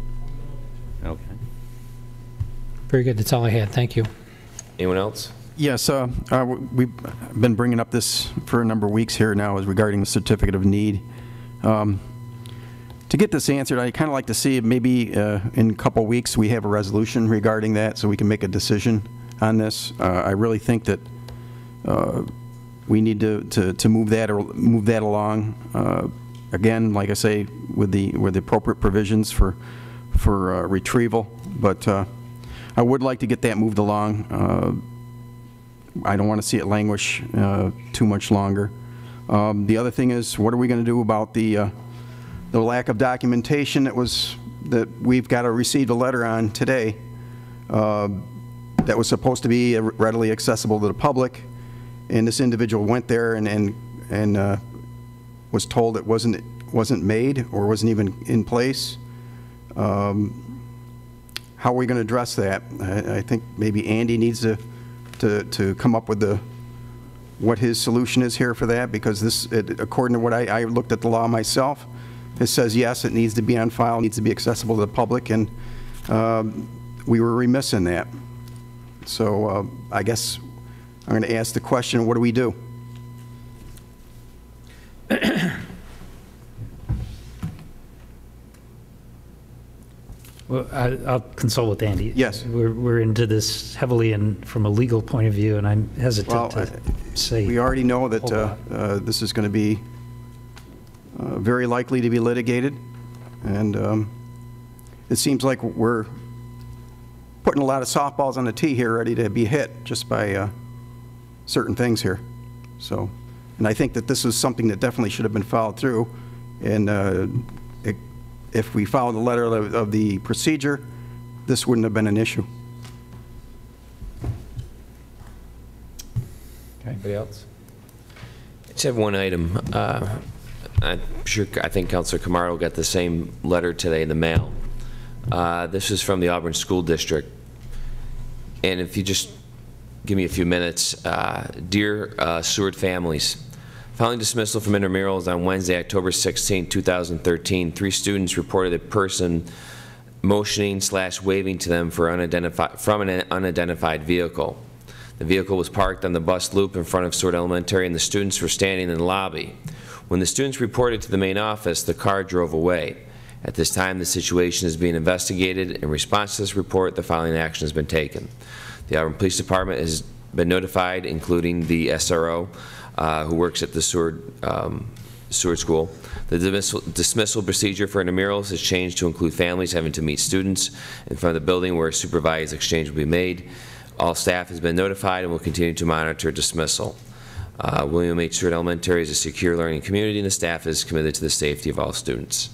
Okay. Very good. That's all I had. Thank you. Anyone else? Yes, we've been bringing up this for a number of weeks here now, is regarding the certificate of need. To get this answered, I'd kind of like to see maybe in a couple weeks we have a resolution regarding that, so we can make a decision on this. I really think that we need to move that along. Again, like I say, with the appropriate provisions for retrieval, but I would like to get that moved along. I don't want to see it languish too much longer. The other thing is, what are we going to do about the lack of documentation that we've got to receive a letter on today that was supposed to be readily accessible to the public, and this individual went there and was told it wasn't wasn't made or wasn't even in place. How are we going to address that? I think maybe Andy needs to come up with what his solution is here for that, because this, according to what I looked at the law myself, it says yes, it needs to be on file, needs to be accessible to the public, and we were remiss in that. So I guess I'm going to ask the question, what do we do? Well, I'll consult with Andy. Yes. We're into this heavily from a legal point of view, and I'm hesitant to say. We already know that this is going to be very likely to be litigated, and it seems like we're putting a lot of softballs on the tee here ready to be hit just by certain things here. So, and I think that this is something that definitely should have been followed through, and if we followed the letter of the procedure, this wouldn't have been an issue. Okay. Anybody else? I just have one item. I think Councilor Camardo got the same letter today in the mail. This is from the Auburn School District. And if you just give me a few minutes. Dear Seward families, following dismissal from intramurals on Wednesday, October 16, 2013, 3 students reported a person motioning/waving to them from an unidentified vehicle. The vehicle was parked on the bus loop in front of Seward Elementary, and the students were standing in the lobby. When the students reported to the main office, the car drove away. At this time, the situation is being investigated. In response to this report, the following action has been taken. The Auburn Police Department has been notified, including the SRO, who works at the Seward School. The dismissal procedure for intramurals has changed to include families having to meet students in front of the building where a supervised exchange will be made. All staff has been notified and will continue to monitor dismissal. William H. Seward Elementary is a secure learning community, and the staff is committed to the safety of all students.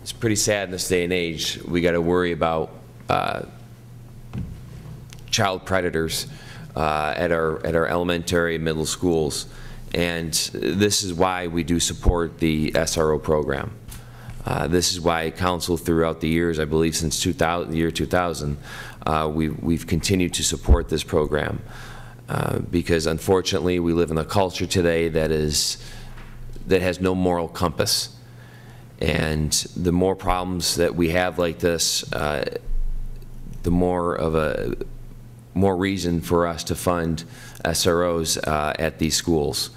It's pretty sad in this day and age. We got to worry about child predators at our elementary and middle schools, and this is why we do support the SRO program. This is why Council throughout the years, I believe since the year 2000, we've continued to support this program because unfortunately we live in a culture today that has no moral compass, and the more problems that we have like this, the more reason for us to fund SROs at these schools.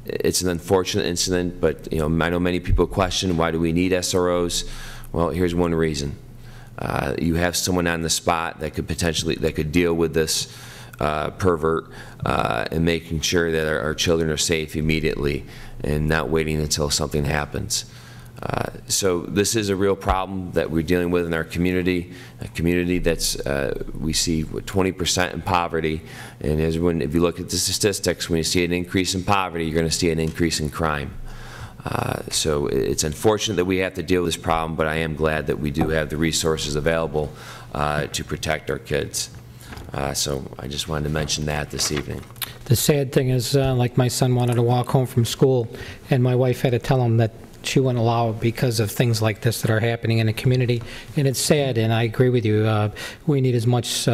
It's an unfortunate incident, but I know many people question, why do we need SROs? Well, here's one reason. You have someone on the spot that could deal with this pervert and making sure that our children are safe immediately and not waiting until something happens. So this is a real problem that we're dealing with in our community, a community that's, we see 20% in poverty, and if you look at the statistics, when you see an increase in poverty, you're going to see an increase in crime. So it's unfortunate that we have to deal with this problem, but I am glad that we do have the resources available to protect our kids. So I just wanted to mention that this evening. The sad thing is, like my son wanted to walk home from school, and my wife had to tell him that she wouldn't allow it because of things like this that are happening in the community. And it's sad, and I agree with you. We need as much,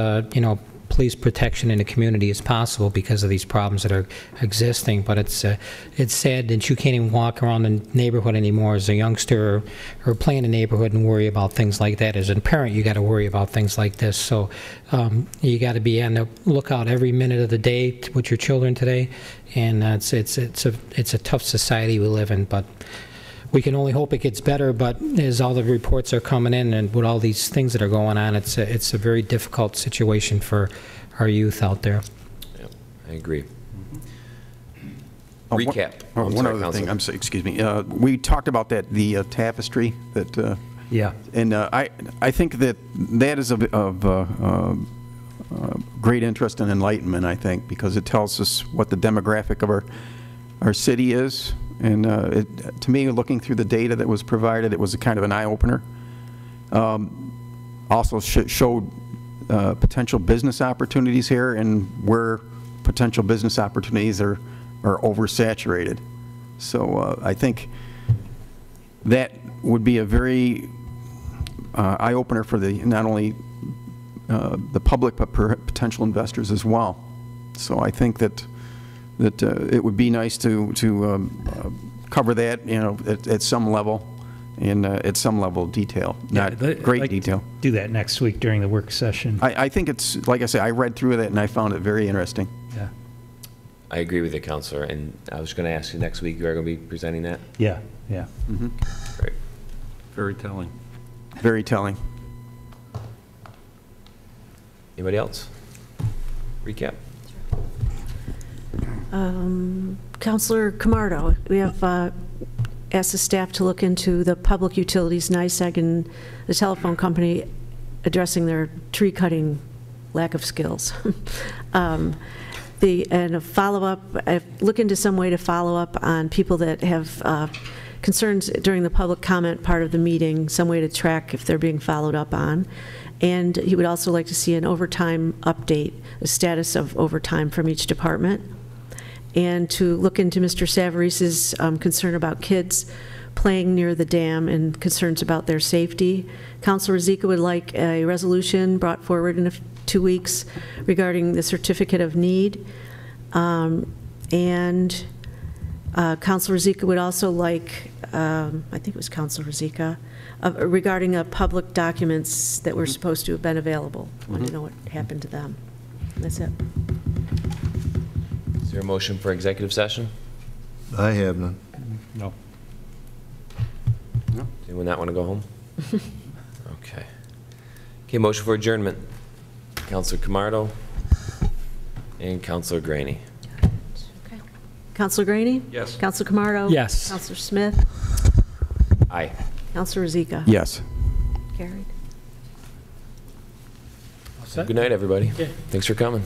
police protection in the community as possible because of these problems that are existing. But it's sad that you can't even walk around the neighborhood anymore as a youngster or play in the neighborhood and worry about things like that. As a parent, you got to worry about things like this. So you got to be on the lookout every minute of the day with your children today. And it's a tough society we live in, but we can only hope it gets better. But as all the reports are coming in and with all these things that are going on, it's a very difficult situation for our youth out there. Yep, I agree. Recap. One other thing. I'm sorry, excuse me. We talked about the tapestry that. Yeah. And I think that is of great interest and enlightenment. I think because it tells us what the demographic of our city is. And to me, looking through the data that was provided, it was a kind of an eye-opener. Also showed potential business opportunities here and where potential business opportunities are oversaturated. So I think that would be a very eye-opener for not only the public, but potential investors as well. So I think that it would be nice to cover that, at some level, and at some level of detail, not great detail. Do that next week during the work session. I think it's, like I say, I read through that and I found it very interesting. Yeah. I agree with you, Counselor, and I was going to ask you next week, you are going to be presenting that? Yeah, yeah. Mm-hmm. Great. Very telling. Very telling. Anybody else? Recap? Counselor Camardo, we have asked the staff to look into the public utilities, NICEAG, and the telephone company addressing their tree cutting lack of skills. And a follow-up, look into some way to follow up on people that have concerns during the public comment part of the meeting, some way to track if they're being followed up on. And he would also like to see an overtime update, a status of overtime from each department. And to look into Mr. Savarese's concern about kids playing near the dam and concerns about their safety. Councilor Zika would like a resolution brought forward in 2 weeks regarding the certificate of need. And Councilor Zika would also like, I think it was Councilor Zika, regarding public documents that were supposed to have been available. I want to know what happened to them. That's it. Is there a motion for executive session? I have none. No. Does anyone not want to go home? Okay. Okay, motion for adjournment. Councilor Camardo and Councilor Graney. Okay. Councilor Graney? Yes. Councilor Camardo? Yes. Councilor Smith? Aye. Councilor Zika? Yes. Carried. Good night, everybody. Thanks for coming.